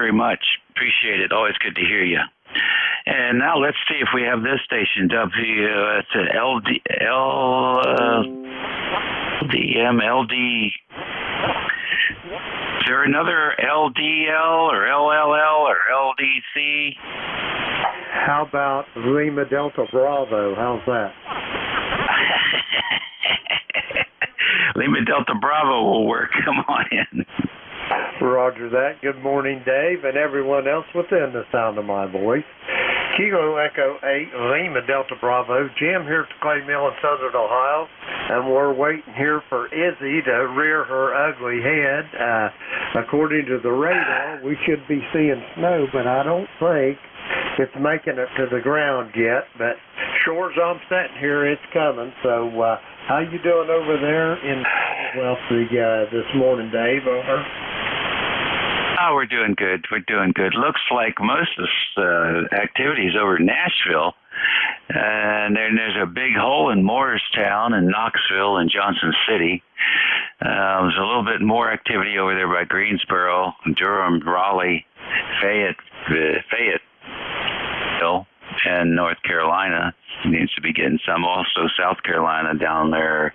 very much. Appreciate it. Always good to hear you. And now let's see if we have this station, it's an LD. Is there another LDL or LLL or LDC? How about Lima Delta Bravo? How's that? Lima Delta Bravo will work. Come on in. Roger that. Good morning, Dave, and everyone else within the sound of my voice. Kilo Echo 8, Lima Delta Bravo. Jim here at the Clay Mill in Southern Ohio, and we're waiting here for Izzy to rear her ugly head. According to the radar, we should be seeing snow, but I don't think it's making it to the ground yet. But sure as I'm sitting here, it's coming. So how you doing over there in this morning, Dave? Over. Oh, we're doing good. We're doing good. Looks like most of the activities over in Nashville. And then there's a big hole in Morristown and Knoxville and Johnson City. There's a little bit more activity over there by Greensboro, Durham, Raleigh, Fayetteville, and North Carolina needs to be getting some. Also South Carolina down there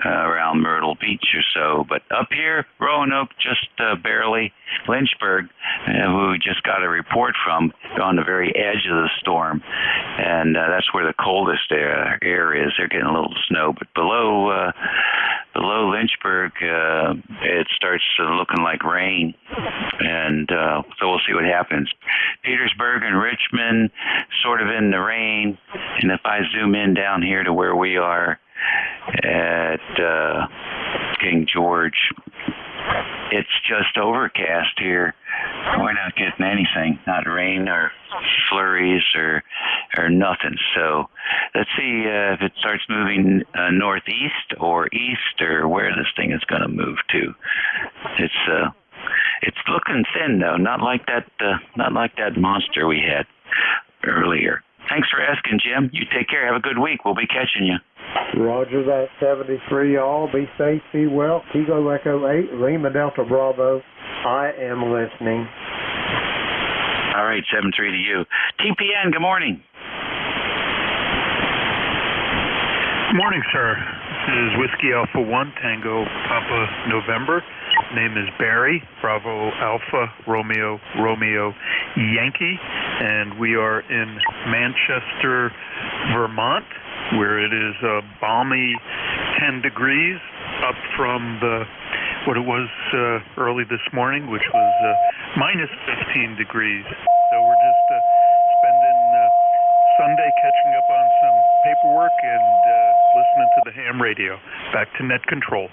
around Myrtle Beach or so. But up here, Roanoke, just barely. Lynchburg, who we just got a report from, on the very edge of the storm. And that's where the coldest air is. They're getting a little snow. But below Lynchburg, it starts looking like rain. And so we'll see what happens. Petersburg and Richmond, sort of in the rain. And if I zoom in down here to where we are at King George, it's just overcast here. We're not getting anything, not rain or flurries or nothing. So let's see if it starts moving northeast or east or where this thing is going to move to. It's looking thin though, not like that monster we had earlier. Thanks for asking, Jim. You take care. Have a good week. We'll be catching you. Roger that. 73, y'all. Be safe, be well. Kilo Echo 8, Lima Delta Bravo. I am listening. All right, 73 to you. TPN, good morning. Good morning, sir. This is Whiskey Alpha 1, Tango Papa November. Name is Barry, Bravo Alpha, Romeo, Yankee. And we are in Manchester, Vermont, where it is a balmy 10 degrees up from what it was early this morning, which was minus 15 degrees. So we're just spending Sunday catching up on some paperwork and listening to the ham radio. Back to net control.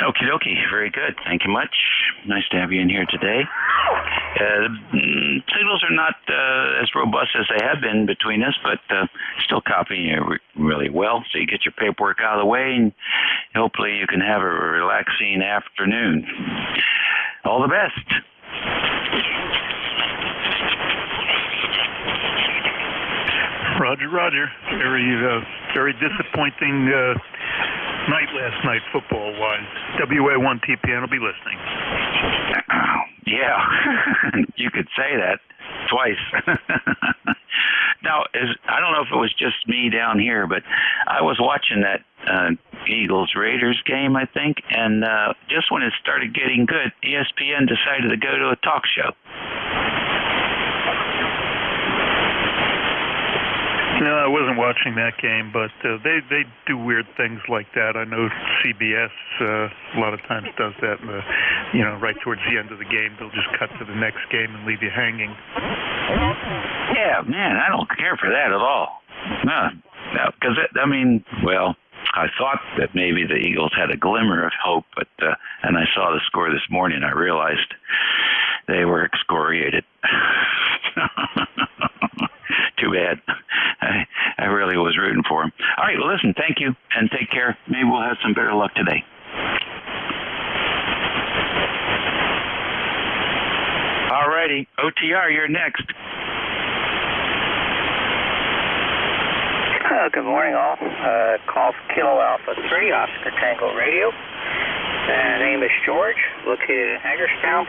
Okie dokie. Very good. Thank you much. Nice to have you in here today. The signals are not as robust as they have been between us, but still copying you really well. So you get your paperwork out of the way, and hopefully you can have a relaxing afternoon. All the best. Roger. Very disappointing night last night, football-wise. WA1 TPN will be listening. Yeah, you could say that twice. Now, I don't know if it was just me down here, but I was watching that Eagles-Raiders game, I think, and just when it started getting good, ESPN decided to go to a talk show. No, I wasn't watching that game, but they do weird things like that. I know CBS a lot of times does that. Right towards the end of the game, they'll just cut to the next game and leave you hanging. Yeah, man, I don't care for that at all. No, because I thought that maybe the Eagles had a glimmer of hope, but and I saw the score this morning. I realized they were excoriated. Too bad. I really was rooting for him. All right, well, listen, thank you, and take care. Maybe we'll have some better luck today. All righty, OTR, you're next. Good morning, all. Call for Kilo Alpha 3, Oscar Tango Radio. Name is George, located in Hagerstown.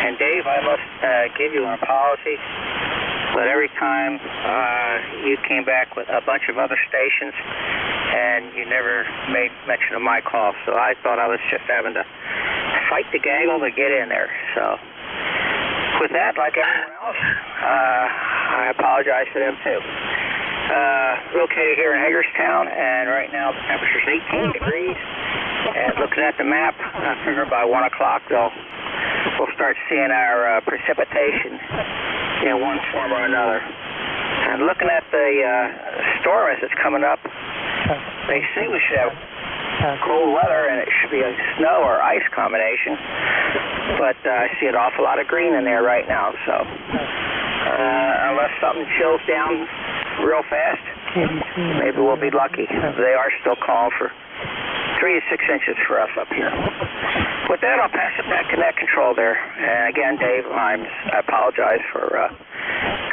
And Dave, I must give you an apology, but every time you came back with a bunch of other stations, and you never made mention of my call, so I thought I was just having to fight the gaggle to get in there. So with that, like everyone else, I apologize to them too. Located here in Hagerstown, and right now the temperature's 18 degrees. And looking at the map, I figure by 1 o'clock we'll start seeing our precipitation in one form or another. And looking at the storm as it's coming up, they say we should have cold weather, and it should be a snow or ice combination. But I see an awful lot of green in there right now, so unless something chills down real fast, maybe we'll be lucky. They are still calling for 3 to 6 inches for us up here. With that, I'll pass it back to net control there. And again, Dave, I apologize for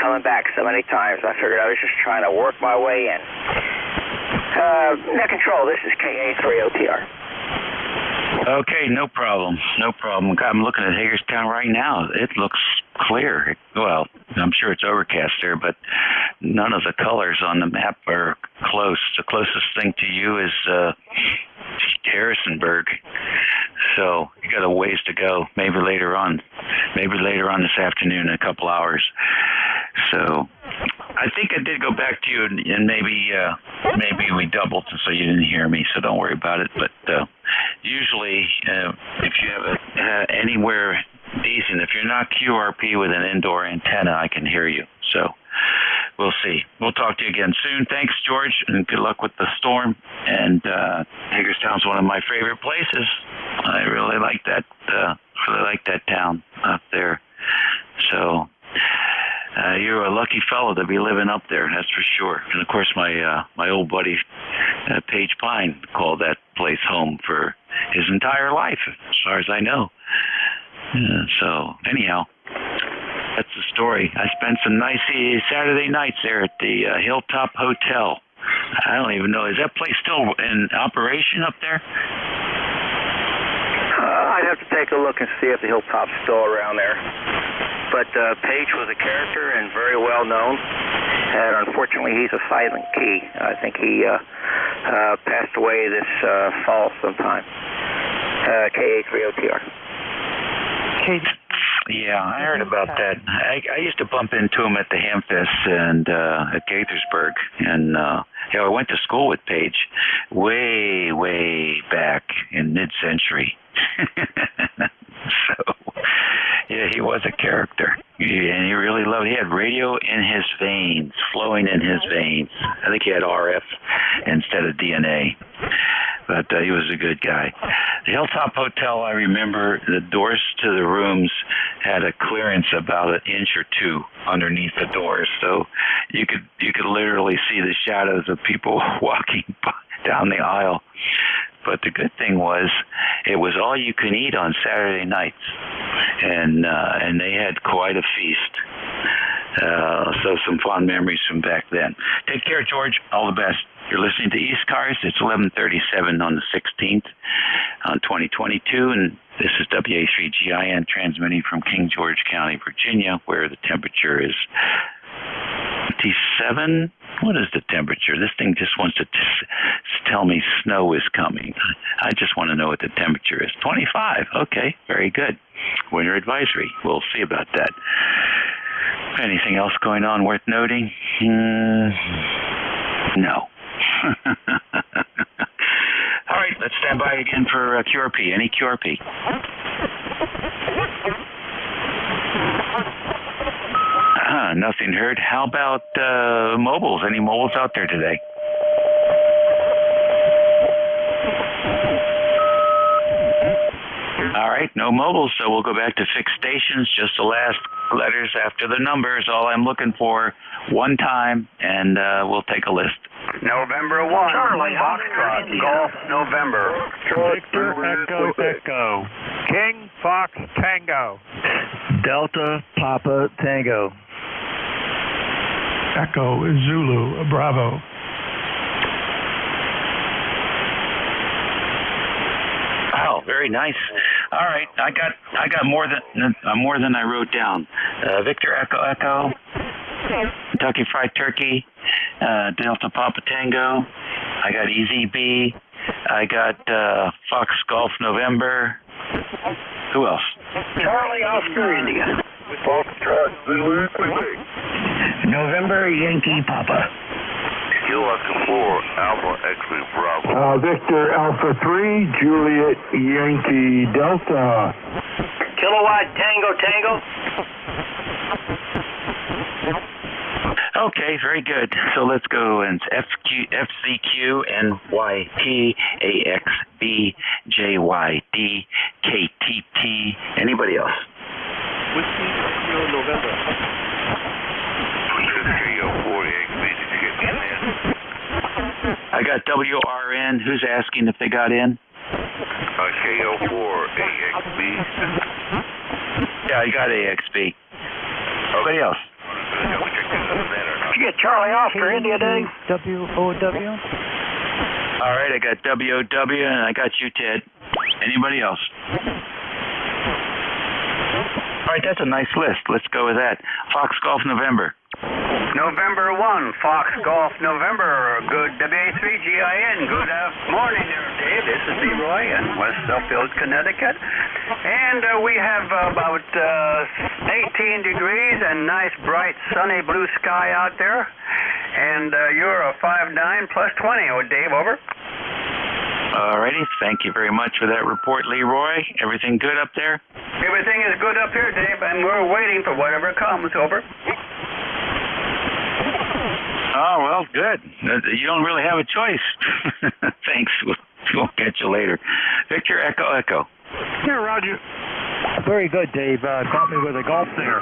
coming back so many times. I figured I was just trying to work my way in. Net control, this is KA3OTR. Okay, no problem. No problem. I'm looking at Hagerstown right now. It looks clear. Well, I'm sure it's overcast there, but none of the colors on the map are close. The closest thing to you is Harrisonburg. So you got a ways to go. Maybe later on this afternoon in a couple hours. So I think I did go back to you, and maybe we doubled, so you didn't hear me. So don't worry about it. But usually, if you have anywhere decent, if you're not QRP with an indoor antenna, I can hear you. So we'll see. We'll talk to you again soon. Thanks, George, and good luck with the storm. And Hagerstown's one of my favorite places. I really like that. Really like that town up there. So. You're a lucky fellow to be living up there, that's for sure. And of course, my old buddy Paige Pine called that place home for his entire life, as far as I know. So anyhow, that's the story. I spent some nice Saturday nights there at the Hilltop Hotel. I don't even know, is that place still in operation up there? I'd have to take a look and see if the Hilltop's still around there. But Paige was a character and very well known, and unfortunately he's a silent key. I think he passed away this fall sometime. KA3OTR. Yeah, I heard about that. I used to bump into him at the Hamfest and at Gaithersburg, and I went to school with Paige way back in mid-century. So, yeah, he was a character, and he really loved it. He had radio in his veins, flowing in his veins. I think he had RF instead of DNA, but he was a good guy. The Hilltop Hotel, I remember the doors to the rooms had a clearance about an inch or two underneath the doors, so you could literally see the shadows of people walking down the aisle. But the good thing was, it was all you can eat on Saturday nights, and they had quite a feast. So some fond memories from back then. Take care, George. All the best. You're listening to ECARS. It's 11:37 on the 16th, on 2022, and this is WA3GIN transmitting from King George County, Virginia, where the temperature is 27. What is the temperature? This thing just wants to tell me snow is coming. I just want to know what the temperature is. 25. Okay, very good. Winter advisory. We'll see about that. Anything else going on worth noting? No. All right, let's stand by again for QRP. Any QRP? Nothing heard. How about mobiles? Any mobiles out there today? All right, no mobiles, so we'll go back to fixed stations. Just the last letters after the numbers, all I'm looking for, one time, and we'll take a list. November 1, Charlie, Foxtrot, Golf, November. Victor, Echo. King, Fox, Tango. Delta, Papa, Tango. Echo, Zulu, Bravo. Oh, very nice. All right, I got more than I wrote down. Victor Echo Echo, Kentucky Fried Turkey, Delta Papa Tango. I got EZB. I got Fox Golf November. Who else? Charlie Oscar India. Foxtrot Zulu Quebec. November Yankee Papa. Kilo 4 Alpha X-Ray Bravo. Victor Alpha 3, Juliet Yankee Delta. Kilowatt Tango Tango. Okay, very good. So let's go and FCQ NYT AXB JYD KTT. Anybody else? Whiskey Kilo November. I got WRN. Who's asking if they got in? KO4AXB. Yeah, I got AXB. Anybody else? Did you get Charlie Oscar India, Dave? WOW. All right, I got WOW, and I got you, Ted. Anybody else? All right, that's a nice list. Let's go with that. Fox Golf November. November 1, Fox Golf November. Good WA3GIN. Good morning there, Dave. This is Leroy in West Suffield, Connecticut. And we have about 18 degrees and nice, bright, sunny blue sky out there. And you're a 5'9 plus 20. Oh, Dave, over. All righty. Thank you very much for that report, Leroy. Everything good up there? Everything is good up here, Dave, and we're waiting for whatever comes. Over. Oh, well, good. You don't really have a choice. Thanks. We'll catch you later. Victor Echo Echo. Yeah, Roger. Very good, Dave. Caught me with a golf there.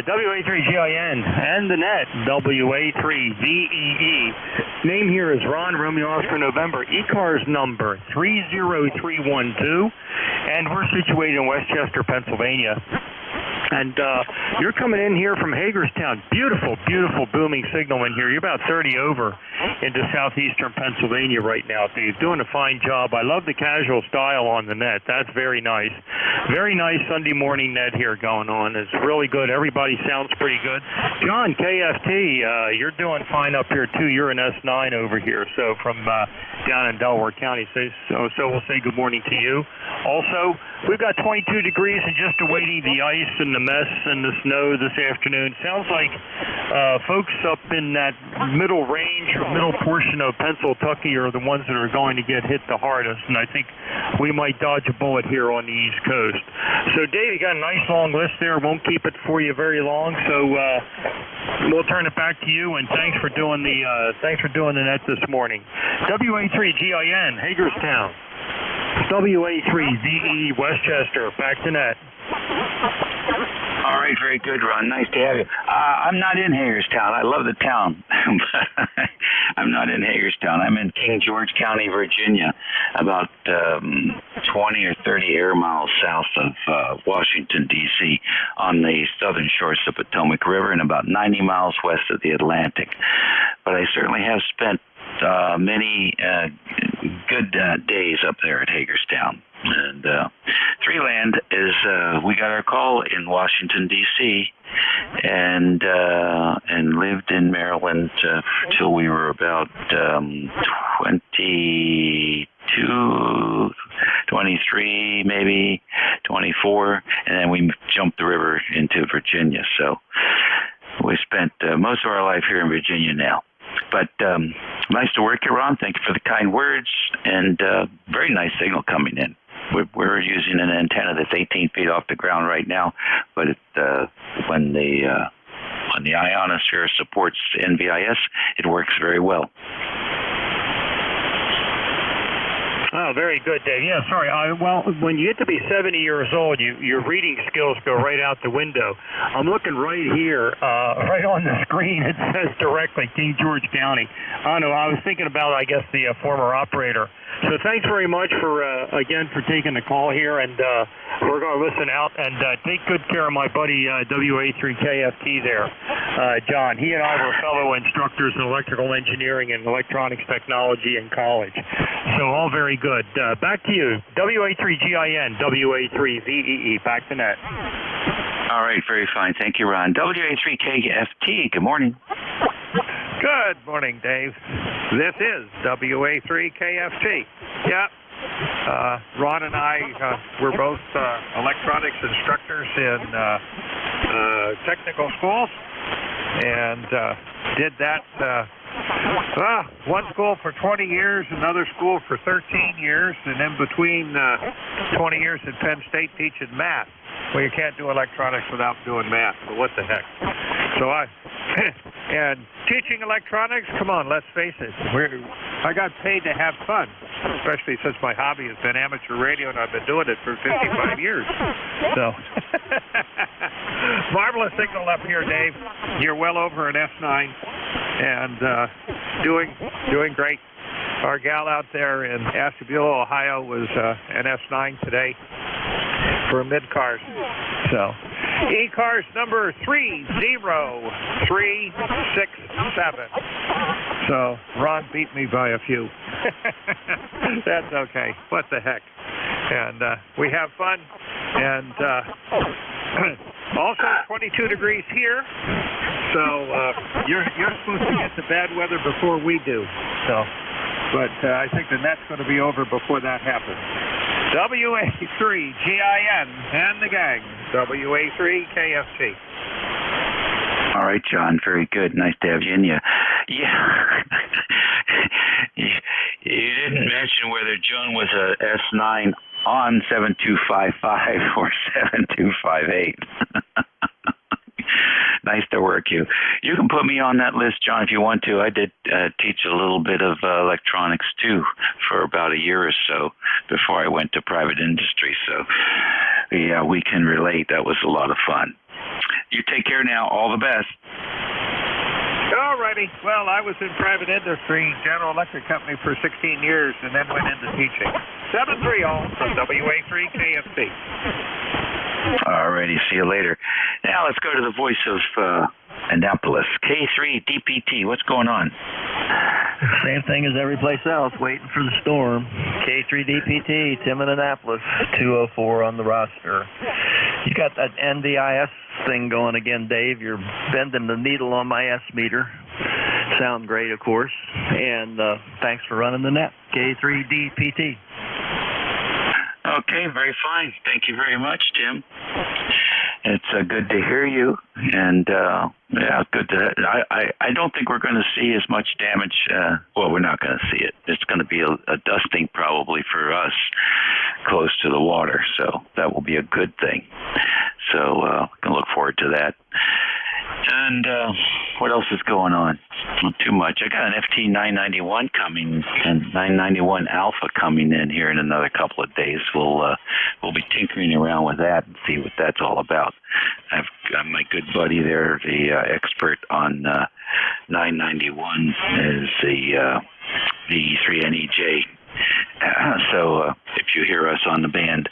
WA3GIN and the net, WA3VEE. Name here is Ron Romeo Oscar November. ECARS number 30312. And we're situated in Westchester, Pennsylvania. And you're coming in here from Hagerstown. Beautiful, beautiful booming signal in here. You're about 30 over into southeastern Pennsylvania right now. So you're doing a fine job. I love the casual style on the net. That's very nice. Very nice Sunday morning net here going on. It's really good. Everybody sounds pretty good. John, KFT, you're doing fine up here, too. You're an S9 over here, so from down in Delaware County. So we'll say good morning to you. Also, we've got 22 degrees and just awaiting the ice and the mess and the snow this afternoon. Sounds like folks up in that middle range or middle portion of Pennsylvania are the ones that are going to get hit the hardest, and I think we might dodge a bullet here on the East Coast. So, Dave, you got a nice long list there. Won't keep it for you very long, so we'll turn it back to you, and thanks for doing the net this morning. WA3GIN, Hagerstown. WA3ZE, Westchester. Back to net. All right, very good, Ron. Nice to have you. I'm not in Hagerstown. I love the town, but I'm not in Hagerstown. I'm in King George County, Virginia, about 20 or 30 air miles south of Washington, D.C., on the southern shores of the Potomac River and about 90 miles west of the Atlantic. But I certainly have spent many good days up there at Hagerstown. And Three-Land is, we got our call in Washington, D.C., and lived in Maryland till we were about 22, 23, maybe 24, and then we jumped the river into Virginia. So we spent most of our life here in Virginia now. But nice to work here, Ron. Thank you for the kind words, and very nice signal coming in. We're using an antenna that's 18 feet off the ground right now, but when the ionosphere supports NVIS, it works very well. Oh, very good, Dave. Yeah, sorry. Well, when you get to be 70 years old, your reading skills go right out the window. I'm looking right here, right on the screen. It says directly King George County. I don't know. I was thinking about, I guess, the former operator. So thanks very much for taking the call here, and we're going to listen out and take good care of my buddy WA3KFT there, John. He and I were fellow instructors in electrical engineering and electronics technology in college. So all very good. good. Back to you. WA3GIN, WA3VEE. Back to net. All right, very fine. Thank you, Ron. WA3KFT, good morning. Good morning, Dave. This is WA3KFT. Yeah. Ron and I were both electronics instructors in technical schools, and did that one school for 20 years, another school for 13 years, and in between 20 years at Penn State teaching math. Well, you can't do electronics without doing math, but what the heck. So and teaching electronics, come on, let's face it, I got paid to have fun, especially since my hobby has been amateur radio and I've been doing it for 55 years. So, marvelous signal up here, Dave. You're well over an S9 and doing great. Our gal out there in Ashtabula, Ohio was an S9 today for mid-cars. So, ECARS number 30367. So, Ron beat me by a few. That's okay. What the heck. And we have fun. And also 22 degrees here. So, you're supposed to get the bad weather before we do. So, but I think the net's going to be over before that happens. WA3GIN and the gang. WA3KFT. All right, John. Very good. Nice to have you in. Yeah. You didn't mention whether John was a S9 on 7255 or 7258. Nice to work you. You can put me on that list, John, if you want to. I did teach a little bit of electronics, too, for about a year or so before I went to private industry. So, yeah, we can relate. That was a lot of fun. You take care now. All the best. All righty. Well, I was in private industry, General Electric Company, for 16 years and then went into teaching. 7-3 all from WA3KFC. All righty. See you later. Now let's go to the voice of Annapolis. K3DPT. What's going on? Same thing as every place else, waiting for the storm. K3DPT, Tim in Annapolis, 204 on the roster. You got that NDIS thing going again, Dave. You're bending the needle on my S meter. Sound great, of course. And thanks for running the net. K3DPT. Okay, very fine. Thank you very much, Tim. It's good to hear you, and yeah, good to. I don't think we're going to see as much damage. Well, we're not going to see it. It's going to be a dusting probably for us close to the water, so that will be a good thing. So I can look forward to that. And what else is going on? Not too much. I got an FT991 coming, and 991 Alpha coming in here in another couple of days. We'll be tinkering around with that and see what that's all about. I've got my good buddy there, the expert on 991, is the 3NEJ. So if you hear us on the band,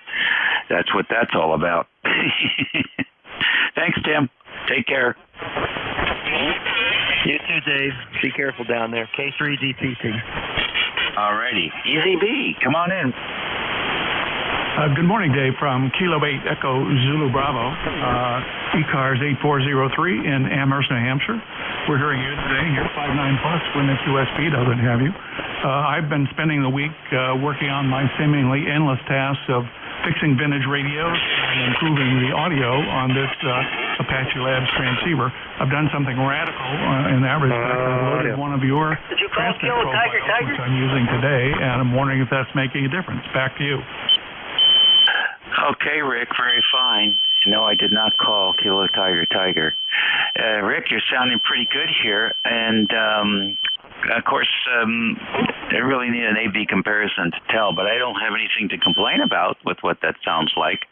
that's what that's all about. Thanks, Tim. Take care. You too, Dave. Be careful down there. K3DPT. All righty. Easy B, come on in. Good morning, Dave, from Kilo 8 Echo Zulu Bravo, ECARS 8403 in Amherst, New Hampshire. We're hearing you today here, 59 plus, when the QSP doesn't have you. I've been spending the week working on my seemingly endless task of fixing vintage radios and improving the audio on this Apache Labs transceiver. I've done something radical in that respect. I've loaded one of your transmit profiles, which I'm using today, and I'm wondering if that's making a difference. Back to you. Okay, Rick, very fine. No, I did not call Kilo Tiger. Rick, you're sounding pretty good here, and of course, I really need an A-B comparison to tell, but I don't have anything to complain about with what that sounds like.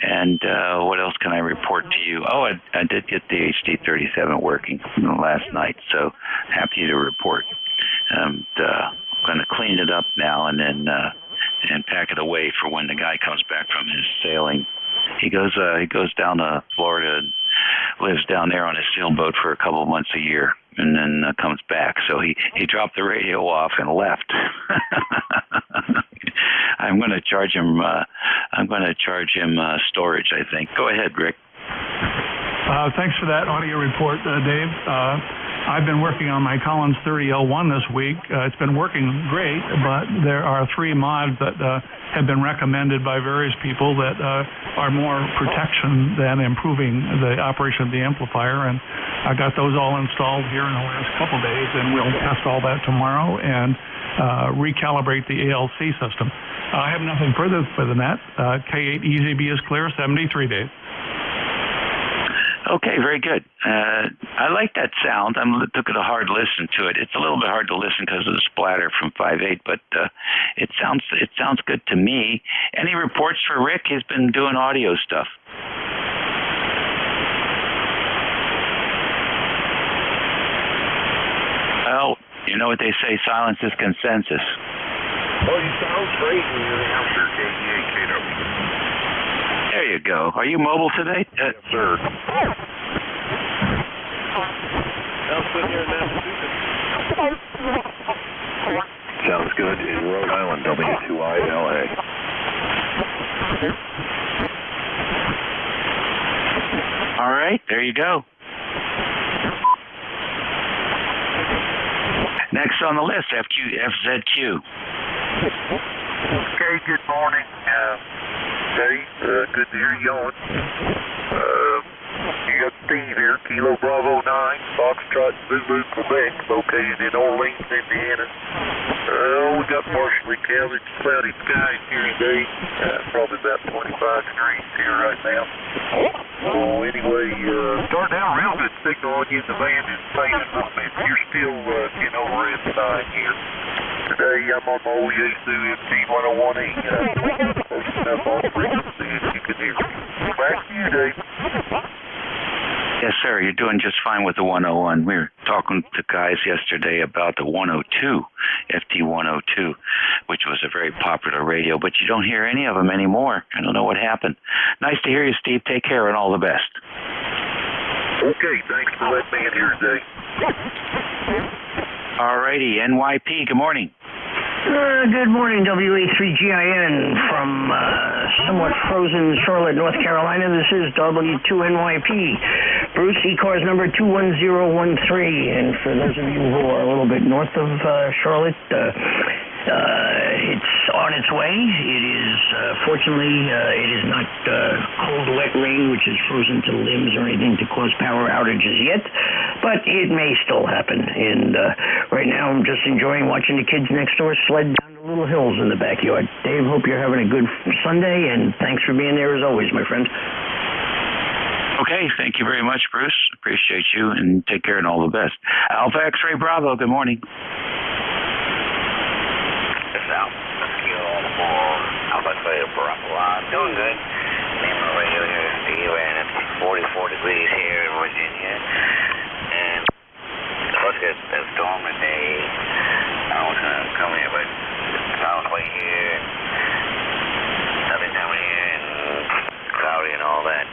And what else can I report to you? Oh, I did get the HD37 working last night, so happy to report. I'm going to clean it up now and then and pack it away for when the guy comes back from his sailing. He goes down to Florida and lives down there on his sailboat for a couple of months a year, and then comes back. So he dropped the radio off and left. I'm going to charge him. Storage, I think. Go ahead, Rick. Thanks for that audio report, Dave. I've been working on my Collins 30L1 this week. It's been working great, but there are 3 mods that have been recommended by various people that are more protection than improving the operation of the amplifier, and I got those all installed here in the last couple days, and we'll test all that tomorrow and recalibrate the ALC system. I have nothing further than that. K8 EZB is clear, 73 days. Okay, very good. I like that sound. I took a hard listen to it. It's a little bit hard to listen because of the splatter from 5.8, but it sounds good to me. Any reports for Rick? He's been doing audio stuff. Well, you know what they say, silence is consensus. Oh, you sound great in New Hampshire, KDA-KW. There you go. Are you mobile today? Yes, sir. Sounds good here in Massachusetts. Sounds good in Rhode Island, W2ILA. All right, there you go. Next on the list, FZQ. Okay, good morning, Dave. Good to hear you on. You got Steve here, Kilo Bravo 9, Foxtrot Zulu, Quebec, located in Orleans, Indiana. We got partially cloudy skies here today. Probably about 25 degrees here right now. So anyway, starting out real good signal on you. The band is fading a little bit. You're still getting over inside here. Today I'm on my OESU MT101E. Close enough on frequency as you can hear me. Back to you, Dave. Yes, sir. You're doing just fine with the 101. We were talking to guys yesterday about the 102, FT102, which was a very popular radio, but you don't hear any of them anymore. I don't know what happened. Nice to hear you, Steve. Take care and all the best. Okay, thanks for letting me in here today. All righty, NYP, good morning. Good morning, WA3GIN from somewhat frozen Charlotte, North Carolina. This is W2NYP, Bruce, ECARS number 21013. And for those of you who are a little bit north of Charlotte, it's on its way. It is, fortunately, it is not cold, wet rain, which is frozen to limbs or anything to cause power outages yet, but it may still happen. And right now I'm just enjoying watching the kids next door sled down the little hills in the backyard. Dave, hope you're having a good Sunday, and thanks for being there as always, my friend. Okay, thank you very much, Bruce. Appreciate you, and take care and all the best. Alpha X-Ray Bravo, good morning. Alpha X-Ray Bravo, doing good. Name of the radio here is Steve, and it's 44 degrees here in Virginia. And supposed to get a storm today. I was going to come here, but it's on the way here, and nothing down here, and cloudy and all that.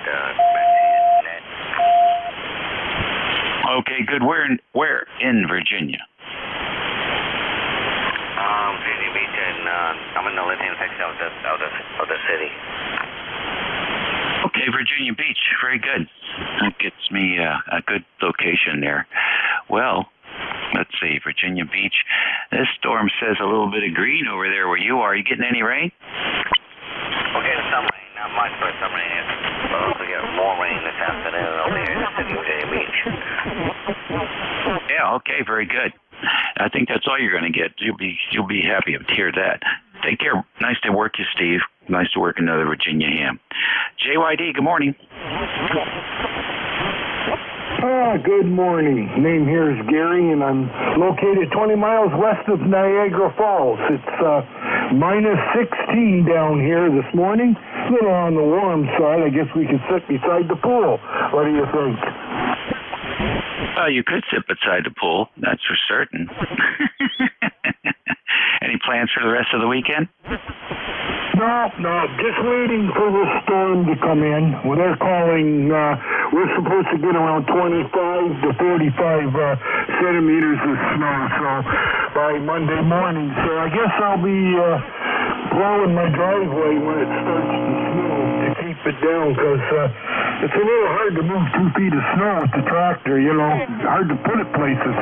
Okay, good. Where in Virginia? Virginia Beach, and I'm in the lithium section of the city. Okay, Virginia Beach. Very good. That gets me a good location there. Well, let's see, Virginia Beach. This storm says a little bit of green over there where you are. You getting any rain? We're getting some rain, not much, but some rain. We'll also get more rain this afternoon over here in the city of Virginia Beach. Yeah, okay, very good. I think that's all you're going to get. You'll be happy to hear that. Take care. Nice to work you, Steve. Nice to work another Virginia ham. JYD, good morning. Good morning. Name here is Gary, and I'm located 20 miles west of Niagara Falls. It's minus 16 down here this morning. A little on the warm side. I guess we could sit beside the pool. What do you think? You could sit beside the pool, that's for certain. Any plans for the rest of the weekend? No, just waiting for the storm to come in. Well, they're calling, we're supposed to get around 25 to 45 centimeters of snow, so by Monday morning. So I guess I'll be plowing my driveway when it starts to snow to keep it down, because it's a little hard to move 2 feet of snow with the tractor, you know, hard to put it places.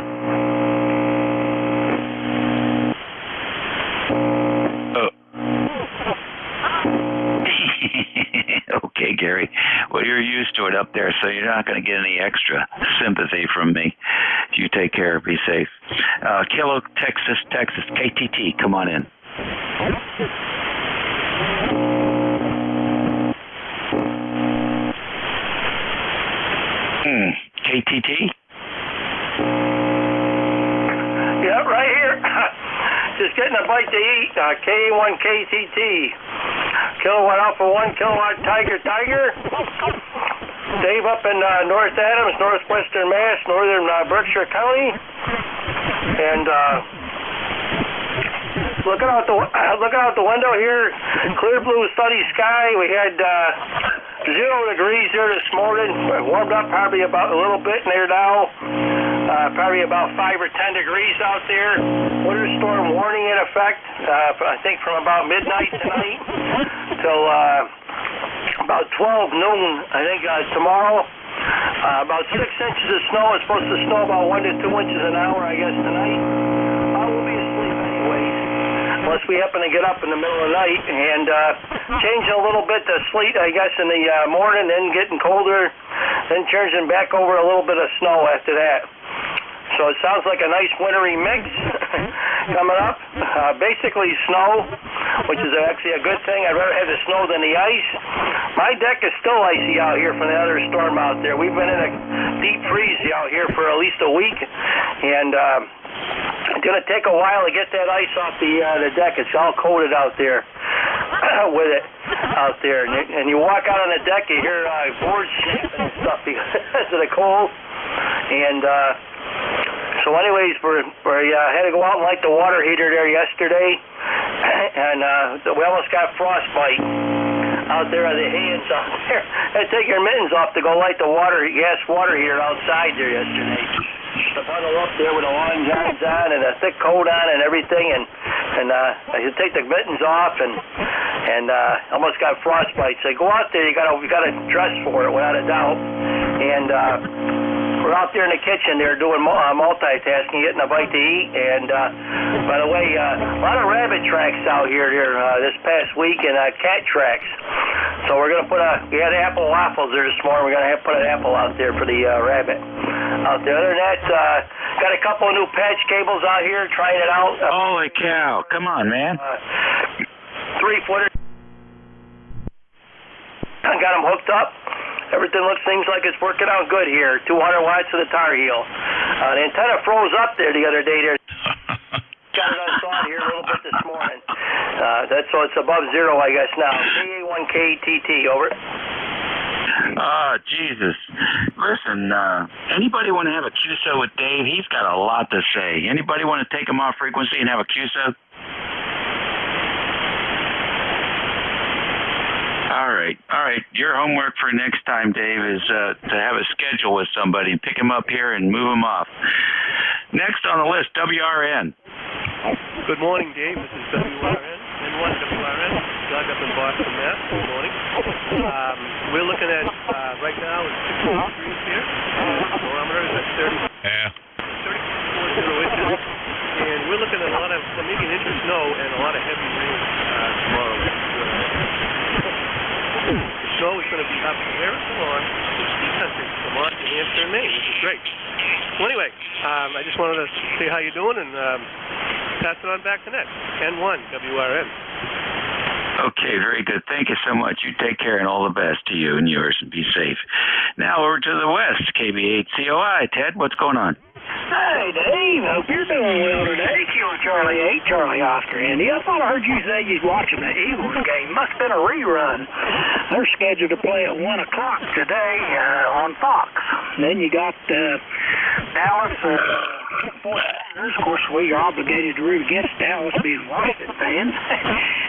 Okay, Gary. Well, you're used to it up there, so you're not going to get any extra sympathy from me. You take care. Be safe. Kilo, Texas, KTT, come on in. KTT? Yeah, right here. Just getting a bite to eat. K1 KTT. Kilowatt Alpha 1, Kilowatt Tiger. Dave up in North Adams, northwestern Mass, northern Berkshire County. And looking out the window here, clear blue sunny sky. We had 0 degrees here this morning. Warmed up probably about a little bit in there now. Probably about 5 or 10 degrees out there. Winter storm warning in effect. I think from about midnight tonight till about 12 noon. I think tomorrow. About 6 inches of snow. It's supposed to snow about 1 to 2 inches an hour, I guess, tonight. We'll be asleep anyways, unless we happen to get up in the middle of the night. And changing a little bit to sleet, I guess, in the morning, then getting colder, then changing back over a little bit of snow after that. So it sounds like a nice wintry mix coming up. Basically snow, which is actually a good thing. I'd rather have the snow than the ice. My deck is still icy out here from the other storm out there. We've been in a deep freeze out here for at least a week, and it's going to take a while to get that ice off the deck. It's all coated out there with it out there. And you walk out on the deck, you hear boards snapping and stuff because of the cold. And so anyways, we had to go out and light the water heater there yesterday, and we almost got frostbite out there on the hands out there. Had to take your mittens off to go light the gas water heater outside there yesterday. To bundle up there with the long johns on and a thick coat on and everything, and I had to take the mittens off and almost got frostbite. So go out there, you gotta dress for it without a doubt. And we're out there in the kitchen there doing multitasking, getting a bite to eat. And by the way, a lot of rabbit tracks out here this past week, and cat tracks. So we're gonna we had apple waffles there this morning. We're gonna put an apple out there for the rabbit out there. Other than that, got a couple of new patch cables out here, trying it out. Holy cow! Come on, man. 3-footer. Got them hooked up. Everything seems like it's working out good here. 200 watts of the tar heel. The antenna froze up there the other day. Got it unthawed here a little bit this morning. So it's above 0, I guess, now. KA1KTT, over. Jesus. Listen, anybody want to have a QSO with Dave? He's got a lot to say. Anybody want to take him off frequency and have a QSO? All right. Your homework for next time, Dave, is to have a schedule with somebody, pick him up here and move him off. Next on the list, WRN. Good morning, Dave. This is WRN. N1 WRN. Doug up in Boston, Mass. Good morning. We're looking at, right now, it's 60 degrees here. Barometer is at 34 inches. And we're looking at maybe an inch of snow and a lot of heavy rain tomorrow. The snow is going to be up where it belongs, to ski country, Vermont, New Hampshire, and Maine, which is great. So anyway, I just wanted to see how you're doing and pass it on back to next. N1 WRN. Okay, very good. Thank you so much. You take care and all the best to you and yours, and be safe. Now over to the west, KB8COI. Ted, what's going on? Hey, Dave. Hope you're doing well today. Kilo Charlie 8, Charlie Oscar Indy. I thought I heard you say you was watching the Eagles game. Must have been a rerun. They're scheduled to play at 1 o'clock today on Fox. Then you got Dallas. Of course, we are obligated to root against Dallas, being Washington fans.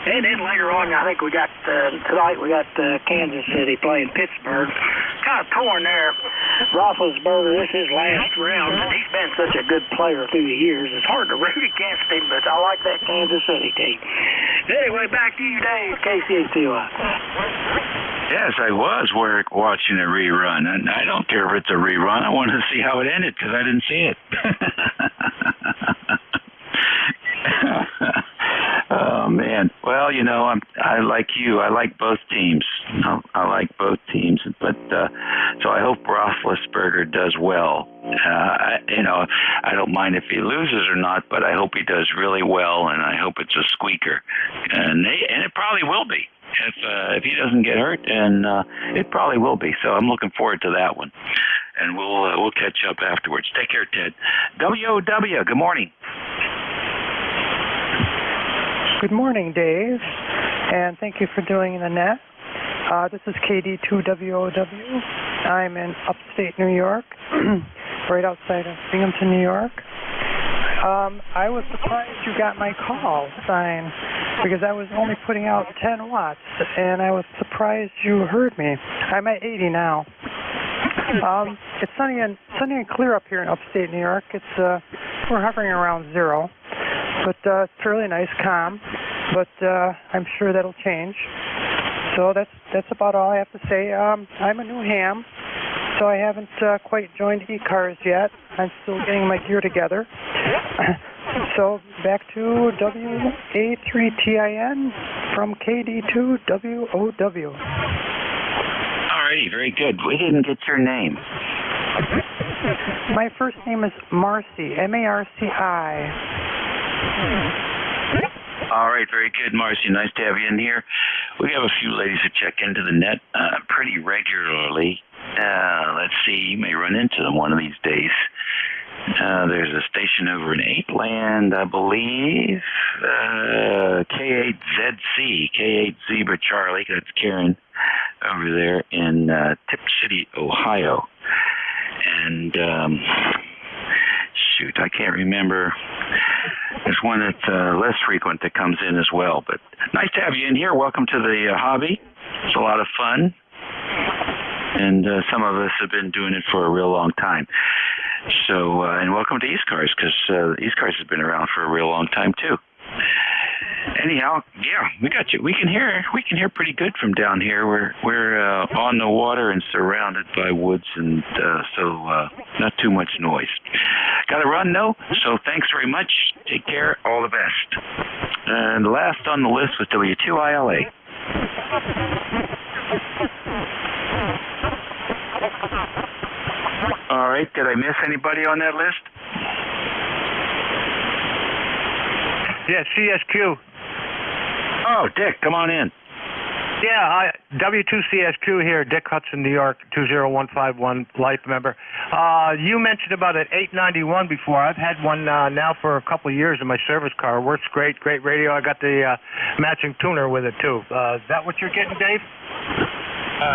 And then later on, I think we got tonight we got Kansas City playing Pittsburgh. Kind of torn there. Roethlisberger, this is his last round, and he's been such a good player through the years. It's hard to root against him, but I like that Kansas City team. Anyway, back to you, Dave, KCHTY. Yes, I was watching a rerun, and I don't care if it's a rerun. I wanted to see how it ended because I didn't see it. Oh man. Well, you know, I like you. I like both teams. I like both teams, but so I hope Roethlisberger does well. I don't mind if he loses or not, but I hope he does really well, and I hope it's a squeaker, and it probably will be. If he doesn't get hurt, and it probably will be. So I'm looking forward to that one, and we'll catch up afterwards. Take care, Ted. WOW. Good morning. Good morning, Dave, and thank you for doing the net. This is KD2WOW. I'm in upstate New York, right outside of Binghamton, New York. I was surprised you got my call sign because I was only putting out 10 watts, and I was surprised you heard me. I'm at 80 now. It's sunny and clear up here in upstate New York. We're hovering around 0. But it's really nice, calm. But I'm sure that'll change. So that's about all I have to say. I'm a new ham, so I haven't quite joined ECARS yet. I'm still getting my gear together. So back to WA3TIN from KD2WOW. Alrighty, very good. We didn't get your name. My first name is Marcy, M-A-R-C-I. All right, very good, Marcy. Nice to have you in here. We have a few ladies who check into the net pretty regularly. Let's see, you may run into them one of these days. There's a station over in Apeland, I believe. K8ZC, K8 Zebra Charlie. That's Karen over there in Tip City, Ohio. And shoot, I can't remember. There's one that's less frequent that comes in as well. But nice to have you in here. Welcome to the hobby. It's a lot of fun. And some of us have been doing it for a real long time. So, and welcome to ECARS, because ECARS has been around for a real long time too. Anyhow, yeah, we got you. We can hear pretty good from down here. We're on the water and surrounded by woods, and so not too much noise. Got to run though, so thanks very much. Take care. All the best. And last on the list was W2ILA. All right. Did I miss anybody on that list? Yeah, CSQ. Oh, Dick, come on in. Yeah, W2CSQ here, Dick Hudson, New York, 20151, life member. You mentioned about an 891 before. I've had one now for a couple of years in my service car. Works great radio. I got the matching tuner with it, too. Is that what you're getting, Dave?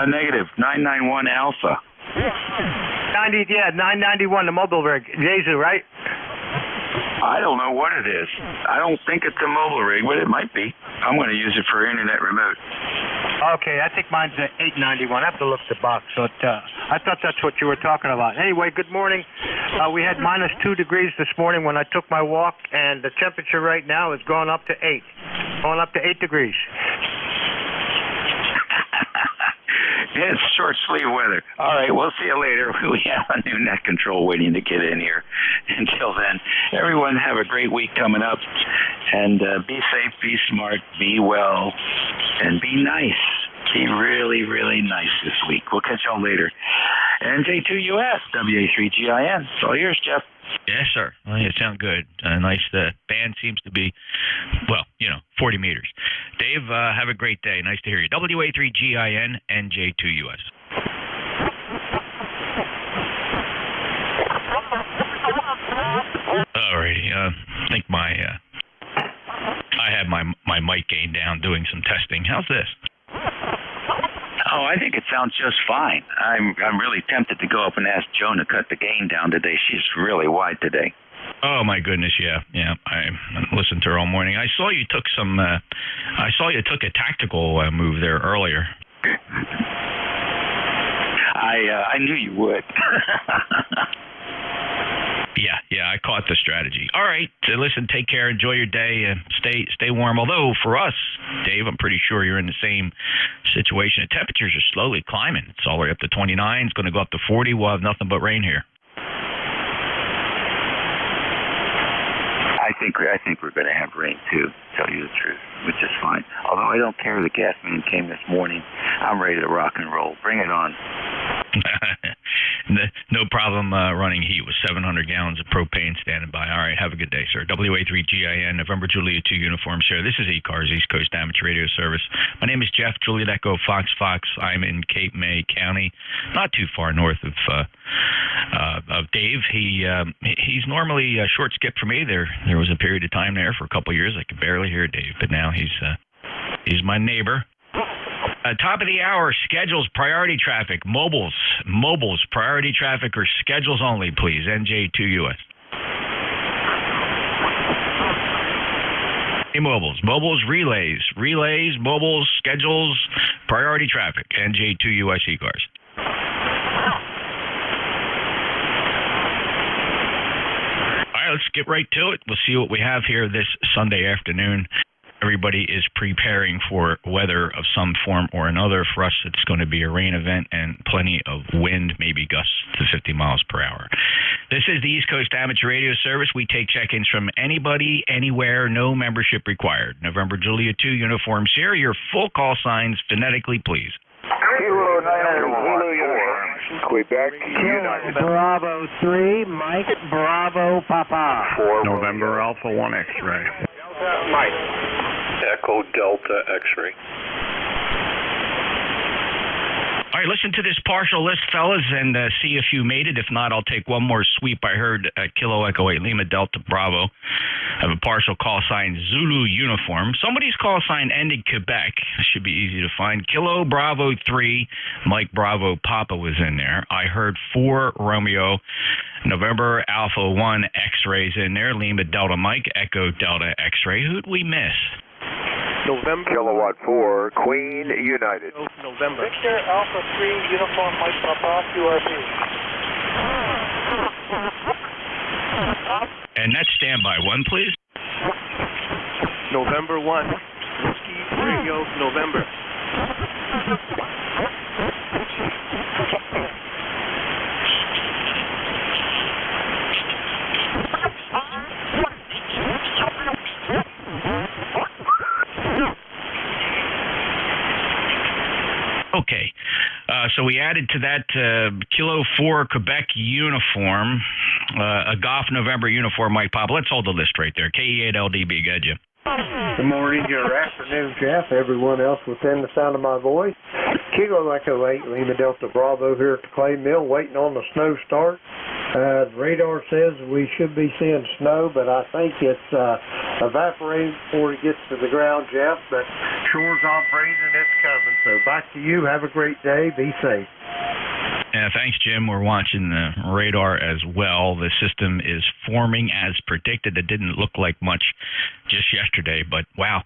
Negative, 991 Alpha. 991, the mobile rig. Jesu, right? I don't know what it is. I don't think it's a mobile rig, but it might be. I'm going to use it for internet remote. Okay, I think mine's an 891. I have to look at the box. So I thought that's what you were talking about. Anyway, good morning. We had -2 degrees this morning when I took my walk, and the temperature right now is going up to 8. Going up to 8 degrees. It's short sleeve weather. All right, we'll see you later. We have a new net control waiting to get in here. Until then, everyone have a great week coming up. And be safe, be smart, be well, and be nice. Be really, really nice this week. We'll catch y'all later. NJ2US, WA3GIN. It's all yours, Jeff. Yes, sir. Well, it sounds good. Nice. The band seems to be, 40 meters. Dave, have a great day. Nice to hear you. WA3GIN, NJ2US. Alrighty. I think I have my mic gain down doing some testing. How's this? Oh, I think it sounds just fine. I'm really tempted to go up and ask Joan to cut the gain down today. She's really wide today. Oh my goodness, yeah. I listened to her all morning. I saw you took a tactical move there earlier. I knew you would. Yeah, I caught the strategy. All right, so listen, take care, enjoy your day, stay warm. Although for us, Dave, I'm pretty sure you're in the same situation. The temperatures are slowly climbing. It's all the way up to 29. It's going to go up to 40. We'll have nothing but rain here. I think we're going to have rain too, to tell you the truth, which is fine. Although I don't care, the gas man came this morning. I'm ready to rock and roll. Bring it on. No problem running heat with 700 gallons of propane standing by. All right, have a good day, sir. WA3GIN, November Juliet 2 uniform, sir. This is ECARS, East Coast Amateur Radio Service. My name is Jeff, Juliet Echo, Fox. I'm in Cape May County, not too far north of Dave. He's normally a short skip for me. There was a period of time there for a couple of years I could barely hear Dave, but now he's my neighbor. Top of the hour, schedules, priority traffic, mobiles, priority traffic or schedules only, please. NJ2US. Hey, mobiles, relays, mobiles, schedules, priority traffic. NJ2US ECARS. All right, let's get right to it. We'll see what we have here this Sunday afternoon. Everybody is preparing for weather of some form or another. For us, it's going to be a rain event and plenty of wind, maybe gusts to 50 miles per hour. This is the East Coast Amateur Radio Service. We take check-ins from anybody, anywhere, no membership required. November Juliet 2 uniforms here. Your full call signs phonetically, please. Kilo 900 uniform. Quebec United. Bravo 3, Mike Bravo Papa. 4 November Alpha 1 X-ray. Mike. Echo Delta X-ray. All right, listen to this partial list, fellas, and see if you made it. If not, I'll take one more sweep. I heard Kilo Echo 8 Lima Delta Bravo have a partial call sign Zulu uniform. Somebody's call sign ended Quebec. It should be easy to find. Kilo Bravo 3, Mike Bravo Papa was in there. I heard 4 Romeo November Alpha 1 X-rays in there. Lima Delta Mike Echo Delta X-ray. Who'd we miss? November. Kilowatt 4, Queen United. November. Victor Alpha 3, Uniform Mike Papa, QRP. And that's standby 1, please. November 1. Whiskey Radio November. Okay, so we added to that Kilo 4 Quebec uniform, a Golf November uniform, Mike Pop. Let's hold the list right there. KE8LDB, got you. Good morning, good afternoon, Jeff. Everyone else within the sound of my voice. Kilo Echo 8, Lima Delta Bravo here at the Clay Mill, waiting on the snow start. The radar says we should be seeing snow, but I think it's evaporating before it gets to the ground, Jeff. But shore's all freezing, it's coming. So back to you. Have a great day. Be safe. Yeah, thanks, Jim. We're watching the radar as well. The system is forming as predicted. It didn't look like much just yesterday, but wow,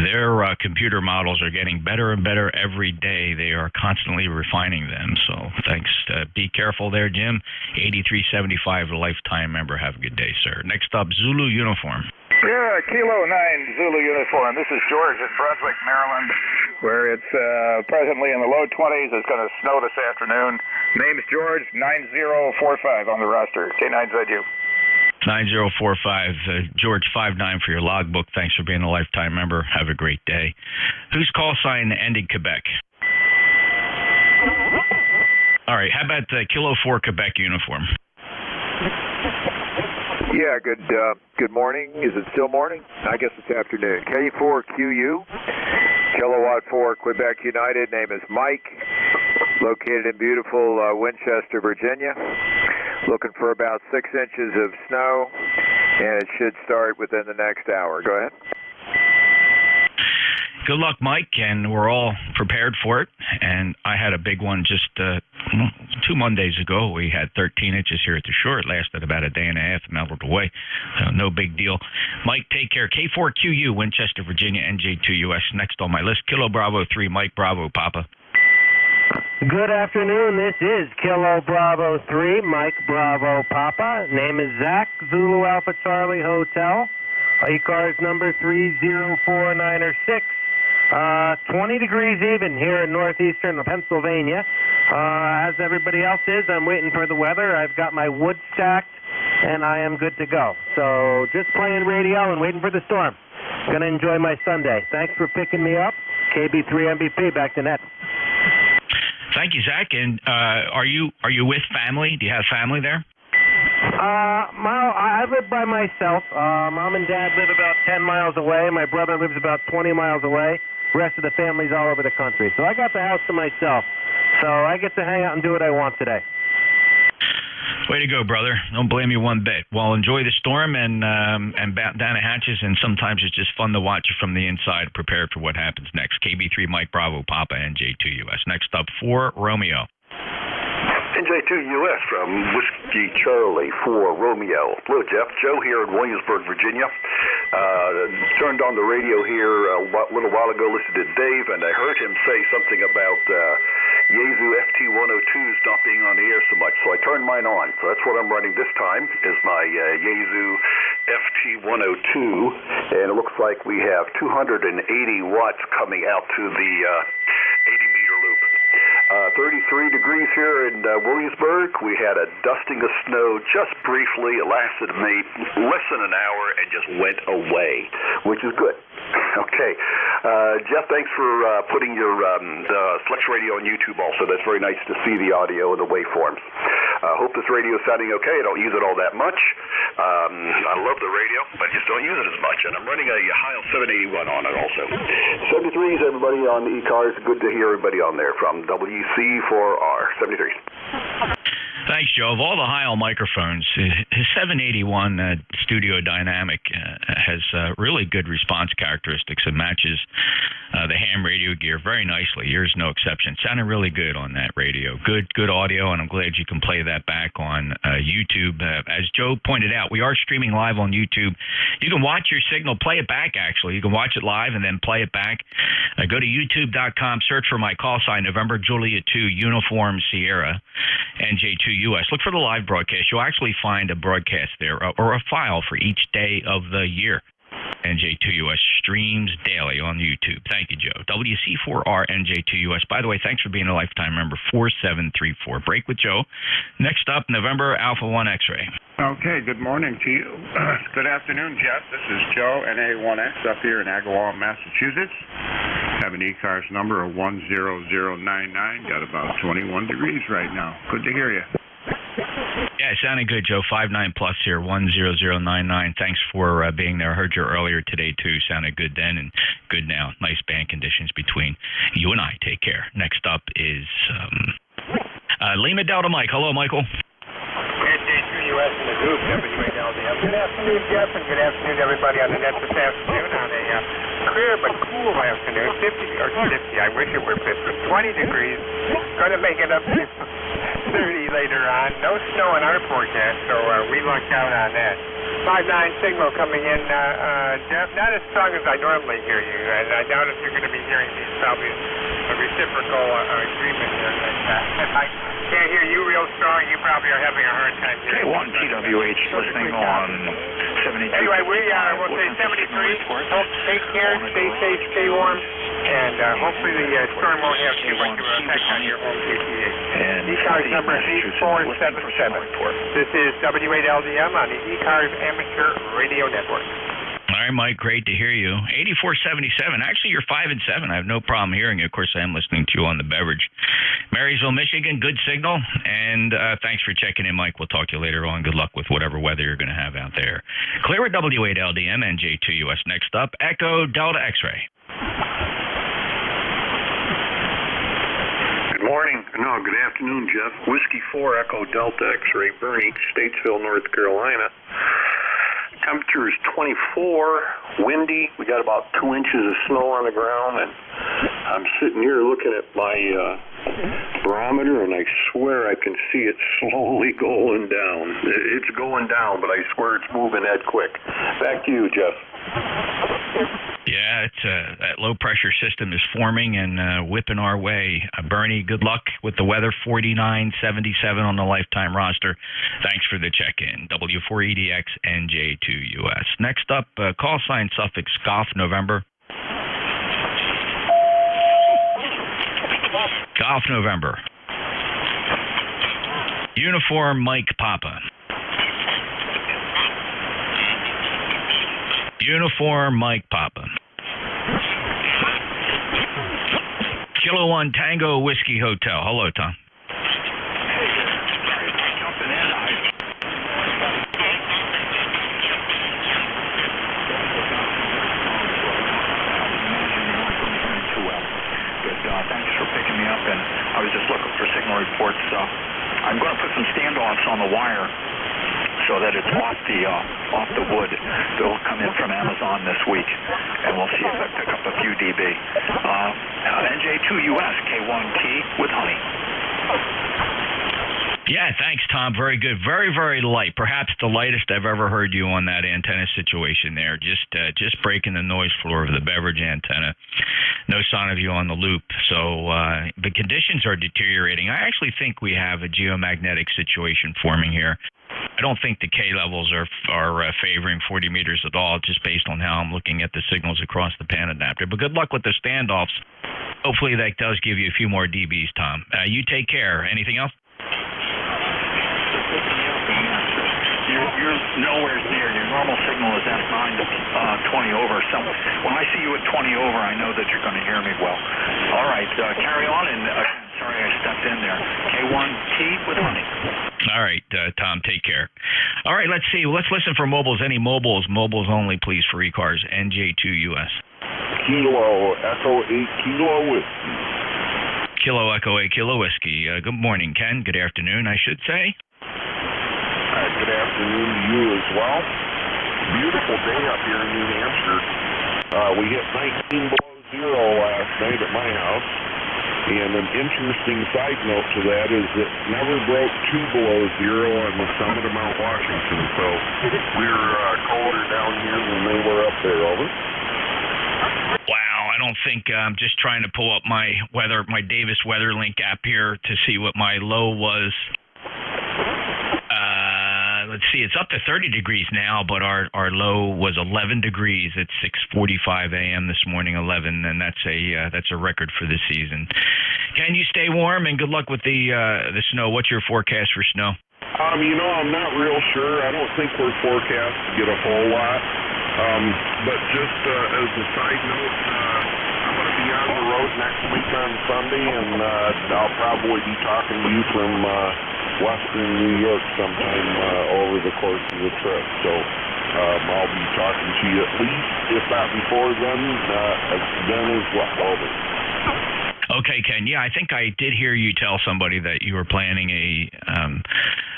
their computer models are getting better and better every day. They are constantly refining them. So thanks. Be careful there, Jim. 8375, a lifetime member. Have a good day, sir. Next up, Zulu uniform. Yeah, Kilo 9 Zulu uniform. This is George in Brunswick, Maryland, where it's presently in the low 20s. It's going to snow this afternoon. Name's George, 9045 on the roster. K9ZU. 9045, George 59 for your logbook. Thanks for being a lifetime member. Have a great day. Whose call sign ended Quebec? All right, how about Kilo 4 Quebec uniform? Yeah, good morning. Is it still morning? I guess it's afternoon. K4QU, Kilowatt 4 Quebec United. Name is Mike, located in beautiful Winchester, Virginia. Looking for about 6 inches of snow, and it should start within the next hour. Go ahead. Good luck, Mike, and we're all prepared for it. And I had a big one just 2 Mondays ago. We had 13 inches here at the shore. It lasted about a day and a half, melted away. So no big deal. Mike, take care. K4QU, Winchester, Virginia, NJ2US. Next on my list, Kilo Bravo 3, Mike Bravo Papa. Good afternoon. This is Kilo Bravo 3, Mike Bravo Papa. Name is Zach, Zulu Alpha Charlie Hotel. ECARS number 304906. 20 degrees even here in northeastern Pennsylvania. As everybody else is, I'm waiting for the weather. I've got my wood stacked, and I am good to go. So just playing radio and waiting for the storm. Going to enjoy my Sunday. Thanks for picking me up. KB3 MVP, back to net. Thank you, Zach. And are you with family? Do you have family there? I live by myself. Mom and Dad live about 10 miles away. My brother lives about 20 miles away. The rest of the family's all over the country. So I got the house to myself. So I get to hang out and do what I want today. Way to go, brother. Don't blame you one bit. Well, enjoy the storm and batten down the hatches, and sometimes it's just fun to watch it from the inside, prepared for what happens next. KB3 Mike Bravo Papa, NJ2US. Next up, 4 Romeo. NJ2US from Whiskey Charlie for Romeo. Hello, Jeff. Joe here in Williamsburg, Virginia. Turned on the radio here a little while ago, listened to Dave, and I heard him say something about Yaesu FT102s not being on the air so much, so I turned mine on. So that's what I'm running this time, is my Yaesu FT102, and it looks like we have 280 watts coming out to the 80-meter loop. 33 degrees here in Williamsburg. We had a dusting of snow just briefly. It lasted less than an hour and just went away, which is good. Okay. Jeff, thanks for putting your Flex Radio on YouTube also. That's very nice to see the audio and the waveforms. I hope this radio is sounding okay. I don't use it all that much. I love the radio, but I just don't use it as much. And I'm running a Heil 781 on it also. 73s, everybody on the ECARS. Good to hear everybody on there from WC4R 73s. Thanks, Joe. Of all the Heil microphones, his 781 Studio Dynamic has really good response characteristics and matches the ham radio gear very nicely. Yours no exception. Sounded really good on that radio. Good audio, and I'm glad you can play that back on YouTube. As Joe pointed out, we are streaming live on YouTube. You can watch your signal, play it back, actually. You can watch it live and then play it back. Go to youtube.com, search for my call sign, November Juliet 2, Uniform Sierra, NJ2US. Look for the live broadcast. You'll actually find a broadcast there or a file for each day of the year. NJ2US streams daily on YouTube. Thank you, Joe. WC4R NJ2US. By the way, thanks for being a lifetime member. 4734. Break with Joe. Next up, November Alpha 1 X-Ray. Okay, good morning to you. Good afternoon, Jeff. This is Joe, NA1X, up here in Agawam, Massachusetts. Have an ECARS number of 10099. Got about 21 degrees right now. Good to hear you. Yeah, it sounded good, Joe. 59 plus here, 10099. Thanks for being there. I heard you earlier today, too. Sounded good then and good now. Nice band conditions between you and I. Take care. Next up is Lima Delta Mike. Hello, Michael. NJ2US in the group, WALDM. Good afternoon, Jeff, and good afternoon, everybody on the net this afternoon on a clear but cool afternoon. 50, or 50, I wish it were 50. 20 degrees. Going to make it up to 30 later on. No snow in our forecast, so we lucked out on that. 5-9 signal coming in, Jeff. Not as strong as I normally hear you, and I doubt if you're going to be hearing these. Probably a reciprocal agreement here. I can't hear you real strong. You probably are having a hard time hearing. K1 TWH listening on 72. Anyway, we'll say 73. Hope, take care, stay safe, stay warm, and hopefully the storm won't have too much of an effect on your home PTA. ECARS number 8477. This is WALDM on the ECARS Amateur Radio Network. All right, Mike, great to hear you. 8477. Actually, you're 5 and 7. I have no problem hearing you. Of course, I am listening to you on the beverage. Marysville, Michigan, good signal. And thanks for checking in, Mike. We'll talk to you later on. Good luck with whatever weather you're going to have out there. Clear at W8LDM, NJ2US. Next up, Echo Delta X-Ray. Good morning. No, good afternoon, Jeff. Whiskey 4 Echo Delta X-Ray, Bernie, Statesville, North Carolina. Temperature is 24, windy. We got about 2 inches of snow on the ground, and I'm sitting here looking at my barometer, and I swear I can see it slowly going down. It's going down, but I swear it's moving that quick. Back to you, Jeff. Yeah, it's that low pressure system is forming and whipping our way. Bernie, good luck with the weather. 49.77 on the lifetime roster. Thanks for the check-in. W4EDX NJ2US. Next up, call sign suffix Golf November. Golf November. Uniform Mike Papa. Uniform Mike Papa. Kilo 1 Tango Whiskey Hotel. Hello, Tom. Thanks for picking me up, and I was just looking for signal reports. I'm going to put some standoffs on the wire so that it's off the wood. They'll come in from Amazon this week, and we'll see if I pick up a few dB. NJ2US K1T with honey. Yeah, thanks, Tom. Very good. Very, very light. Perhaps the lightest I've ever heard you on that antenna situation there. Just breaking the noise floor of the beverage antenna. No sign of you on the loop. So the conditions are deteriorating. I actually think we have a geomagnetic situation forming here. I don't think the K levels are favoring 40 meters at all, just based on how I'm looking at the signals across the pan adapter. But good luck with the standoffs. Hopefully that does give you a few more dBs, Tom. You take care. Anything else? You're nowhere near. Your normal signal is at 9 to 20 over. So when I see you at 20 over, I know that you're going to hear me well. All right, carry on. And sorry I stepped in there. K1T with honey. All right, Tom, take care. All right, let's see. Let's listen for mobiles. Any mobiles? Mobiles only, please, for ECARS. NJ2US. Kilo Echo 8 Kilo Whiskey. Kilo Echo 8 Kilo Whiskey. Good morning, Ken. Good afternoon, I should say. Good afternoon to you as well. Beautiful day up here in New Hampshire. We hit 19 below zero last night at my house. And an interesting side note to that is it never broke 2 below zero on the summit of Mount Washington. So we're colder down here than they were up there. Over. Wow, I don't think I'm just trying to pull up my Davis Weather Link app here to see what my low was. Let's see, it's up to 30 degrees now, but our low was 11 degrees at 6:45 a.m. this morning, 11, and that's a record for this season. Can you stay warm, and good luck with the snow. What's your forecast for snow? I'm not real sure. I don't think we're forecast to get a whole lot. But just as a side note, I'm going to be on the road next week on Sunday, and I'll probably be talking to you from Western New York sometime over the course of the trip. So I'll be talking to you at least, if not before then as well. Over. Okay, Ken. Yeah, I think I did hear you tell somebody that you were planning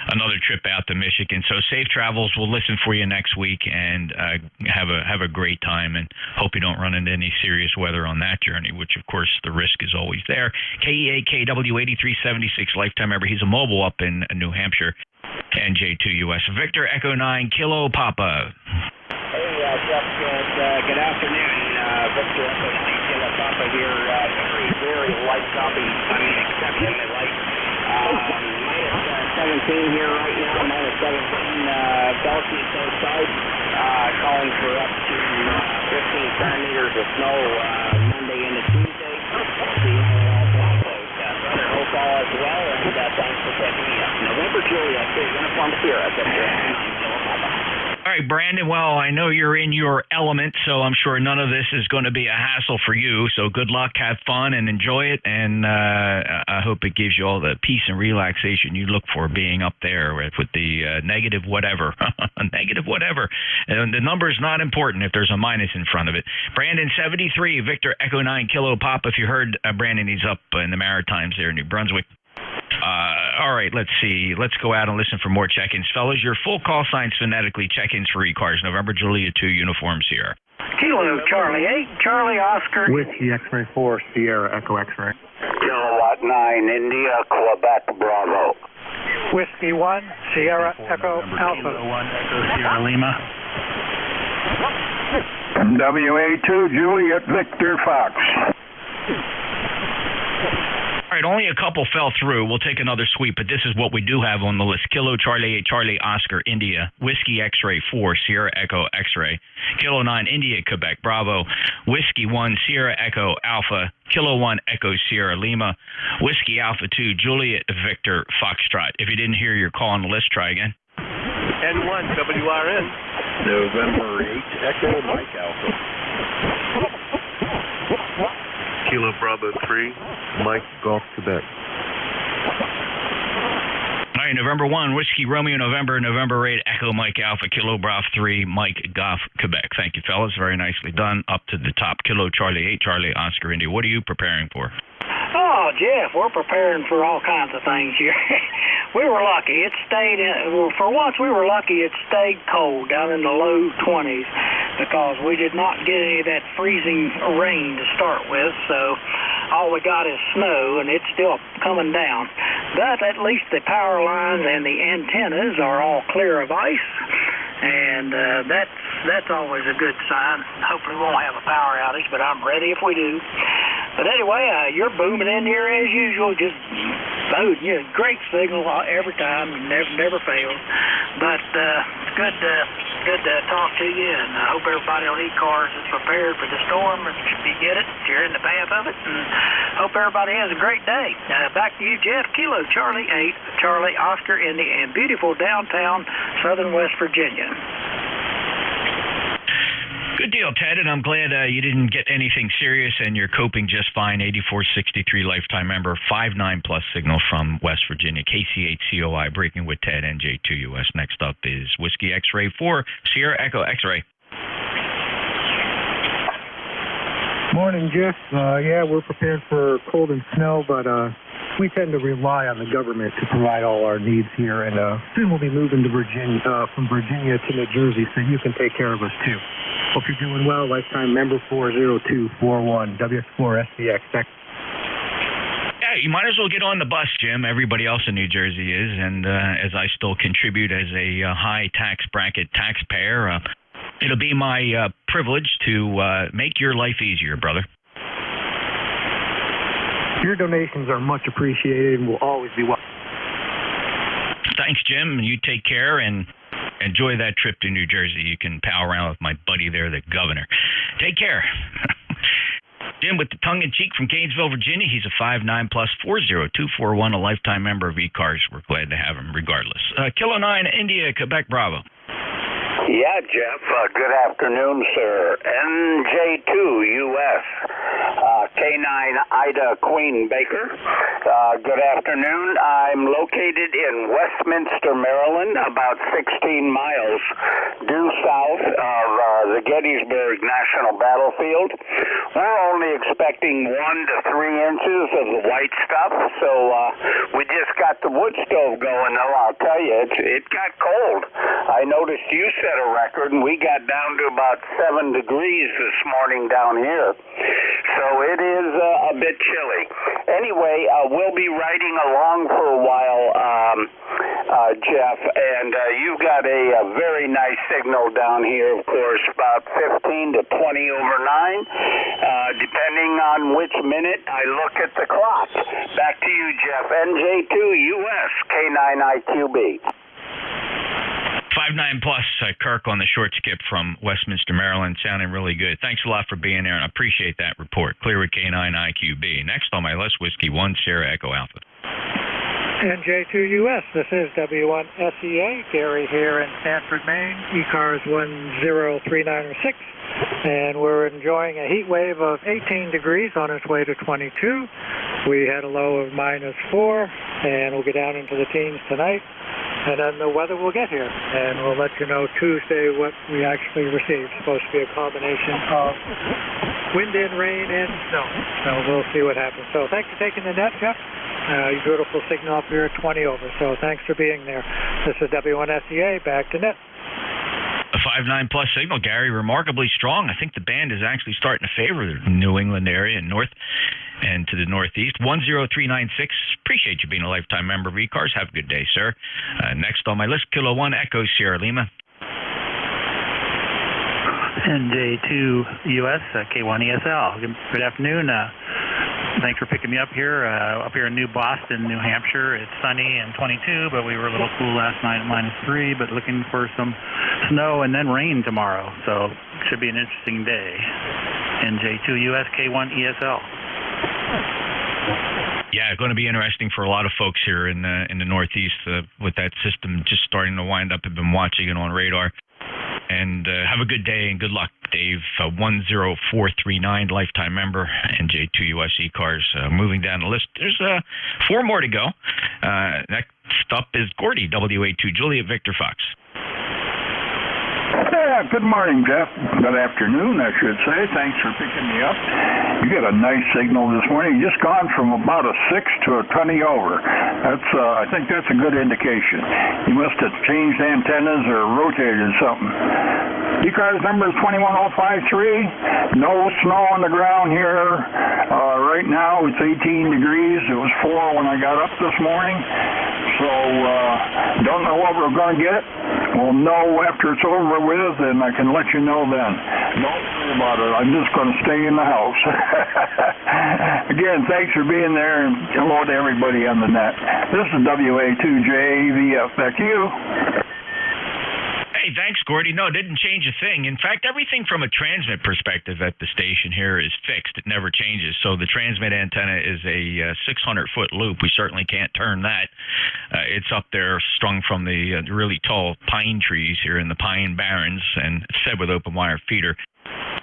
another trip out to Michigan. So safe travels. We'll listen for you next week and have a great time, and hope you don't run into any serious weather on that journey, which of course the risk is always there. KEAKW 8376 lifetime member. He's a mobile up in New Hampshire. NJ2US. Victor Echo 9 Kilo Papa. Hey, Jeff. Good afternoon. Victor Echo 9 Kilo Papa here. Very light copy. I mean, exceptionally light. Minus 17 here right now. Minus 17 Celsius outside. Calling for up to 15 centimeters of snow Monday into Tuesday. See how it all plays out. Brother, hope all is well, and thanks for picking me up. November Juliet, Uniform Sierra, Victor Echo 9 Kilo Papa. All right, Brandon, well, I know you're in your element, so I'm sure none of this is going to be a hassle for you. So good luck, have fun, and enjoy it. And I hope it gives you all the peace and relaxation you look for being up there with the negative whatever. Negative whatever. And the number is not important if there's a minus in front of it. Brandon 73, Victor Echo 9 Kilo Pop. If you heard Brandon, he's up in the Maritimes there in New Brunswick. All right, let's see. Let's go out and listen for more check-ins. Fellas, your full call signs phonetically. Check-ins for ECARS. November Julia 2 uniforms here. Kilo Charlie 8, Charlie Oscar. Whiskey X-ray 4, Sierra Echo X-ray. Kilowatt 9, India, Quebec, Bravo. Whiskey 1, Sierra Echo Alpha. 1 Echo Sierra Lima. WA2 Juliet Victor Fox. All right, only a couple fell through. We'll take another sweep, but this is what we do have on the list. Kilo Charlie 8 Charlie Oscar India, Whiskey X-Ray 4 Sierra Echo X-Ray, Kilo 9 India Quebec Bravo, Whiskey 1 Sierra Echo Alpha, Kilo 1 Echo Sierra Lima, Whiskey Alpha 2 Juliet Victor Foxtrot. If you didn't hear your call on the list, try again. N1 WRN. November 8 Echo Mike Alpha. Kilo Bravo 3, Mike Golf Quebec. All right, November 1, Whiskey Romeo November, November 8, Echo Mike Alpha, Kilo Bravo 3, Mike Golf Quebec. Thank you, fellas. Very nicely done. Up to the top. Kilo Charlie 8, Charlie Oscar India. What are you preparing for? Oh, Jeff, we're preparing for all kinds of things here. We were lucky. It stayed, for once we were lucky it stayed cold down in the low 20s because we did not get any of that freezing rain to start with, so all we got is snow, and it's still coming down. But at least the power lines and the antennas are all clear of ice, and that's always a good sign. Hopefully we won't have a power outage, but I'm ready if we do. But anyway, you're booming in here as usual, just boom, great signal every time, never fails. But good to talk to you, and I hope everybody on ECARS is prepared for the storm if you get it, if you're in the path of it, and hope everybody has a great day. Back to you, Jeff. Kilo Charlie 8, Charlie Oscar Indy, in beautiful downtown southern West Virginia. Good deal, Ted, and I'm glad you didn't get anything serious and you're coping just fine. 8463 lifetime member, 59+ signal from West Virginia, KC8COI, breaking with Ted, NJ2US. Next up is Whiskey X-Ray 4, Sierra Echo X-Ray. Morning, Jeff. Yeah, we're prepared for cold and snow, but we tend to rely on the government to provide all our needs here, and soon we'll be moving to Virginia, from Virginia to New Jersey, so you can take care of us too. Hope you're doing well. Lifetime member 40241 WX4SBX. Yeah, you might as well get on the bus, Jim. Everybody else in New Jersey is, and as I still contribute as a high tax bracket taxpayer, it'll be my privilege to make your life easier, brother. Your donations are much appreciated and will always be welcome. Thanks, Jim. You take care and enjoy that trip to New Jersey. You can pal around with my buddy there, the governor. Take care. Jim with the tongue-in-cheek from Gainesville, Virginia. He's a 5'9+, 40241, a lifetime member of ECARS. We're glad to have him regardless. Kilo 9, India, Quebec, Bravo. Yeah, Jeff. Good afternoon, sir. NJ2US, K9 Ida Queen Baker. Good afternoon. I'm located in Westminster, Maryland, about 16 miles due south of the Gettysburg National Battlefield. We're only expecting 1 to 3 inches of the white stuff, so we just got the wood stove going, though. I'll tell you, it got cold. I noticed you set a record, and we got down to about 7 degrees this morning down here. So it is a bit chilly. Anyway, we'll be riding along for a while, Jeff, and you've got a very nice signal down here, of course, about 15 to 20 over 9, depending on which minute I look at the clock. Back to you, Jeff. NJ2US, K9IQB. 5'9+, Kirk on the short skip from Westminster, Maryland, sounding really good. Thanks a lot for being there, and I appreciate that report. Clear with K9IQB. Next on my list, Whiskey 1, Sierra Echo Alpha. NJ2US, this is W1SEA, Gary here in Sanford, Maine, ECARS 10396, and we're enjoying a heat wave of 18 degrees on its way to 22. We had a low of -4, and we'll get down into the teens tonight. And then the weather will get here, and we'll let you know Tuesday what we actually received. It's supposed to be a combination of wind and rain and snow. So we'll see what happens. So thanks for taking the net, Jeff. Your beautiful signal up here at 20 over. So thanks for being there. This is W1SEA, back to net. A 5'9+ signal, Gary, remarkably strong. I think the band is actually starting to favor the New England area and north and to the northeast. 10396. Appreciate you being a lifetime member of ECARS. Have a good day, sir. Next on my list, Kilo 1 Echo Sierra Lima. NJ2US K1ESL. Good afternoon. Thanks for picking me up here in New Boston, New Hampshire. It's sunny and 22, but we were a little cool last night at -3, but looking for some snow and then rain tomorrow. So it should be an interesting day. NJ2US K1ESL. Yeah, going to be interesting for a lot of folks here in the Northeast with that system just starting to wind up. I've been watching it on radar. And have a good day and good luck, Dave. 10439, lifetime member, NJ2US ECARS. Moving down the list, there's 4 more to go. Next up is Gordy, WA2 Juliet Victor Fox. Yeah, good morning, Jeff. Good afternoon, I should say. Thanks for picking me up. You got a nice signal this morning. You just gone from about a 6 to a 20 over. That's, I think that's a good indication. You must have changed antennas or rotated something. ECARS number is 21053. No snow on the ground here. Right now it's 18 degrees. It was 4 when I got up this morning. So, don't know what we're going to get. We'll know after it's over with, and I can let you know then. Don't worry about it. I'm just going to stay in the house. Again, thanks for being there, and hello to everybody on the net. This is WA2JVF. Back to you. Hey, thanks, Gordy. No, it didn't change a thing. In fact, everything from a transmit perspective at the station here is fixed. It never changes. So the transmit antenna is a 600-foot loop. We certainly can't turn that. It's up there strung from the really tall pine trees here in the Pine Barrens and fed with open wire feeder.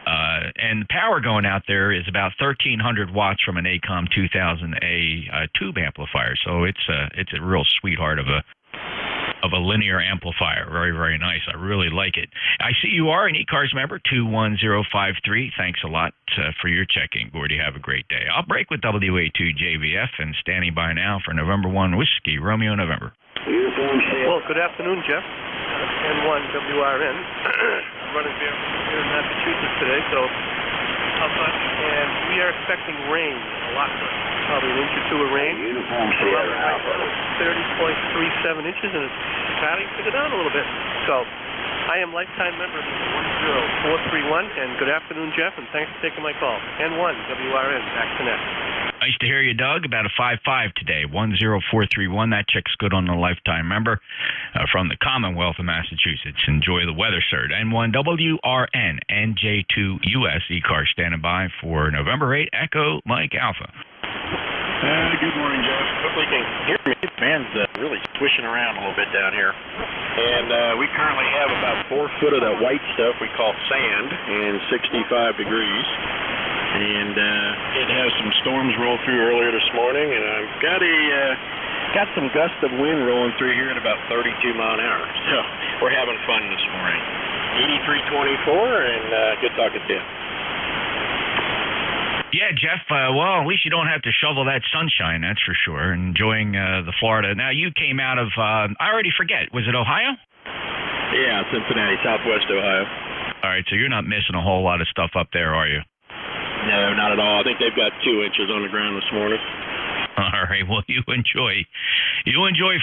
And the power going out there is about 1,300 watts from an ACOM 2000A tube amplifier. So it's a real sweetheart of a linear amplifier. Very, very nice. I really like it. I see you are an ECARS member, 21053. Thanks a lot for your check-in, Gordy. Have a great day. I'll break with WA2JVF and standing by now for November 1 Whiskey, Romeo November. Well, good afternoon, Jeff. N1WRN. I'm running here in Massachusetts today, so and we are expecting rain, a lot, probably an inch or 2 of rain. 30.37 inches, and it's starting to go down a little bit. So I am lifetime member 10431, and good afternoon, Jeff, and thanks for taking my call. N1WRN, back to net. Nice to hear you, Doug. About a 5.5 today, 10431. That check's good on the lifetime member from the Commonwealth of Massachusetts. Enjoy the weather, sir. N1WRN, NJ2US ECARS standing by for November 8, Echo Mike Alpha. Good morning, Jeff. Hopefully you can hear me. The band's really swishing around a little bit down here. And we currently have about 4 foot of that white stuff we call sand and 65 degrees. And it has some storms roll through earlier this morning, and I've got some gusts of wind rolling through here at about 32 mile an hour. So we're having fun this morning. 8324, and good talking to you. Yeah, Jeff, well, at least you don't have to shovel that sunshine, that's for sure. Enjoying the Florida. Now, you came out of, I already forget, was it Ohio? Yeah, Cincinnati, Southwest Ohio. All right, so you're not missing a whole lot of stuff up there, are you? No, not at all. I think they've got 2 inches on the ground this morning. All right, well, you enjoy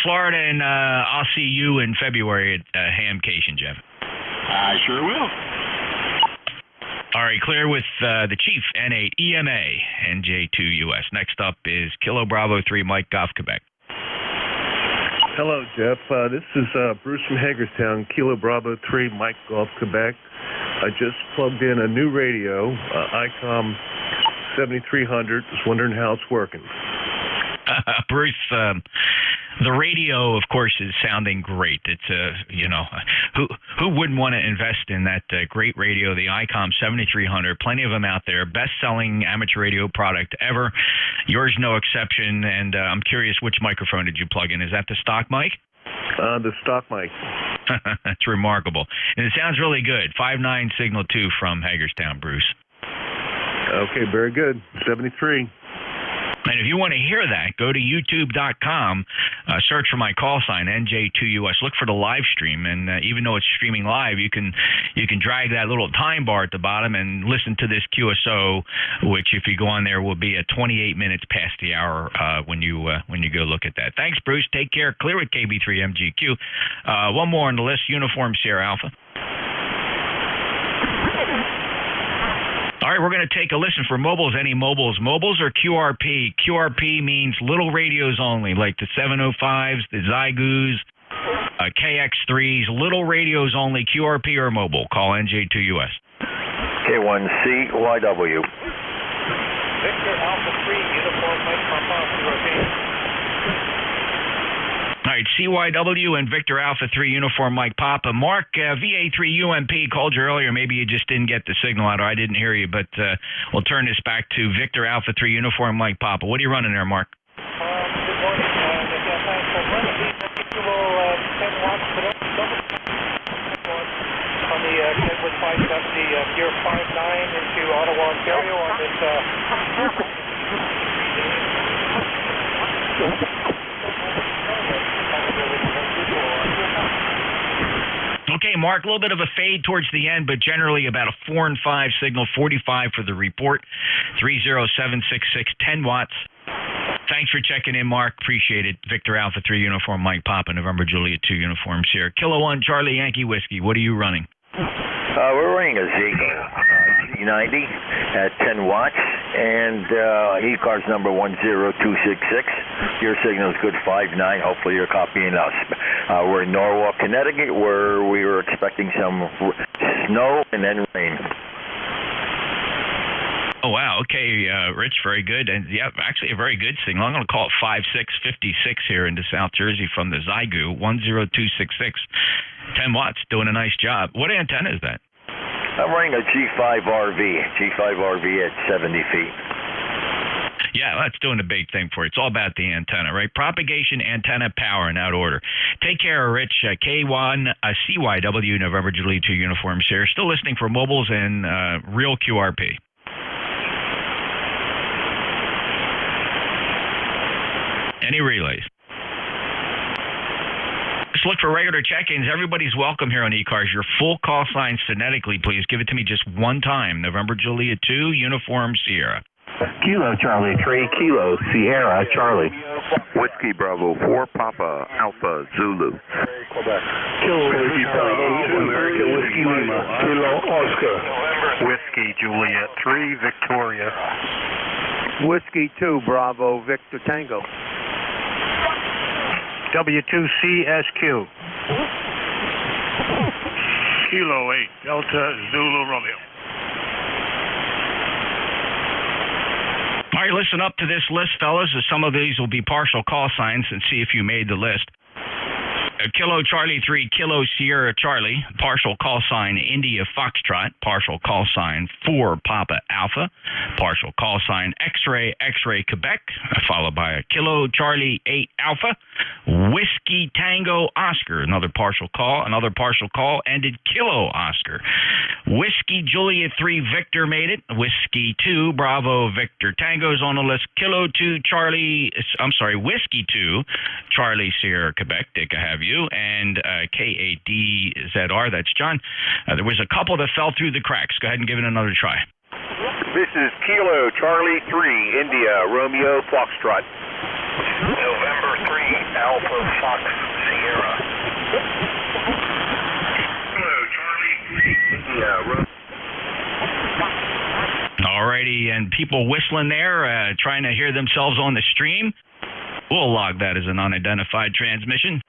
Florida, and I'll see you in February at Hamcation, Jeff. I sure will. All right, clear with the Chief, N8 EMA, NJ2US. Next up is Kilo Bravo 3, Mike Golf, Quebec. Hello, Jeff. This is Bruce from Hagerstown, Kilo Bravo 3, Mike Golf, Quebec. I just plugged in a new radio, ICOM 7300. Just wondering how it's working. Bruce, the radio, of course, is sounding great. It's who wouldn't want to invest in that great radio, the ICOM 7300? Plenty of them out there. Best-selling amateur radio product ever. Yours, no exception. And I'm curious, which microphone did you plug in? Is that the stock mic? The stock mic. That's remarkable. And it sounds really good. 5.9 signal 2 from Hagerstown, Bruce. Okay, very good. 73. And if you want to hear that, go to youtube.com, search for my call sign, NJ2US. Look for the live stream, and even though it's streaming live, you can drag that little time bar at the bottom and listen to this QSO, which, if you go on there, will be at 28 minutes past the hour when you go look at that. Thanks, Bruce. Take care. Clear with KB3MGQ. One more on the list, Uniform Sierra Alpha. All right, we're going to take a listen for mobiles. Any mobiles? Mobiles or QRP? QRP means little radios only, like the 705s, the Zygoos, KX3s, little radios only, QRP or mobile. Call NJ2US. K1CYW. Victor Alpha 3, Uniform Mike Papa, QRP. All right, CYW and Victor Alpha 3 Uniform Mike Papa. Mark, VA3 UMP called you earlier. Maybe you just didn't get the signal out, or I didn't hear you, but we'll turn this back to Victor Alpha 3 Uniform Mike Papa. What are you running there, Mark? Good morning. On the Kenwood 570, Gear 59 into Ottawa, Ontario on this Okay, Mark, a little bit of a fade towards the end, but generally about a 4 and 5 signal, 45 for the report, 30766, 10 watts. Thanks for checking in, Mark. Appreciate it. Victor Alpha 3 Uniform Mike Papa, November Juliet 2 Uniform Sierra. Kilo 1 Charlie Yankee Whiskey. What are you running? We're running a Z90 at 10 watts, and ECARS number 10266. Your signal is good, 5-9. Hopefully you're copying us. We're in Norwalk, Connecticut, where we were expecting some snow and then rain. Oh, wow. Okay, Rich, very good. And, yeah, actually a very good signal. I'm going to call it 5656 here into South Jersey from the Zygu, 10266. 10 watts, doing a nice job. What antenna is that? I'm running a G5RV at 70 feet. Yeah, that's doing a big thing for you. It's all about the antenna, right? Propagation, antenna, power, in that order. Take care, Rich. K1, CYW, November Julie 2 Uniform Share. Still listening for mobiles and real QRP. Any relays? Just look for regular check-ins. Everybody's welcome here on ECARS. Your full call sign phonetically, please. Give it to me just one time. November Juliet 2, Uniform Sierra. Kilo Charlie 3, Kilo Sierra Charlie. Whiskey Bravo 4, Papa Alpha Zulu. Kilo Whiskey Bravo 2, American Whiskey Lima. Kilo Oscar. Whiskey Juliet 3, Victoria. Whiskey 2, Bravo Victor Tango. W2CSQ. Kilo 8, Delta Zulu Romeo. All right, listen up to this list, fellas. Some of these will be partial call signs, and see if you made the list. Kilo Charlie 3, Kilo Sierra Charlie, partial call sign India Foxtrot, partial call sign 4 Papa Alpha, partial call sign X-Ray X-Ray Quebec, followed by a Kilo Charlie 8 Alpha, Whiskey Tango Oscar, another partial call, ended Kilo Oscar. Whiskey Juliet 3 Victor made it, Whiskey 2 Bravo Victor Tango's on the list, Kilo 2 Charlie, Whiskey 2 Charlie Sierra Quebec, Dick, I have you. And KADZR, that's John. There was a couple that fell through the cracks. Go ahead and give it another try. This is Kilo Charlie 3, India, Romeo, Foxtrot. November 3, Alpha Fox Sierra. Kilo Charlie 3, India, Romeo. Alrighty, and people whistling there, trying to hear themselves on the stream. We'll log that as an unidentified transmission.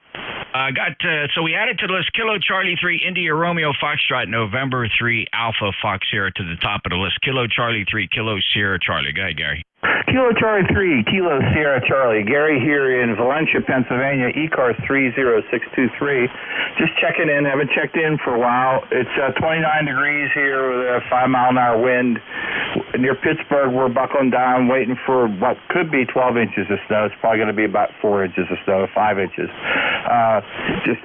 So we added to the list Kilo Charlie 3 India Romeo Foxtrot November 3 Alpha Fox Sierra to the top of the list. Kilo Charlie 3 Kilo Sierra Charlie. Go ahead, Gary. Kilo Charlie 3, Kilo Sierra Charlie. Gary here in Valencia, Pennsylvania, ECARS 30623. Just checking in. Haven't checked in for a while. It's 29 degrees here with a 5-mile-an-hour wind. Near Pittsburgh, we're buckling down, waiting for what could be 12 inches of snow. It's probably going to be about 4 inches of snow, 5 inches. Just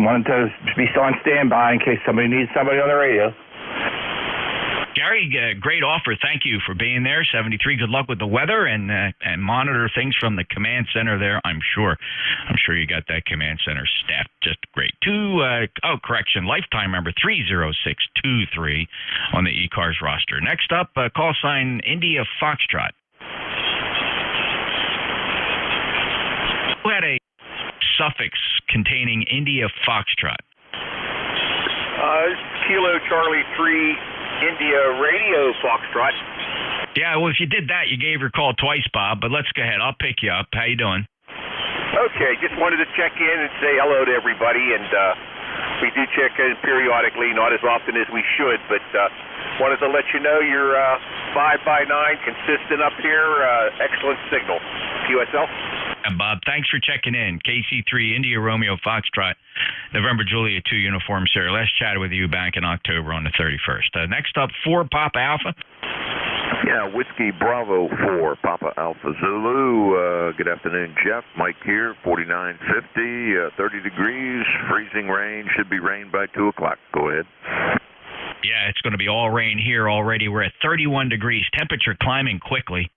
wanted to be still on standby in case somebody needs somebody on the radio. Gary, great offer. Thank you for being there. 73. Good luck with the weather and monitor things from the command center there. I'm sure you got that command center staffed just great. Lifetime member 30623 on the ECARS roster. Next up, call sign India Foxtrot. Who had a suffix containing India Foxtrot? Kilo Charlie 3. India Radio Foxtrot. Yeah, well, if you did that, you gave your call twice, Bob, but let's go ahead. I'll pick you up. How you doing? Okay, just wanted to check in and say hello to everybody, and we do check in periodically, not as often as we should, but wanted to let you know you're 5x9, consistent up here, excellent signal. QSL? Bob, thanks for checking in. KC3, India Romeo Foxtrot, November Juliet 2 Uniform Sierra. Last chatted with you back in October on the 31st. Next up, 4 Papa Alpha. Yeah, Whiskey Bravo 4, Papa Alpha Zulu. Good afternoon, Jeff. Mike here, 4950, 30 degrees, freezing rain. Should be rain by 2 o'clock. Go ahead. Yeah, it's going to be all rain here already. We're at 31 degrees. Temperature climbing quickly.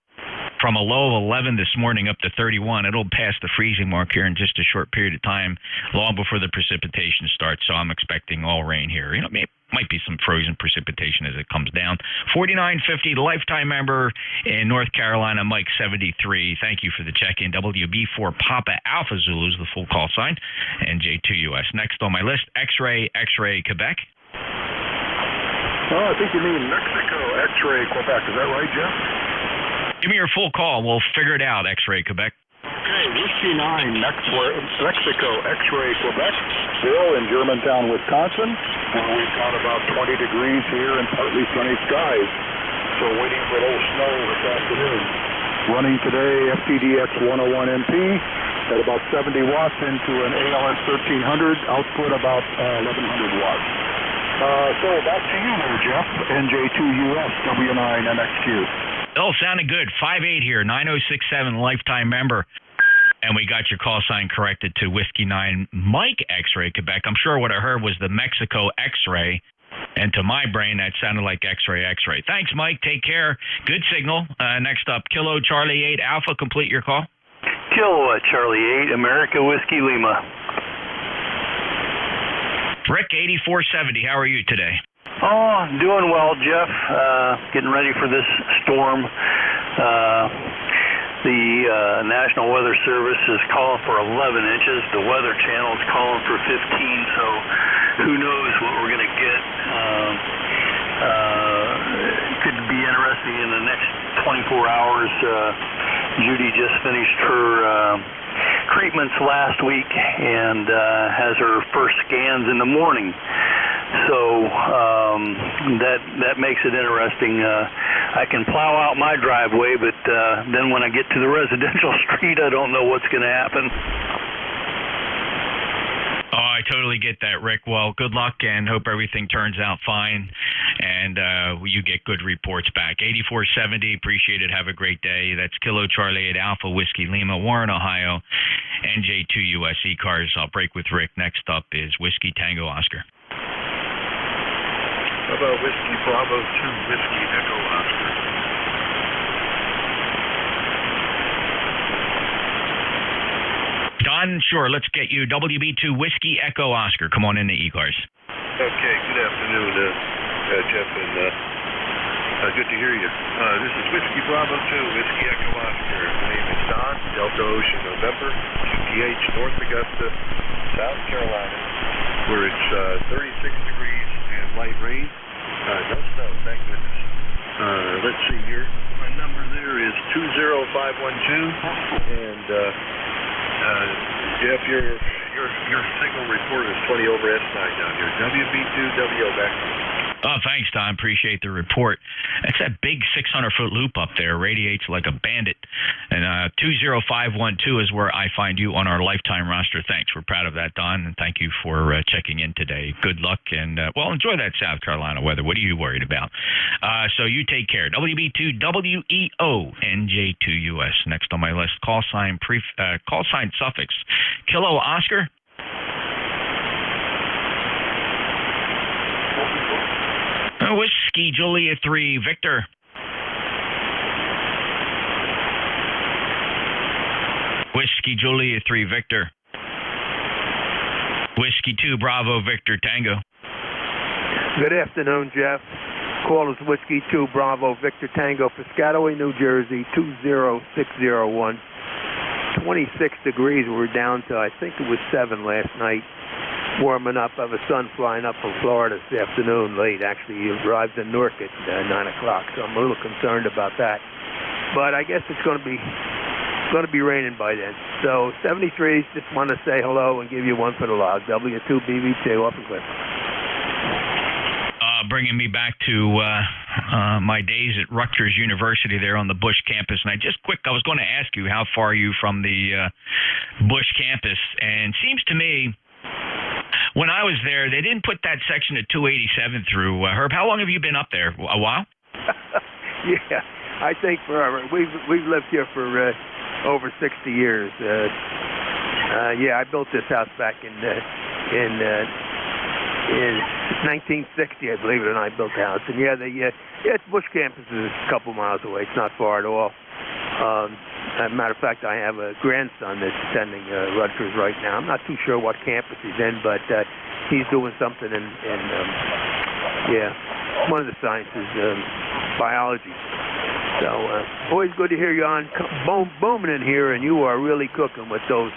From a low of 11 this morning up to 31. It'll pass the freezing mark here in just a short period of time, long before the precipitation starts. So I'm expecting all rain here. You know, might be some frozen precipitation as it comes down. 4950, lifetime member in North Carolina, Mike 73. Thank you for the check-in. WB4 Papa Alpha Zulu is the full call sign. NJ2US. Next on my list, X-Ray Quebec. Oh, I think you mean Mexico X-Ray Quebec. Is that right, Jeff? Give me your full call. We'll figure it out, X-Ray Quebec. Okay, Whiskey 9, Mexico X-Ray Quebec. Bill in Germantown, Wisconsin. We've got about 20 degrees here and partly sunny skies. So waiting for a little snow this afternoon. Running today, FTDX 101MP at about 70 watts into an ALS 1300, output about 1100 watts. So back to you there, Jeff. NJ2US W9MXQ. Oh, sounded good. 5'8" here, 9067, lifetime member. And we got your call sign corrected to Whiskey 9 Mike X-Ray Quebec. I'm sure what I heard was the Mexico X-Ray. And to my brain, that sounded like X-Ray. Thanks, Mike. Take care. Good signal. Next up, Kilo Charlie 8 Alpha. Complete your call. Kilo Charlie 8, America Whiskey Lima. Rick 8470. How are you today? Oh, doing well, Jeff. Getting ready for this storm. The National Weather Service is calling for 11 inches. The Weather Channel is calling for 15, so who knows what we're going to get. It could be interesting in the next 24 hours. Judy just finished her treatments last week and has her first scans in the morning. So that makes it interesting. I can plow out my driveway, but then when I get to the residential street, I don't know what's going to happen. Oh, I totally get that, Rick. Well, good luck and hope everything turns out fine and you get good reports back. 8470, appreciate it. Have a great day. That's Kilo Charlie 8 Alpha Whiskey Lima, Warren, Ohio, NJ2US ECARS. I'll break with Rick. Next up is Whiskey Tango Oscar. How about Whiskey Bravo 2, Whiskey Echo Oscar? Don, sure, let's get you WB2 Whiskey Echo Oscar. Come on in the ECARS. Okay, good afternoon, Jeff, and good to hear you. This is Whiskey Bravo 2, Whiskey Echo Oscar. My name is Don, Delta Ocean November, QTH, North Augusta, South Carolina, where it's 36 degrees and light rain. No snow, thank goodness. Let's see here. My number there is 20512, and Jeff, your signal report is 20 over S9 down here. WB2WO back to you. Oh, thanks, Don. Appreciate the report. That's that big 600-foot loop up there. Radiates like a bandit. And 20512 is where I find you on our lifetime roster. Thanks. We're proud of that, Don. And thank you for checking in today. Good luck. And, well, enjoy that South Carolina weather. What are you worried about? So you take care. WB2WEO NJ2US. Next on my list, call sign suffix. Kilo Oscar. Whiskey Juliet 3 Victor. Whiskey Juliet 3 Victor. Whiskey 2 Bravo Victor Tango. Good afternoon, Jeff. Call is Whiskey 2 Bravo Victor Tango, Piscataway, New Jersey, 20601. 26 degrees. We're down to, I think it was 7 last night. warming up. I have a son flying up from Florida this afternoon late. Actually, he arrives in Newark at 9 o'clock, so I'm a little concerned about that. But I guess it's going to be raining by then. So 73s, just want to say hello and give you one for the log. W2BV2 off and clear. Bringing me back to my days at Rutgers University there on the Bush campus. And I was going to ask you, how far are you from the Bush campus? And seems to me, when I was there, they didn't put that section of 287 through. Herb, how long have you been up there? A while? Yeah, I think forever. We've lived here for over 60 years. Yeah, I built this house back in 1960, I believe it or not. I built the house, and it's Bush campus is a couple miles away. It's not far at all. As a matter of fact, I have a grandson that's attending Rutgers right now. I'm not too sure what campus he's in, but he's doing something in one of the sciences, biology. So always good to hear you on booming in here, and you are really cooking with those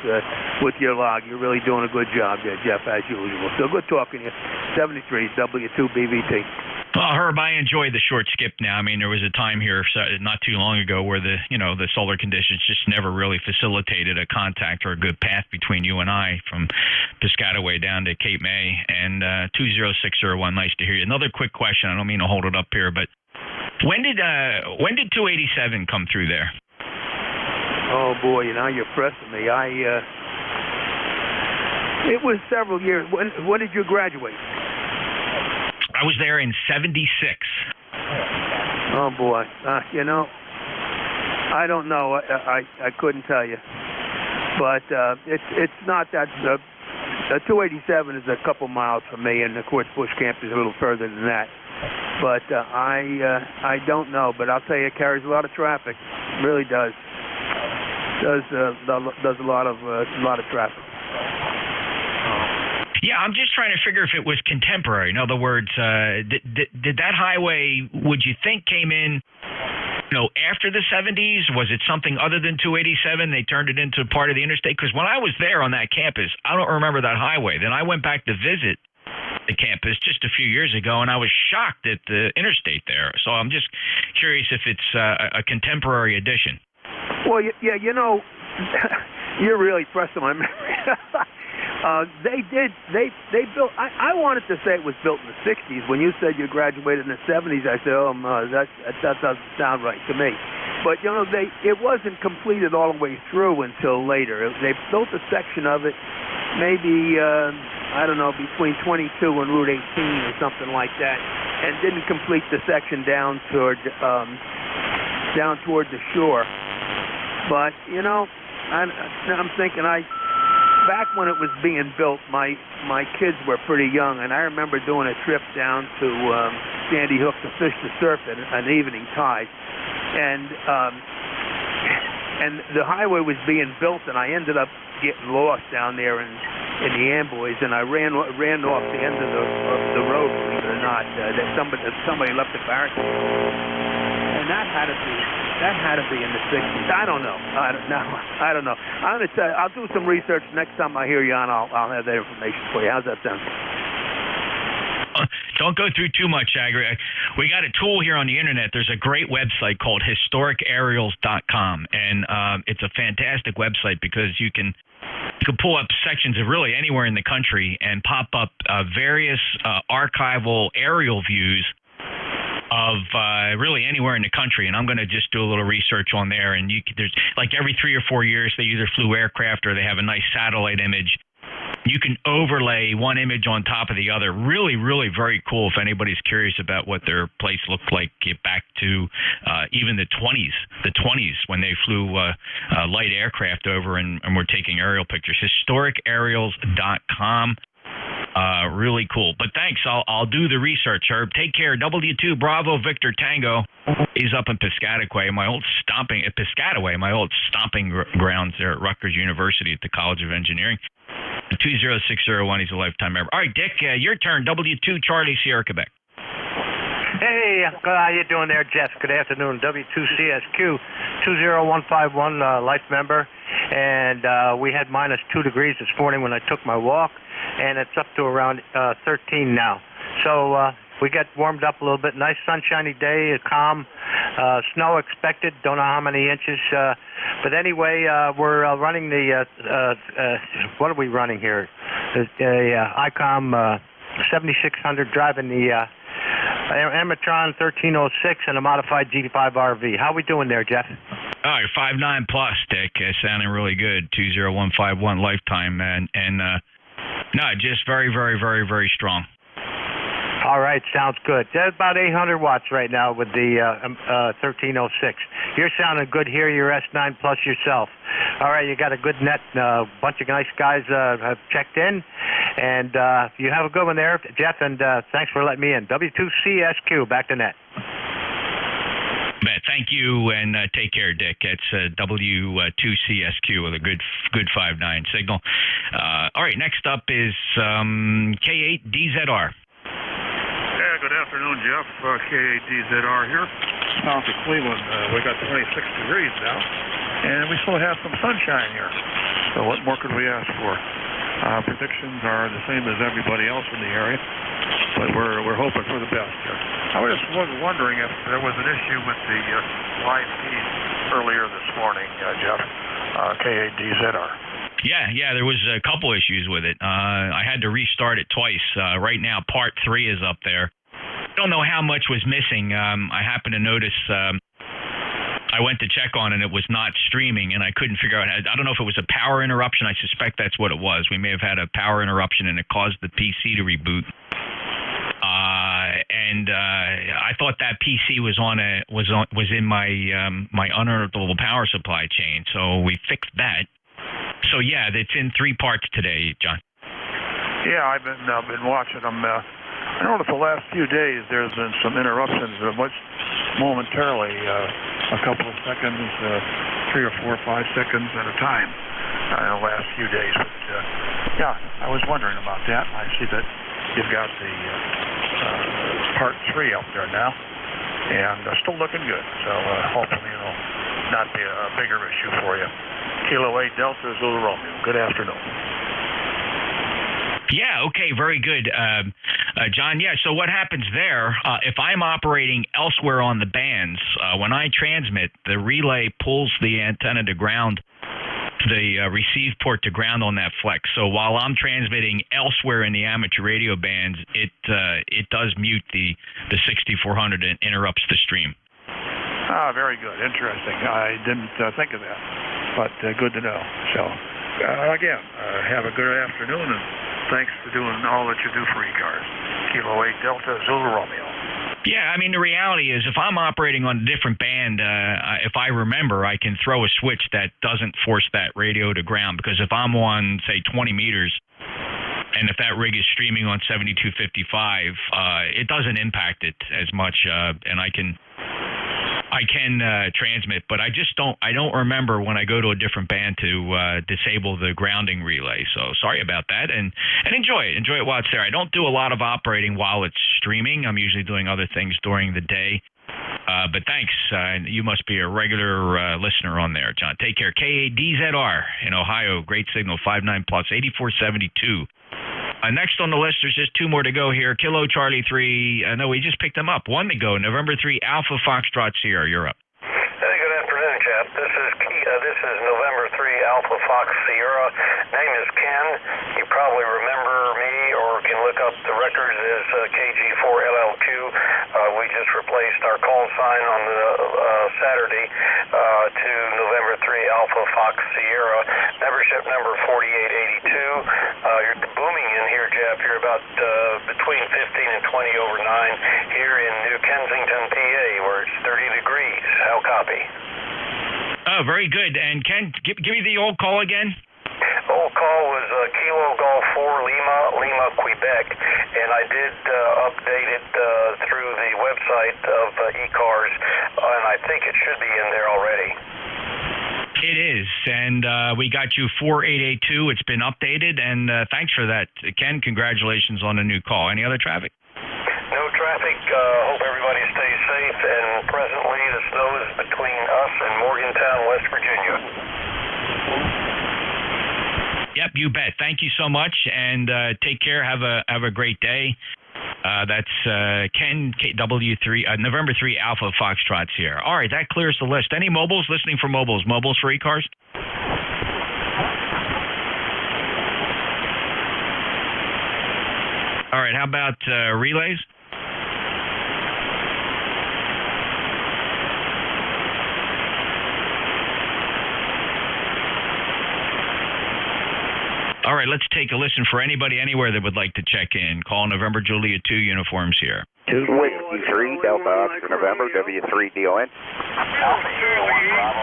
with your log. You're really doing a good job there, Jeff, as usual. So good talking to you. 73's W2BVT. Well, Herb, I enjoy the short skip now. I mean, there was a time here not too long ago where the solar conditions just never really facilitated a contact or a good path between you and I from Piscataway down to Cape May. And 20601, nice to hear you. Another quick question. I don't mean to hold it up here, but when did 287 come through there? Oh boy, you're pressing me. It was several years. When did you graduate? I was there in 76. Oh boy, I don't know. I couldn't tell you, but it's not that. 287 is a couple miles from me, and of course Bush Camp is a little further than that. But I don't know. But I'll tell you, it carries a lot of traffic. It really does. Does a lot of traffic. Yeah, I'm just trying to figure if it was contemporary. In other words, did that highway, would you think, came in, after the 70s? Was it something other than 287? They turned it into part of the interstate? Because when I was there on that campus, I don't remember that highway. Then I went back to visit the campus just a few years ago, and I was shocked at the interstate there. So I'm just curious if it's a contemporary addition. Well, yeah, you're really pressing my memory. They built. I wanted to say it was built in the 60s. When you said you graduated in the 70s, I said, oh, no, that doesn't sound right to me. But it wasn't completed all the way through until later. They built a section of it, maybe I don't know, between 22 and Route 18 or something like that, and didn't complete the section down toward the shore. But I'm thinking back when it was being built, my kids were pretty young, and I remember doing a trip down to Sandy Hook to fish the surf at an evening tide, and the highway was being built, and I ended up getting lost down there in the Amboys, and I ran off the end of the road, believe it or not. Somebody left a barricade, and that had to be in the 60s. I don't know. I don't know. I'm going to tell you, I'll do some research next time I hear you on. I'll have that information for you. How's that sound? Don't go through too much, Agri. We got a tool here on the internet. There's a great website called historicaerials.com, and it's a fantastic website because you can pull up sections of really anywhere in the country and pop up various archival aerial views of really anywhere in the country. And I'm going to just do a little research on there. And there's like every 3 or 4 years, they either flew aircraft or they have a nice satellite image. You can overlay one image on top of the other. Really, really very cool if anybody's curious about what their place looked like back to even the 20s when they flew light aircraft over and were taking aerial pictures. Historicaerials.com. Really cool. But thanks. I'll do the research, Herb. Take care. W2 Bravo Victor Tango. He's up in Piscataway, my old stomping grounds there at Rutgers University at the College of Engineering. 20601. He's a lifetime member. All right, Dick, your turn. W2 Charlie Sierra, Quebec. Hey, how you doing there, Jeff? Good afternoon. W2CSQ 20151, life member. And we had -2 degrees this morning when I took my walk. and it's up to around 13 now. So we got warmed up a little bit. Nice sunshiny day, calm. Snow expected. Don't know how many inches. But anyway, we're running the, what are we running here? The ICOM 7600, driving the Amatron 1306 and a modified G5 RV. How we doing there, Jeff? All right, 5.9 plus, Dick. Sounding really good. 20151 lifetime, and no, just very, very, very, very strong. All right, sounds good. That's about 800 watts right now with the 1306. You're sounding good here. You're S9 plus yourself. All right, you got a good net. A bunch of nice guys have checked in, and you have a good one there, Jeff. And thanks for letting me in. W2CSQ, back to net. Thank you, and take care, Dick. It's W2CSQ with a good 5.9 signal. All right, next up is K8DZR. Yeah, good afternoon, Jeff. K8DZR here, south of Cleveland. We got 26 degrees now, and we still have some sunshine here. So what more could we ask for? Predictions are the same as everybody else in the area, but we're hoping for the best here. I was just wondering if there was an issue with the live feed earlier this morning, Jeff, K8DZR. Yeah, there was a couple issues with it. I had to restart it twice. Right now, part 3 is up there. I don't know how much was missing. I happened to notice I went to check on it, and it was not streaming, and I couldn't figure out. I don't know if it was a power interruption. I suspect that's what it was. We may have had a power interruption, and it caused the PC to reboot. And I thought that PC was in my uninterruptible power supply chain, so we fixed that. So yeah, it's in 3 parts today, John. Yeah, I've been watching them. I noticed the last few days there's been some interruptions, momentarily, a couple of seconds, 3 or 4 or 5 seconds at a time in the last few days. But yeah, I was wondering about that. I see that you've got the part 3 up there now, and still looking good. So hopefully it'll not be a bigger issue for you. Kilo 8 Delta Zulu Romeo. Good afternoon. Yeah, okay, very good, John. Yeah, so what happens there, if I'm operating elsewhere on the bands, when I transmit, the relay pulls the antenna to ground, the receive port to ground on that flex. So while I'm transmitting elsewhere in the amateur radio bands, it does mute the 6400 and interrupts the stream. Ah, very good. Interesting. I didn't think of that, but good to know. So, again, have a good afternoon, and thanks for doing all that you do for ECARS. Kilo 8 Delta Zulu Romeo. Yeah, I mean, the reality is if I'm operating on a different band, if I remember, I can throw a switch that doesn't force that radio to ground, because if I'm on, say, 20 meters, and if that rig is streaming on 7255, it doesn't impact it as much, and I can transmit, but I don't remember when I go to a different band to disable the grounding relay. So sorry about that, and enjoy it while it's there. I don't do a lot of operating while it's streaming. I'm usually doing other things during the day. But thanks. You must be a regular listener on there, John. Take care. K8DZR in Ohio. Great signal. 5.9 plus 8472. Next on the list, there's just 2 more to go here. Kilo Charlie 3. No, we just picked them up. 1 to go. November 3 Alpha Foxtrot Sierra. You're up. Hey, good afternoon, Jeff. This is November 3 Alpha Fox Sierra. Name is Ken. You probably remember me or can look up the records as KG4LLQ. We just replaced our call sign on the Saturday to November 3 Alpha Fox Sierra. Membership number 4882. You're booming in here, Jeff. You're about between 15 and 20 over 9 here in New Kensington, PA, where it's 30 degrees. How copy? Oh, very good. And Ken, give me the old call again. Old call was Kilo Golf 4 Lima, Quebec, and I did update it through the website of ECARS, and I think it should be in there already. It is, and we got you 4882. It's been updated, and thanks for that, Ken. Congratulations on the new call. Any other traffic? No traffic. Hope everybody stays safe, and presently the snow is between us and Morgantown, West Virginia. Yep, you bet. Thank you so much, and take care. Have a great day. That's Ken, KW3, November 3 Alpha Foxtrot Sierra. All right, that clears the list. Any mobiles? Listening for mobiles. Mobiles for ECARS? All right, how about relays? All right, let's take a listen for anybody anywhere that would like to check in. Call November Juliet 2 uniforms here. Whiskey 3, Delta Oscar November, W3DON. Alpha Eagle 1 Bravo.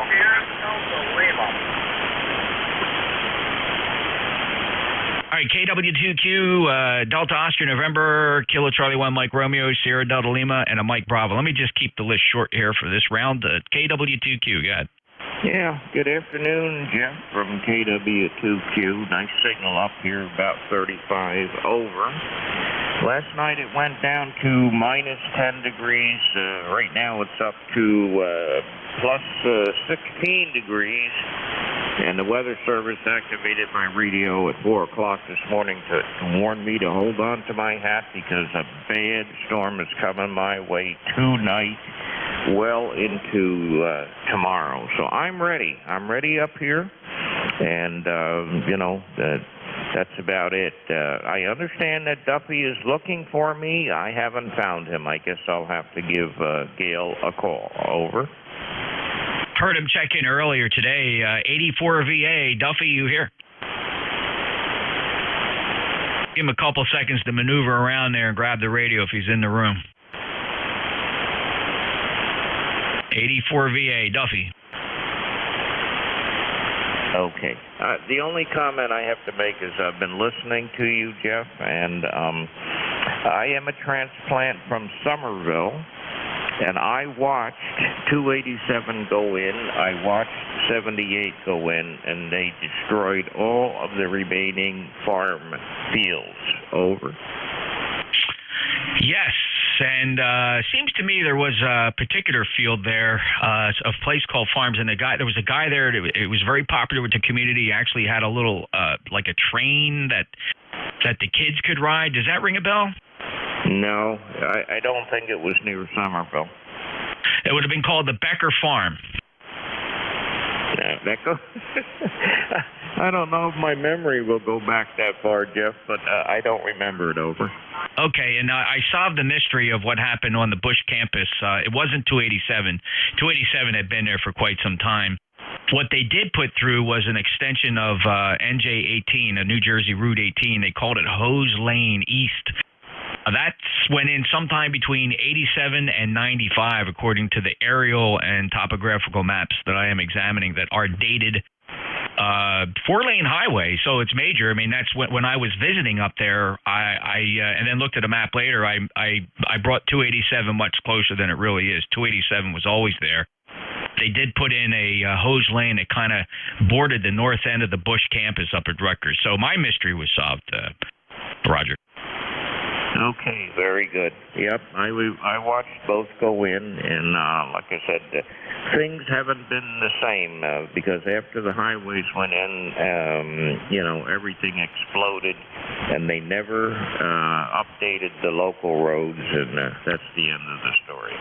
All right, KW2Q, Delta Oscar November, Kilo Charlie 1 Mike Romeo, Sierra Delta Lima, and a Mike Bravo. Let me just keep the list short here for this round. KW2Q, go ahead. Yeah, good afternoon, Jeff from KW2Q. Nice signal up here, about 35 over. Last night it went down to minus 10 degrees. Right now it's up to plus 16 degrees. And the Weather Service activated my radio at 4 o'clock this morning to warn me to hold on to my hat because a bad storm is coming my way tonight, well into tomorrow. So I'm ready. I'm ready up here. And, that's about it. I understand that Duffy is looking for me. I haven't found him. I guess I'll have to give Gail a call. Over. Heard him check in earlier today. 84 VA. Duffy, you here? Give him a couple seconds to maneuver around there and grab the radio if he's in the room. 84 VA. Duffy. Okay. The only comment I have to make is I've been listening to you, Jeff, and I am a transplant from Somerville, and I watched 287 go in, I watched 78 go in, and they destroyed all of the remaining farm fields. Over. Yes, and seems to me there was a particular field there, a place called Farms, and there was a guy there. It was very popular with the community. He actually had a little like a train that the kids could ride. Does that ring a bell? No, I don't think it was near Somerville. It would have been called the Becker Farm. Becker? I don't know if my memory will go back that far, Jeff, but I don't remember it. Over. Okay, and I solved the mystery of what happened on the Bush campus. It wasn't 287. 287 had been there for quite some time. What they did put through was an extension of NJ18, a New Jersey Route 18. They called it Hose Lane East. That went in sometime between 87 and 95, according to the aerial and topographical maps that I am examining that are dated 4-lane highway, so it's major. I mean, that's when I was visiting up there. I and then looked at a map later. I brought 287 much closer than it really is. 287 was always there. They did put in a hose lane that kind of bordered the north end of the Bush campus up at Rutgers. So my mystery was solved, Roger. Okay, very good. Yep, I watched both go in, and like I said, things haven't been the same because after the highways went in, everything exploded, and they never updated the local roads, and that's the end of the story.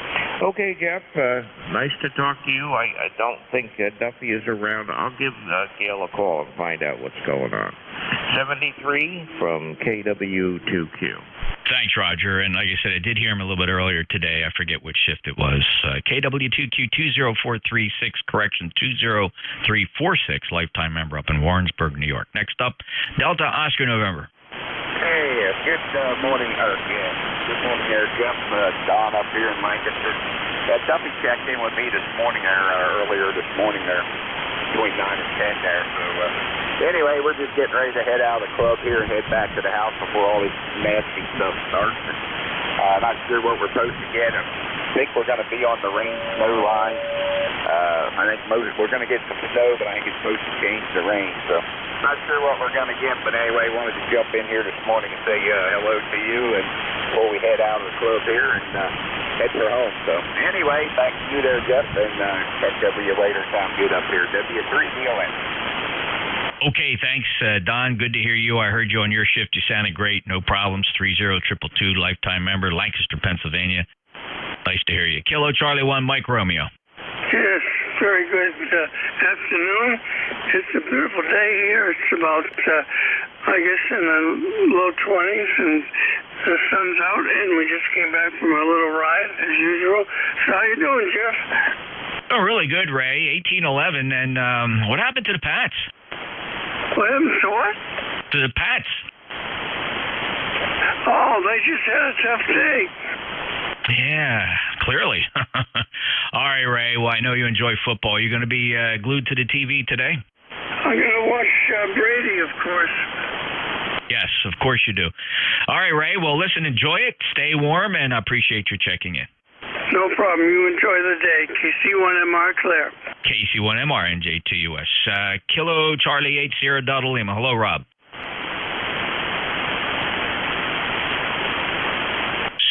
Okay, Jeff, nice to talk to you. I don't think Duffy is around. I'll give Gail a call and find out what's going on. 73 from KW2Q. Thanks, Roger. And like I said, I did hear him a little bit earlier today. I forget which shift it was. KW2Q 20436, correction 20346, lifetime member up in Warrensburg, New York. Next up, Delta Oscar November. Hey, good morning, good morning there, Jeff. Don up here in Lancaster. Duffy checked in with me this morning, earlier this morning there, between 9 and 10 there. So anyway, we're just getting ready to head out of the club here and head back to the house before all this nasty stuff starts. Not sure what we're supposed to get. I think we're going to be on the rain snow line. I think we're going to get some snow, but I think it's supposed to change the rain. So not sure what we're going to get, but anyway, wanted to jump in here this morning and say hello to you and before we head out of the club here and head for home. So anyway, back to you there, Jeff, and catch up with you later. Sound good up here. W3DON. Okay, thanks, Don. Good to hear you. I heard you on your shift. You sounded great. No problems. 30222, lifetime member, Lancaster, Pennsylvania. Nice to hear you. Kilo Charlie 1, Mike Romeo. Yes, very good afternoon. It's a beautiful day here. It's about, I guess, in the low 20s, and the sun's out, and we just came back from a little ride, as usual. So how you doing, Jeff? Oh, really good, Ray. 1811, and what happened to the Pats? What happened to what? To the Pats. Oh, they just had a tough day. Yeah, clearly. All right, Ray. Well, I know you enjoy football. You're going to be glued to the TV today? I'm going to watch Brady, of course. Yes, of course you do. All right, Ray. Well, listen, enjoy it. Stay warm, and I appreciate your checking in. No problem. You enjoy the day. KC1MR Claire. KC1MR, NJ2US. Kilo Charlie 80 Delta Lima. Hello, Rob.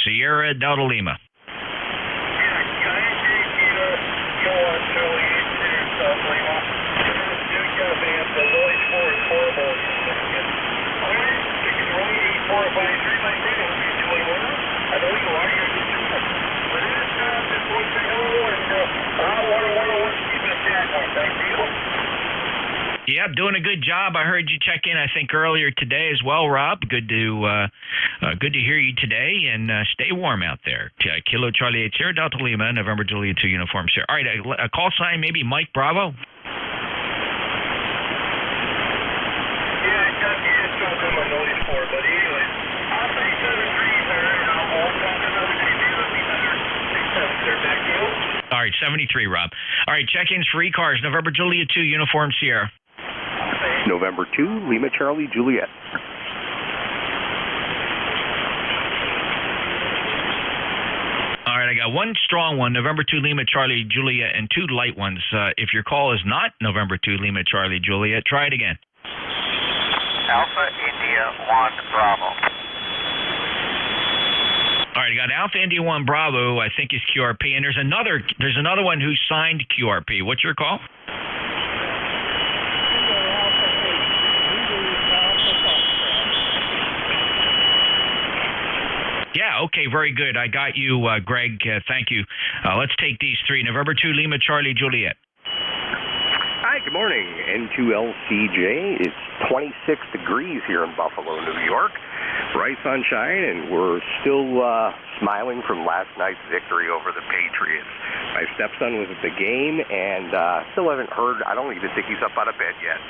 Sierra Delta Lima. Yeah, doing a good job. I heard you check in, I think, earlier today as well, Rob. Good to hear you today, and stay warm out there. Kilo Charlie 80 Delta Lima, November Juliet 2 uniform. All right, a call sign, maybe Mike Bravo. All right, 73, Rob. All right, check-ins for ECARS, November Juliet 2 uniform Sierra. November 2, Lima Charlie Juliet. All right, I got one strong one, November 2 Lima Charlie Juliet, and two light ones. If your call is not November 2 Lima Charlie Juliet, try it again. Alpha India 1 Bravo. All right, I got Alpha India 1 Bravo, I think is QRP, and there's another one who signed QRP. What's your call? Yeah, okay, very good. I got you, Greg. Thank you. Let's take these three. November 2 Lima Charlie Juliet. Hi, good morning. N2LCJ. It's 26 degrees here in Buffalo, New York. Bright sunshine, and we're still smiling from last night's victory over the Patriots. My stepson was at the game, and still haven't heard. I don't even think he's up out of bed yet.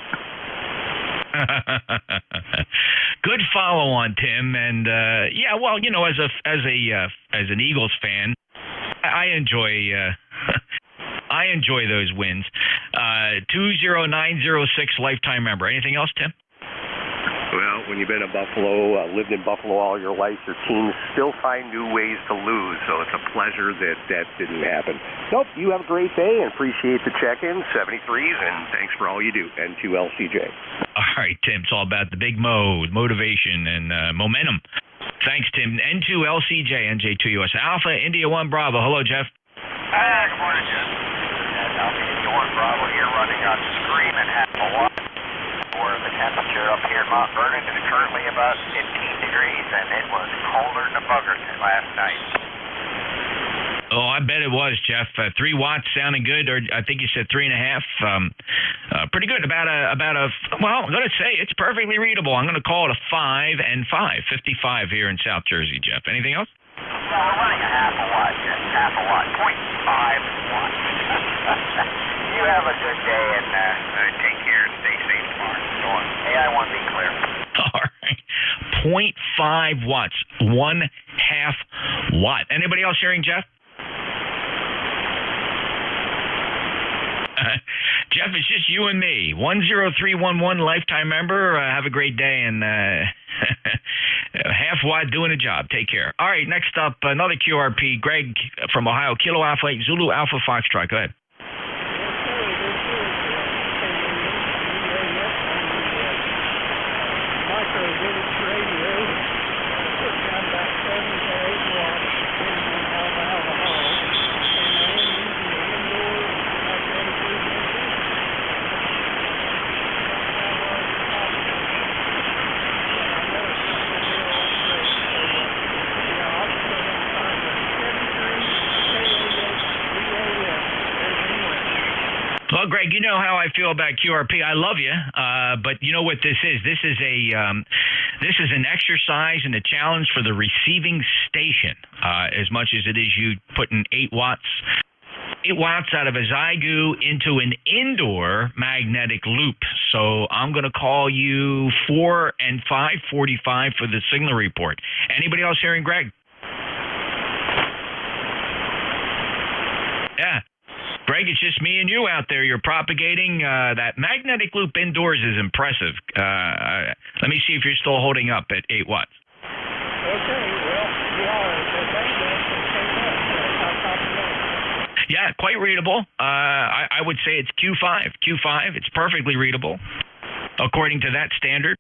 Good follow on, Tim, and yeah, well, you know, as an Eagles fan, I enjoy those wins. 20906 lifetime member. Anything else, Tim? Well, when you've been in Buffalo, lived in Buffalo all your life, your teams still find new ways to lose, so it's a pleasure that didn't happen. Nope, you have a great day and appreciate the check-in, 73s, and thanks for all you do, N2LCJ. All right, Tim, it's all about the big motivation and momentum. Thanks, Tim. N2LCJ, NJ2US Alpha, India 1 Bravo. Hello, Jeff. Good morning, Jeff. Alpha India 1 Bravo here running on screen at half a watt. Where the temperature up here in Mount Vernon is currently about 15 degrees, and it was colder than a bugger last night. Oh, I bet it was, Jeff. 3 watts sounding good, or I think you said 3.5. Pretty good. About a. Well, I'm going to say it's perfectly readable. I'm going to call it a 5 and 5, 55 here in South Jersey, Jeff. Anything else? Well, we're running a half a watt, Jeff. Half a watt, 0.5 watts. You have a good day, and take care and stay safe tomorrow. Go on. Hey, I want to be clear. All right. 0.5 watts. 1/2 watt. Anybody else hearing Jeff? Jeff, it's just you and me. 10311 lifetime member. Have a great day, and half watt doing a job. Take care. All right, next up, another QRP. Greg from Ohio. Kilo Alpha 8 Zulu Alpha Foxtrot. Go ahead. Well, Greg, you know how I feel about QRP. I love you, but you know what this is? This is an exercise and a challenge for the receiving station, as much as it is you putting 8 watts out of a Zygu into an indoor magnetic loop. So I'm going to call you 4 and 5:45 for the signal report. Anybody else hearing Greg? Yeah. Greg, it's just me and you out there. You're propagating. That magnetic loop indoors is impressive. Let me see if you're still holding up at 8 watts. Okay, well, Yeah, quite readable. I would say it's Q5. Q5, it's perfectly readable, according to that standard.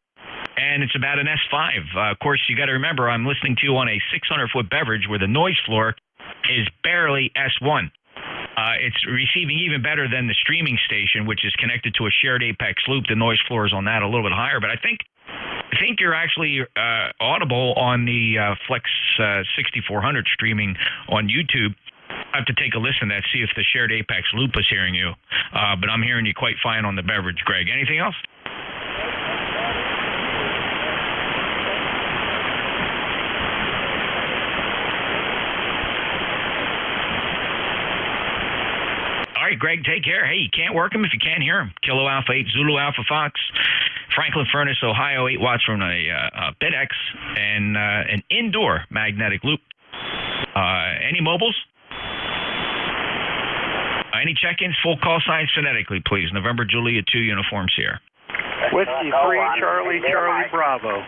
And it's about an S5. Of course, you got to remember, I'm listening to you on a 600-foot beverage where the noise floor is barely S1. It's receiving even better than the streaming station, which is connected to a shared apex loop. The noise floor is on that a little bit higher, but I think you're actually audible on the Flex 6400 streaming on YouTube. I have to take a listen to that, see if the shared apex loop is hearing you. But I'm hearing you quite fine on the beverage, Greg. Anything else? All right, Greg, take care. Hey, you can't work them if you can't hear them. Kilo Alpha 8, Zulu Alpha Fox, Franklin Furnace, Ohio, 8 watts from a BitX, and an indoor magnetic loop. Any mobiles? Any check-ins? Full call signs phonetically, please. November Julia 2 Uniform Sierra. Whiskey 3, Charlie, Bravo.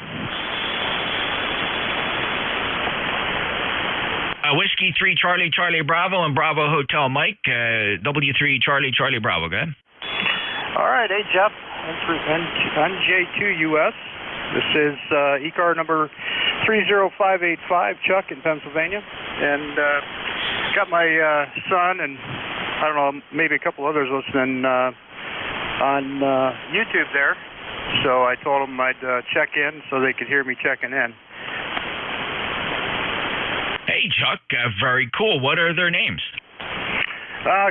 Whiskey 3, Charlie, Bravo, and Bravo Hotel Mike. W3, Charlie, Bravo. Go ahead. All right, hey, Jeff. NJ2US. This is ECAR number 30585, Chuck in Pennsylvania. And got my son and, I don't know, maybe a couple others listening on YouTube there. So I told them I'd check in so they could hear me checking in. Hey, Chuck, very cool. What are their names?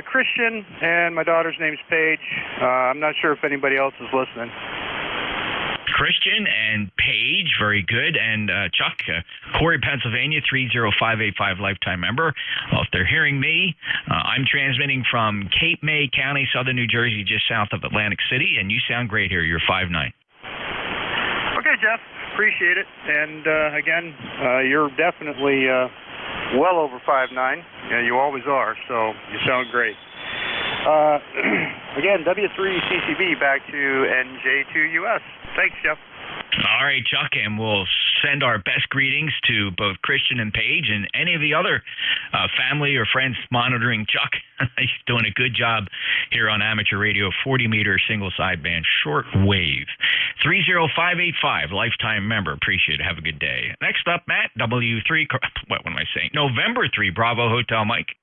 Christian, and my daughter's name's Paige. I'm not sure if anybody else is listening. Christian and Paige, very good. And Chuck, Corey, Pennsylvania, 30585 lifetime member. Well, if they're hearing me, I'm transmitting from Cape May County, southern New Jersey, just south of Atlantic City, and you sound great here. You're 5'9". Okay, Jeff. Appreciate it. And again, you're definitely well over 5'9". Yeah, you always are, so you sound great. Again, W3CCB back to NJ2US. Thanks, Jeff. All right, Chuck, and we'll send our best greetings to both Christian and Paige and any of the other family or friends monitoring Chuck. He's doing a good job here on amateur radio, 40-meter single sideband short wave. 30585, lifetime member. Appreciate it. Have a good day. Next up, Matt, W3, what am I saying? November 3, Bravo Hotel Mike.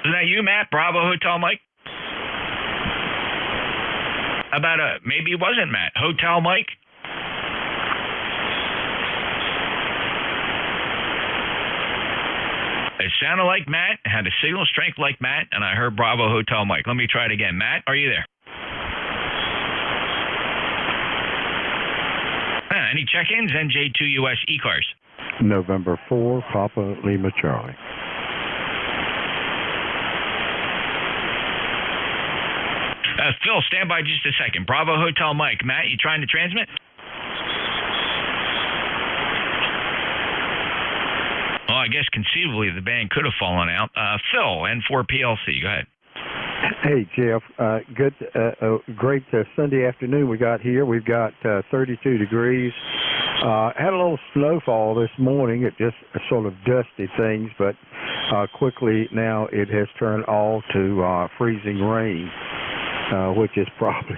Is that you, Matt? Bravo Hotel Mike? About maybe it wasn't Matt. Hotel Mike? It sounded like Matt, had a signal strength like Matt, and I heard Bravo Hotel Mike. Let me try it again. Matt, are you there? Any check-ins? NJ2US ECARS. November 4, Papa Lima Charlie. Phil, stand by just a second. Bravo Hotel Mike. Matt, you trying to transmit? Well, I guess conceivably the band could have fallen out. Phil, N4 PLC, go ahead. Hey, Jeff. Great Sunday afternoon we got here. We've got 32 degrees. Had a little snowfall this morning. It just sort of dusted things, but quickly now it has turned all to freezing rain. Which is probably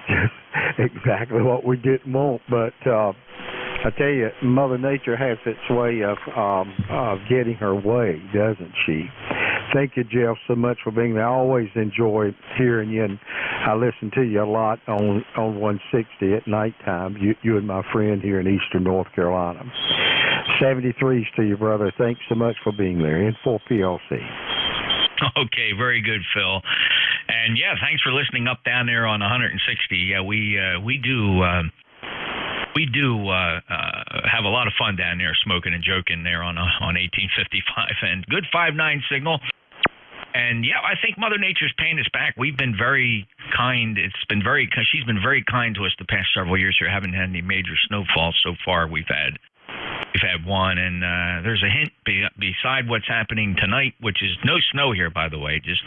just exactly what we didn't want. But I tell you, Mother Nature has its way of getting her way, doesn't she? Thank you, Jeff, so much for being there. I always enjoy hearing you, and I listen to you a lot on 160 at nighttime, you and my friend here in eastern North Carolina. 73s to you, brother. Thanks so much for being there. In for PLC. Okay, very good, Phil. And yeah, thanks for listening up down there on 160. Yeah, we do have a lot of fun down there, smoking and joking there on 1855, and good 5.9 signal. And yeah, I think Mother Nature's paying us back. We've been very kind. She's been very kind to us the past several years here. Haven't had any major snowfall so far. We've had one, and there's a hint beside what's happening tonight, which is no snow here, by the way. Just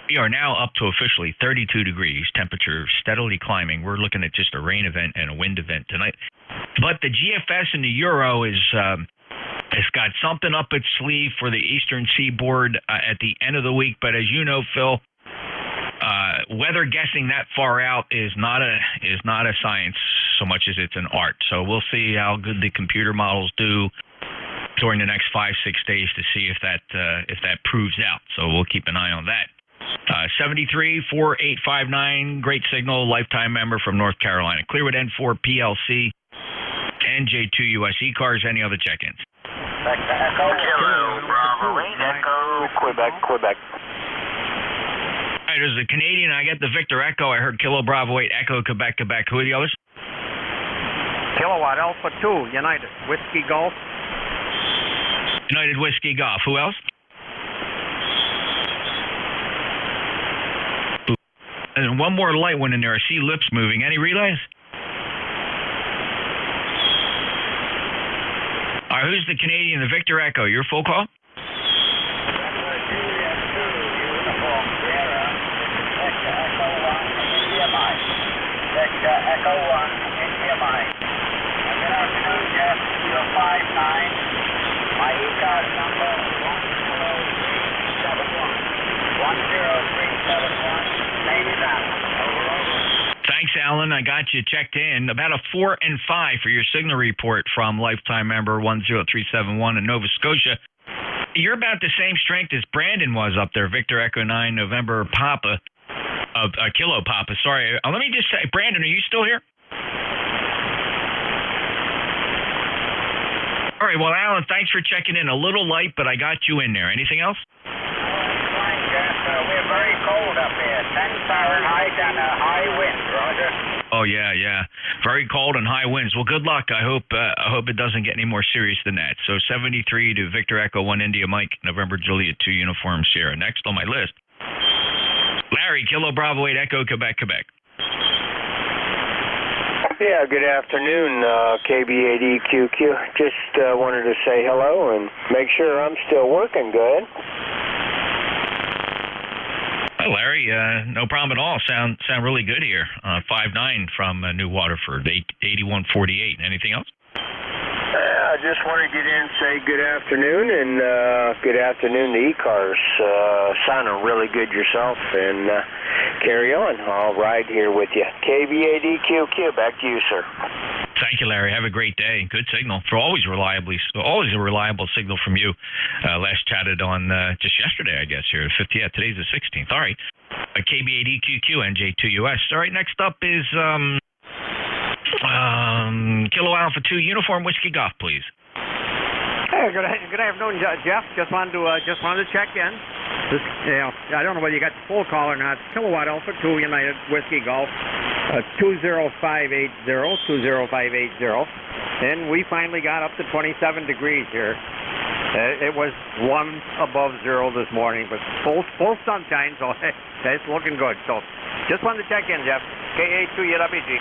we are now up to officially 32 degrees. Temperature steadily climbing. We're looking at just a rain event and a wind event tonight. But the GFS and the Euro has got something up its sleeve for the Eastern Seaboard at the end of the week. But as you know, Phil, weather guessing that far out is not a science so much as it's an art. So we'll see how good the computer models do during the next 5-6 days to see if that proves out. So we'll keep an eye on that. 73-4859, great signal, lifetime member from North Carolina. Clear with N4 PLC, NJ2US ECARS. Any other check-ins? Echo, Kilo, Bravo, 8, Echo, Quebec. All right, there's the Canadian. I get the Victor Echo. I heard Kilo, Bravo, 8, Echo, Quebec. Who are the others? Kilowatt Alpha 2, United Whiskey Golf. United Whiskey Golf. Who else? And one more light one in there. I see lips moving. Any relays? All right, who's the Canadian, the Victor Echo? Your full call? Victor Echo 1, NGMI. Good afternoon, Jeff. You're 5'9". My ECARS number 10371. 10371. Name is Alan. Thanks, Alan. I got you checked in. About a 4 and 5 for your signal report from lifetime member 10371 in Nova Scotia. You're about the same strength as Brandon was up there. Victor Echo 9 November Papa. Kilo Papa, sorry. Let me just say, Brandon, are you still here? All right, well, Alan, thanks for checking in. A little light, but I got you in there. Anything else? Fine, Jeff. We're very cold up here. 10 Fahrenheit and a high wind, Roger. Oh, yeah. Very cold and high winds. Well, good luck. I hope it doesn't get any more serious than that. So 73 to Victor Echo 1 India Mike, November Juliet 2 Uniform Sierra. Next on my list, Larry, Kilo Bravo 8 Echo, Quebec. Yeah, good afternoon, KB8EQQ. Just wanted to say hello and make sure I'm still working good. Hi, Larry. No problem at all. Sound really good here. 5'9" from New Waterford, 8148. Anything else? I just want to get in and say good afternoon and good afternoon to ECARS. Sounding really good yourself, and carry on. I'll ride here with you. KB8EQQ, back to you, sir. Thank you, Larry. Have a great day. Good signal. For always a reliable signal from you. Last chatted on just yesterday, I guess. Here, today's the 16th. All right. KB8EQQ, NJ2US. All right. Next up is Kilo Alpha 2 Uniform Whiskey Golf, please. Hey, good afternoon, Jeff. Just wanted to check in. I don't know whether you got the full call or not. Kilowatt Alpha 2 United Whiskey Golf, 20580, and we finally got up to 27 degrees here. It was 1 above 0 this morning, but full sunshine, so it's looking good. So just wanted to check in, Jeff. KA2UWG.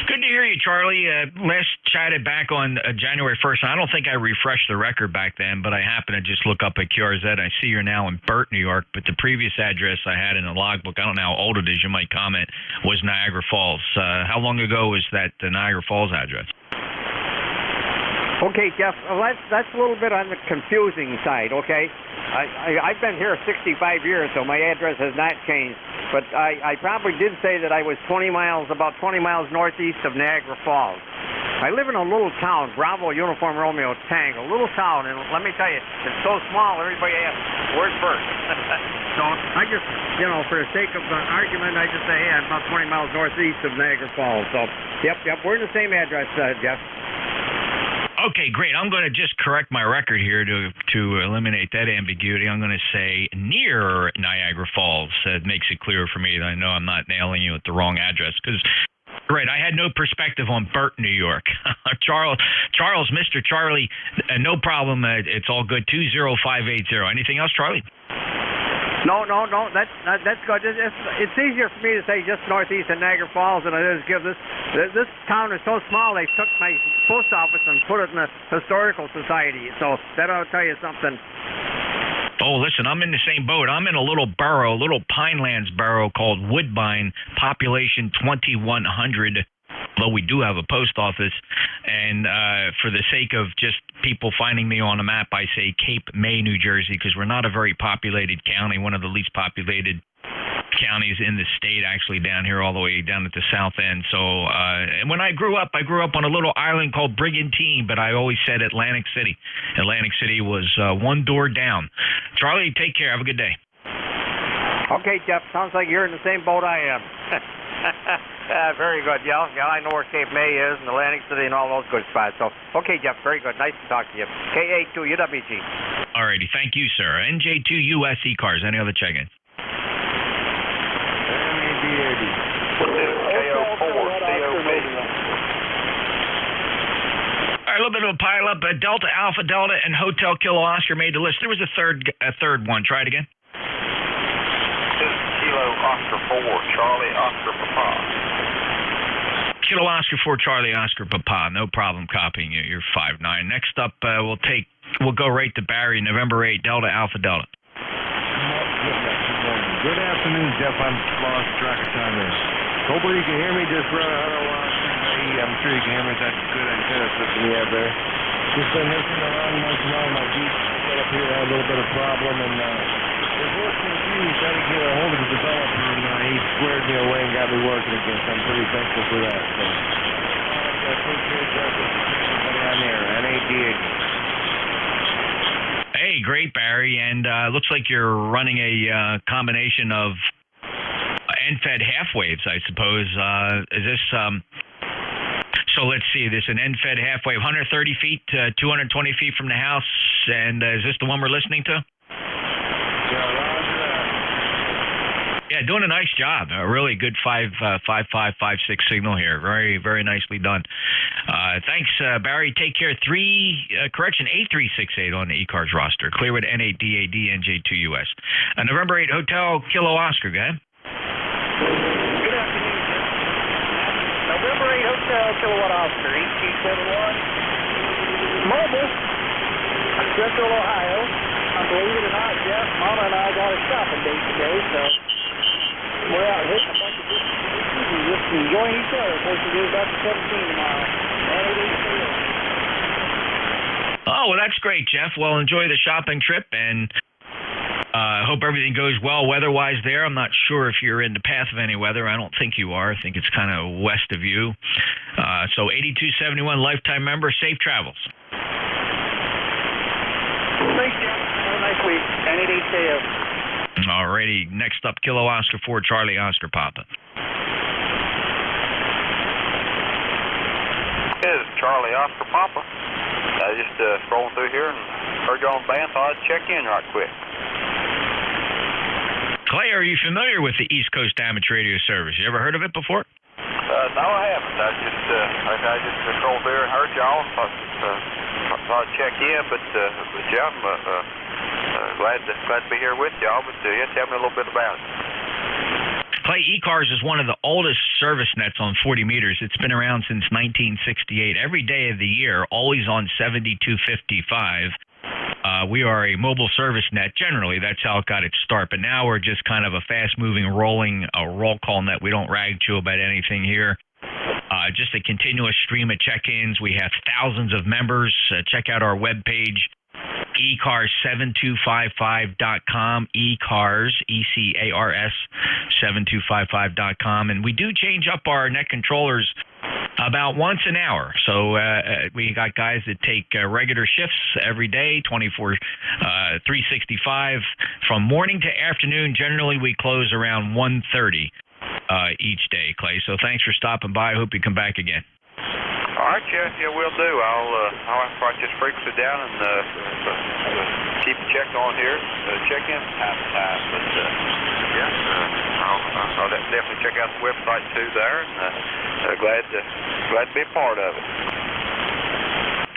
Good to hear you, Charlie. Last chatted back on January 1st. I don't think I refreshed the record back then, but I happened to just look up at QRZ. I see you're now in Burt, New York, but the previous address I had in the logbook, I don't know how old it is, you might comment, was Niagara Falls. How long ago was that the Niagara Falls address? Okay, Jeff, well, that's a little bit on the confusing side, okay? I've been here 65 years, so my address has not changed. But I probably did say that I was about 20 miles northeast of Niagara Falls. I live in a little town, Bravo Uniform Romeo Tango, a little town, and let me tell you, it's so small, everybody asks, where's Burt? So I just, for the sake of the argument, I just say, hey, I'm about 20 miles northeast of Niagara Falls. So, yep, we're in the same address, Jeff. Okay, great. I'm going to just correct my record here to eliminate that ambiguity. I'm going to say near Niagara Falls. It makes it clear for me that I know I'm not nailing you at the wrong address. Because, right, I had no perspective on Burt, New York. Charles, Mr. Charlie, no problem. It's all good. 20580. Anything else, Charlie? No. That's good. It's easier for me to say just northeast of Niagara Falls than it is to give this. This town is so small. They took my post office and put it in the historical society. So that ought to tell you something. Oh, listen, I'm in the same boat. I'm in a little borough, a little Pinelands borough called Woodbine, population 2,100. Though we do have a post office, and for the sake of just people finding me on a map, I say Cape May, New Jersey, because we're not a very populated county, one of the least populated counties in the state, actually, down here all the way down at the south end. So and when I grew up on a little island called Brigantine, but I always said Atlantic City. Atlantic City was one door down. Charlie, take care. Have a good day. Okay, Jeff. Sounds like you're in the same boat I am. Very good. Yeah, I know where Cape May is and Atlantic City and all those good spots. So, okay, Jeff, very good. Nice to talk to you. K82UWG. All righty. Thank you, sir. NJ2US ECARS. Any other check-in? All right, a little bit of a pile-up. Delta Alpha Delta and Hotel Kilo Oscar made the list. There was a third one. Try it again. Kilo Oscar 4, Charlie Oscar Papa. Kilo Oscar 4, Charlie Oscar Papa. No problem copying you. You're 5'9". Next up, we'll go right to Barry, November 8, Delta Alpha Delta. Good afternoon, Jeff. I'm lost track of time there. Hopefully you can hear me. Just run 100 watts. I'm sure you can hear me. That's a good antenna system we have there. Just been listening around once in a while. My Jeep set up here had a little bit of problem, and was working confused trying to get a hold of the developer, and he squared me away and got me working again. So I'm pretty thankful for that. So I appreciate that. Everybody on there, NADH. Hey, great, Barry. And looks like you're running a combination of end-fed half waves, I suppose. Is this so let's see, this is an end-fed half wave, 130 feet, 220 feet from the house, and is this the one we're listening to? Yeah, doing a nice job. A really good 5.5, 5.6 signal here. Very, very nicely done. Thanks, Barry. Take care. 8368 on the ECARS roster. Clearwood N8DAD NJ2US. November 8 Hotel Kilo Oscar. Go ahead. Good afternoon, sir. November 8 Hotel Kilowatt Oscar, 1871. Mobile, Central Ohio. Believe it or not, Jeff, Mama and I got a shopping date today, so we're out hitting a bunch of different places and just enjoying each other. Of course, we do about 17 tomorrow. Oh, well, that's great, Jeff. Well, enjoy the shopping trip, and I hope everything goes well weather-wise there. I'm not sure if you're in the path of any weather. I don't think you are. I think it's kind of west of you. So 8271 lifetime member, safe travels. Thanks, Jeff. Have a nice week. NADHF. All righty. Next up, Kilo Oscar 4, Charlie Oscar Papa. This is Charlie Oscar Papa. I just scrolled through here and heard you on the band, thought I'd check in right quick. Clay, are you familiar with the East Coast Amateur Radio Service? You ever heard of it before? No, I haven't. I just scrolled there and heard y'all. Thought I'd check in, but yeah, I'm glad to be here with y'all. But yeah, tell me a little bit about it. Clay, ECARS is one of the oldest service nets on 40 meters. It's been around since 1968. Every day of the year, always on 7255. We are a mobile service net. Generally, that's how it got its start. But now we're just kind of a fast-moving, rolling roll call net. We don't rag to about anything here. Just a continuous stream of check-ins. We have thousands of members. Check out our webpage, ECARS7255.com, ECARS, ECARS 7255.com. And we do change up our net controllers about once an hour. So we got guys that take regular shifts every day, 365. From morning to afternoon, generally we close around 1:30 each day, Clay. So thanks for stopping by. I hope you come back again. All right, Jeff. Yeah, we'll do. I'll probably just frequency down and keep a check on here. Check in from time to time. But I'll definitely check out the website too there. And glad to be a part of it.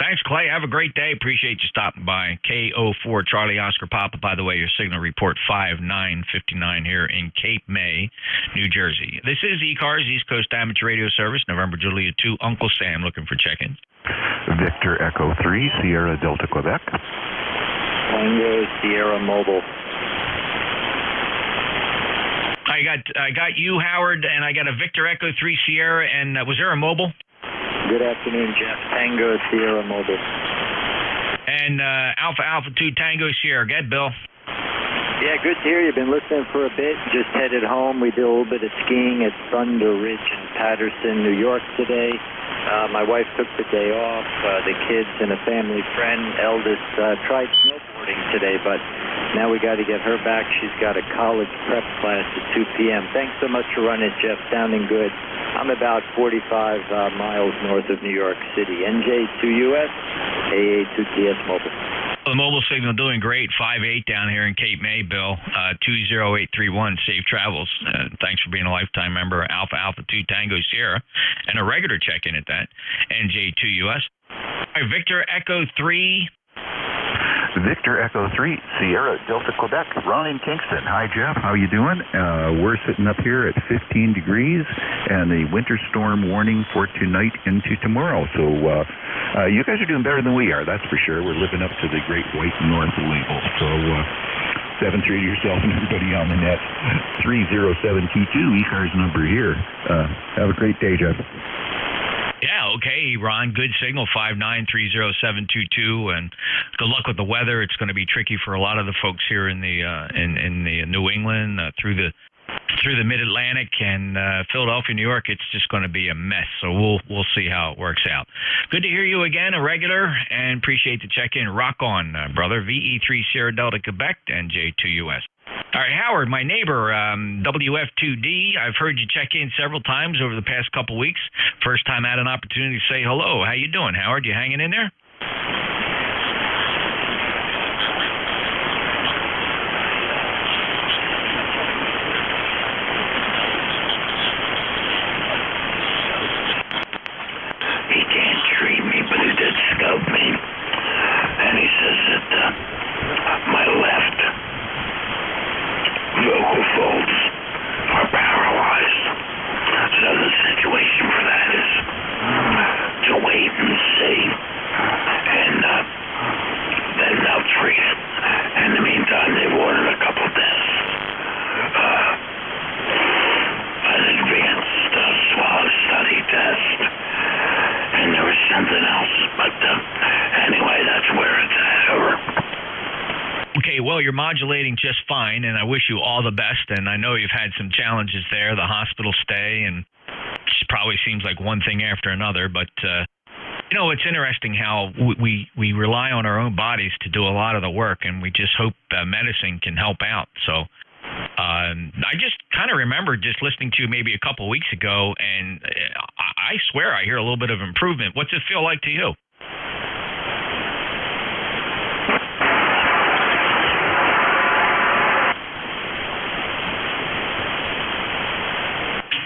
Thanks, Clay. Have a great day. Appreciate you stopping by. KO4 Charlie Oscar Papa. By the way, your signal report 5959 here in Cape May, New Jersey. This is ECARS, East Coast Amateur Radio Service, November Juliet 2. Uncle Sam looking for check-ins. Victor Echo 3, Sierra Delta, Quebec. Tango Sierra Mobile. I got you, Howard, and I got a Victor Echo 3 Sierra, and was there a mobile? Good afternoon, Jeff. Tango Sierra Mobile. And Alpha 2 Tango Sierra. Get Bill. Yeah, good to hear you. Been listening for a bit. Just headed home. We did a little bit of skiing at Thunder Ridge in Patterson, New York today. My wife took the day off. The kids and a family friend, eldest, tried snowboarding today, but now we got to get her back. She's got a college prep class at 2 p.m. Thanks so much for running, Jeff. Sounding good. I'm about 45 miles north of New York City. NJ2US, AA2TS Mobile. The mobile signal doing great. 5.8 down here in Cape May, Bill. 20831. Safe travels. Thanks for being a lifetime member. Alpha 2 Tango Sierra, and a regular check-in at that. NJ2US. All right, Victor Echo 3. Victor Echo 3, Sierra Delta, Quebec. Ron in Kingston. Hi, Jeff. How you doing? We're sitting up here at 15 degrees and the winter storm warning for tonight into tomorrow. So you guys are doing better than we are, that's for sure. We're living up to the Great White North label. So 7-3 to yourself and everybody on the net. 307T2, ECARS number here. Have a great day, Jeff. Yeah, okay, Ron. Good signal, 5930722, and good luck with the weather. It's going to be tricky for a lot of the folks here in the in the New England through the Mid-Atlantic and Philadelphia, New York. It's just going to be a mess. So we'll see how it works out. Good to hear you again, a regular, and appreciate the check-in. Rock on, brother. VE3 Sierra Delta, Quebec, and J2US. All right, Howard, my neighbor, WF2D, I've heard you check in several times over the past couple weeks. First time I had an opportunity to say hello. How you doing, Howard? You hanging in there? He can't treat me, but he did scope me. And he says that my left vocal folds are paralyzed. So the situation for that is to wait and see. And then they'll treat it. In the meantime, they've ordered a couple tests. An advanced swallow study test. And there was something else. But anyway, that's where it's at. Over. Okay, well, you're modulating just fine, and I wish you all the best. And I know you've had some challenges there, the hospital stay, and it probably seems like one thing after another. But, you know, it's interesting how we rely on our own bodies to do a lot of the work, and we just hope medicine can help out. So I just kind of remember just listening to you maybe a couple of weeks ago, and I swear I hear a little bit of improvement. What's it feel like to you?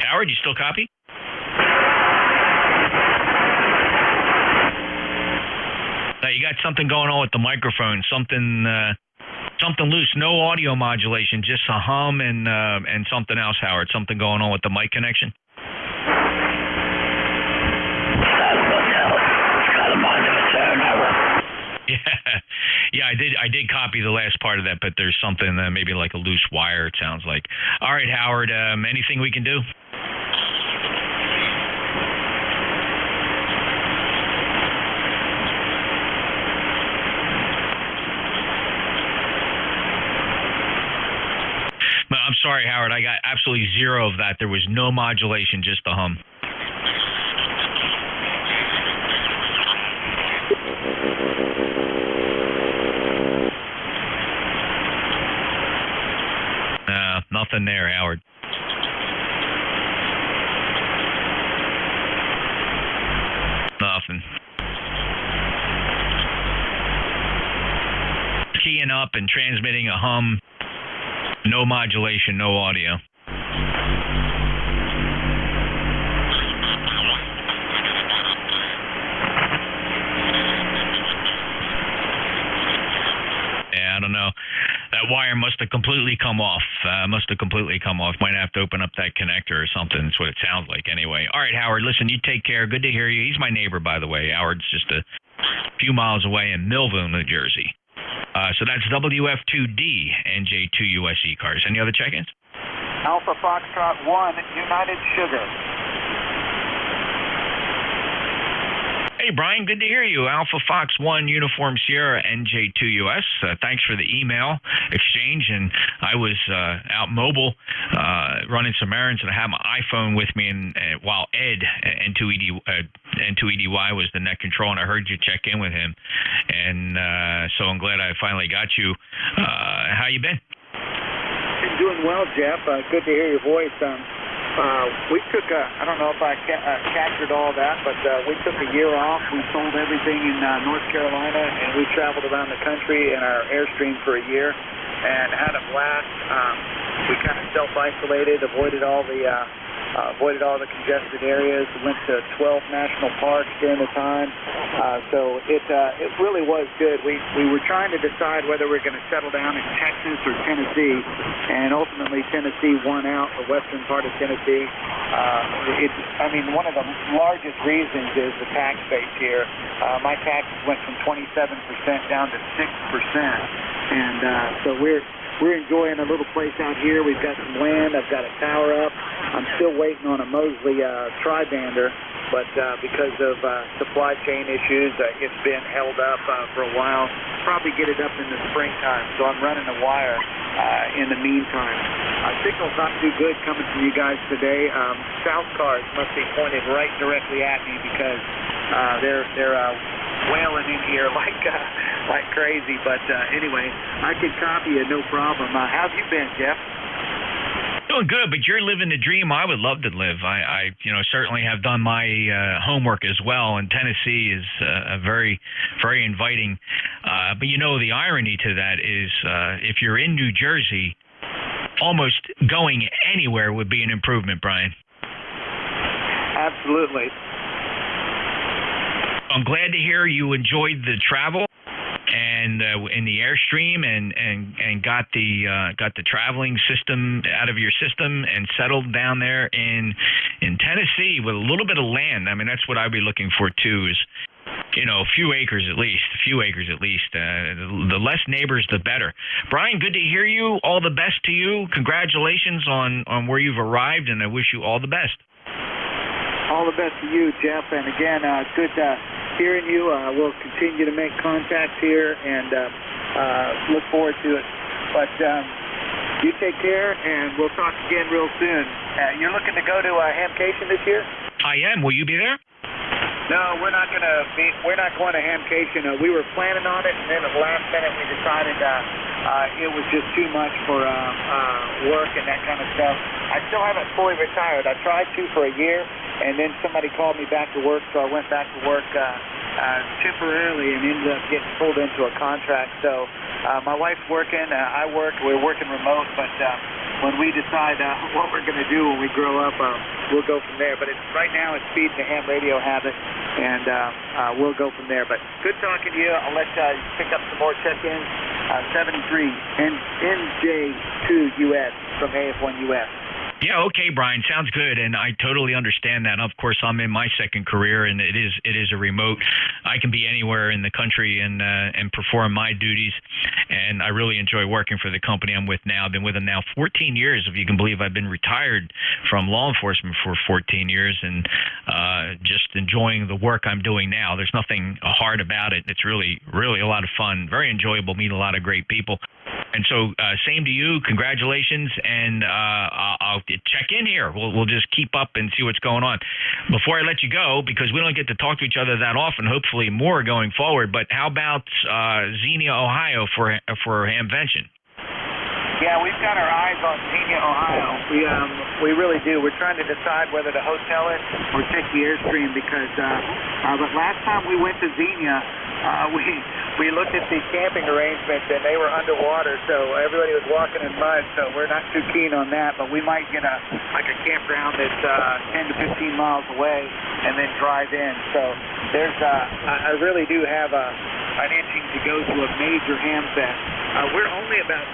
Howard, you still copy? Now you got something going on with the microphone, something loose, no audio modulation, just a hum and something else, Howard. Something going on with the mic connection? Yeah, I did copy the last part of that, but there's something maybe like a loose wire, it sounds like. All right, Howard, anything we can do? No, I'm sorry, Howard. I got absolutely zero of that. There was no modulation, just the hum. Nothing there, Howard. keying up and transmitting a hum. No modulation, no audio. I don't know. That wire must have completely come off. Might have to open up that connector or something. That's what it sounds like anyway. All right, Howard, listen, you take care. Good to hear you. He's my neighbor, by the way. Howard's just a few miles away in Millville, New Jersey. So that's WF2D, NJ2US ECARS. Any other check-ins? Alpha Foxtrot 1, United Sugar. Hey, Brian, good to hear you. Alpha Fox 1 Uniform Sierra NJ2US. Thanks for the email exchange. And I was out mobile running some errands, and I had my iPhone with me, and while Ed, N2EDY was the net control, and I heard you check in with him. And so I'm glad I finally got you. How you been? Been doing well, Jeff. Good to hear your voice. We took I don't know if I captured all that, but we took a year off. We sold everything in North Carolina, and we traveled around the country in our Airstream for a year and had a blast. We kind of self-isolated, avoided all the congested areas, went to 12 national parks during the time. So it really was good. We were trying to decide whether we're going to settle down in Texas or Tennessee, and ultimately Tennessee won out, the western part of Tennessee. One of the largest reasons is the tax base here. My taxes went from 27% down to 6%, and so we're enjoying a little place out here. We've got some land. I've got a tower up. I'm still waiting on a Mosley tri-bander, but because of supply chain issues, it's been held up for a while. Probably get it up in the springtime, so I'm running a wire in the meantime. Signal's not too good coming from you guys today. South cars must be pointed right directly at me because they're wailing in here like crazy. But anyway, I can copy you, no problem. How have you been, Jeff? Doing good, but you're living the dream I would love to live. I certainly have done my homework as well, and Tennessee is very, very inviting. But the irony to that is if you're in New Jersey, almost going anywhere would be an improvement, Brian. Absolutely. I'm glad to hear you enjoyed the travel and in the Airstream and got the traveling system out of your system and settled down there in Tennessee with a little bit of land. I mean, that's what I'd be looking for too, is a few acres at least. The less neighbors, the better. Brian, good to hear you. All the best to you. Congratulations on where you've arrived, and I wish you all the best. All the best to you, Jeff. And again, good hearing you. We'll continue to make contacts here and look forward to it. But you take care, and we'll talk again real soon. You're looking to go to Hamcation this year? I am. Will you be there? No, we're not going to Hamcation. We were planning on it, and then at the last minute we decided it was just too much for work and that kind of stuff. I still haven't fully retired. I tried to for a year, and then somebody called me back to work, so I went back to work temporarily and ended up getting pulled into a contract. So my wife's working, I work, we're working remote, but when we decide what we're going to do when we grow up, we'll go from there. But right now it's feeding the ham radio habit, and we'll go from there. But good talking to you. I'll let you pick up some more check-ins. 73 NJ2US from AF1US. Yeah, okay, Brian. Sounds good, and I totally understand that. Of course, I'm in my second career, and it is a remote. I can be anywhere in the country and perform my duties, and I really enjoy working for the company I'm with now. I've been with them now 14 years, if you can believe. I've been retired from law enforcement for 14 years, and just enjoying the work I'm doing now. There's nothing hard about it. It's really, really a lot of fun, very enjoyable, meet a lot of great people. And so, same to you. Congratulations, and I'll check in here. We'll just keep up and see what's going on. Before I let you go, because we don't get to talk to each other that often, hopefully more going forward, but how about Xenia, Ohio for Hamvention? Yeah, we've got our eyes on Xenia, Ohio. We really do. We're trying to decide whether to hotel it or take the Airstream because but last time we went to Xenia, we looked at the camping arrangements, and they were underwater, so everybody was walking in mud, so we're not too keen on that, but we might get a campground that's 10 to 15 miles away and then drive in. So there's I really do have an itching to go to a major ham fest. We're only about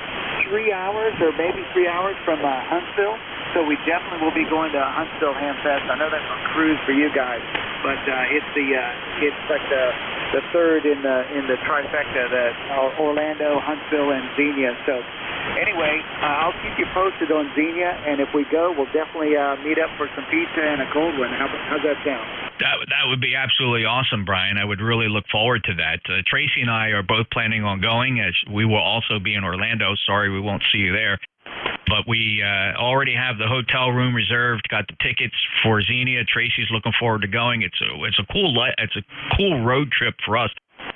3 hours or maybe 3 hours from Huntsville, so we definitely will be going to a Huntsville Ham Fest. I know that's a cruise for you guys, but it's like the third in the trifecta, the Orlando, Huntsville, and Xenia. So anyway, I'll keep you posted on Xenia, and if we go, we'll definitely meet up for some pizza and a cold one. How's that sound? That would be absolutely awesome, Brian. I would really look forward to that. Tracy and I are both planning on going, as we will also be in Orlando. Sorry we won't see you there. But we already have the hotel room reserved, got the tickets for Xenia. Tracy's looking forward to going. It's a cool road trip for us.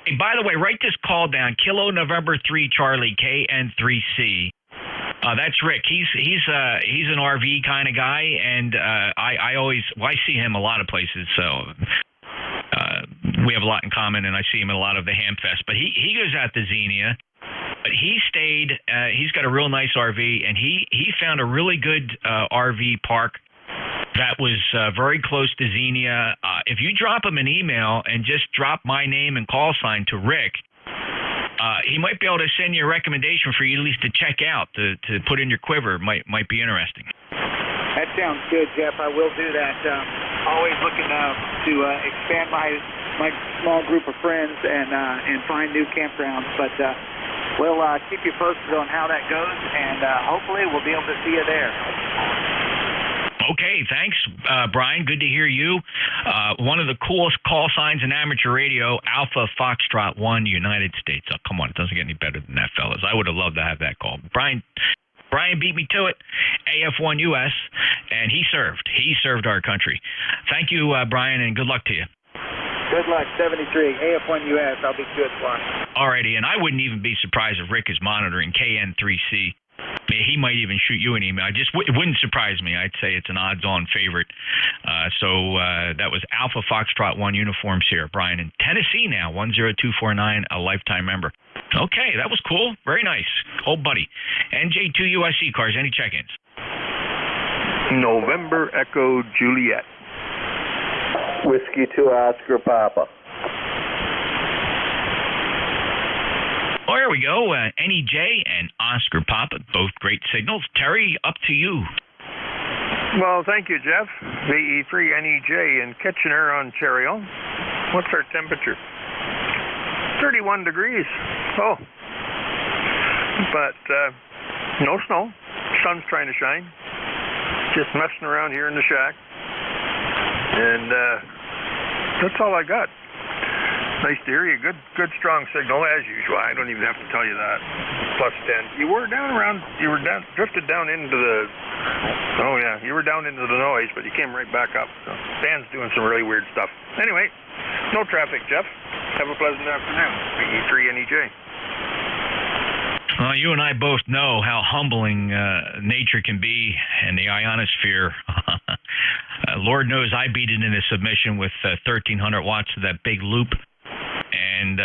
Hey, by the way, write this call down: Kilo November 3 Charlie KN3C. That's Rick. He's an RV kind of guy, and I see him a lot of places. So we have a lot in common, and I see him at a lot of the Ham Fest. But he goes out to Xenia. But he stayed. He's got a real nice RV, and he found a really good RV park that was very close to Xenia. If you drop him an email and just drop my name and call sign to Rick, he might be able to send you a recommendation for you at least to check out, to put in your quiver. Might be interesting. That sounds good, Jeff. I will do that. Always looking to expand my small group of friends and find new campgrounds. But we'll keep you posted on how that goes, and hopefully we'll be able to see you there. Okay, thanks, Brian. Good to hear you. One of the coolest call signs in amateur radio, Alpha Foxtrot 1, United States. Oh, come on, it doesn't get any better than that, fellas. I would have loved to have that call. Brian beat me to it, AF1US, and he served our country. Thank you, Brian, and good luck to you. Good luck, 73, AF1US. I'll be good one. All righty, and I wouldn't even be surprised if Rick is monitoring KN3C. He might even shoot you an email. It wouldn't surprise me. I'd say it's an odds-on favorite. So that was Alpha Foxtrot 1 Uniform Sierra. Brian in Tennessee now, 10249, a lifetime member. Okay, that was cool. Very nice. Old buddy. NJ2US ECARS, any check-ins? November Echo Juliet. Whiskey 2 Oscar Papa. Oh, there we go. NEJ and Oscar Papa, both great signals. Terry, up to you. Well, thank you, Jeff. VE3NEJ in Kitchener, Ontario. What's our temperature? 31 degrees. Oh. But no snow. Sun's trying to shine. Just messing around here in the shack. And that's all I got. Nice to hear you. Good strong signal as usual. I don't even have to tell you that. +10. You were drifted down into the. Oh yeah, you were down into the noise, but you came right back up. So Dan's doing some really weird stuff. Anyway, no traffic, Jeff. Have a pleasant afternoon. VE3NEJ. Well, you and I both know how humbling nature can be in the ionosphere. Lord knows I beat it into submission with 1,300 watts of that big loop. And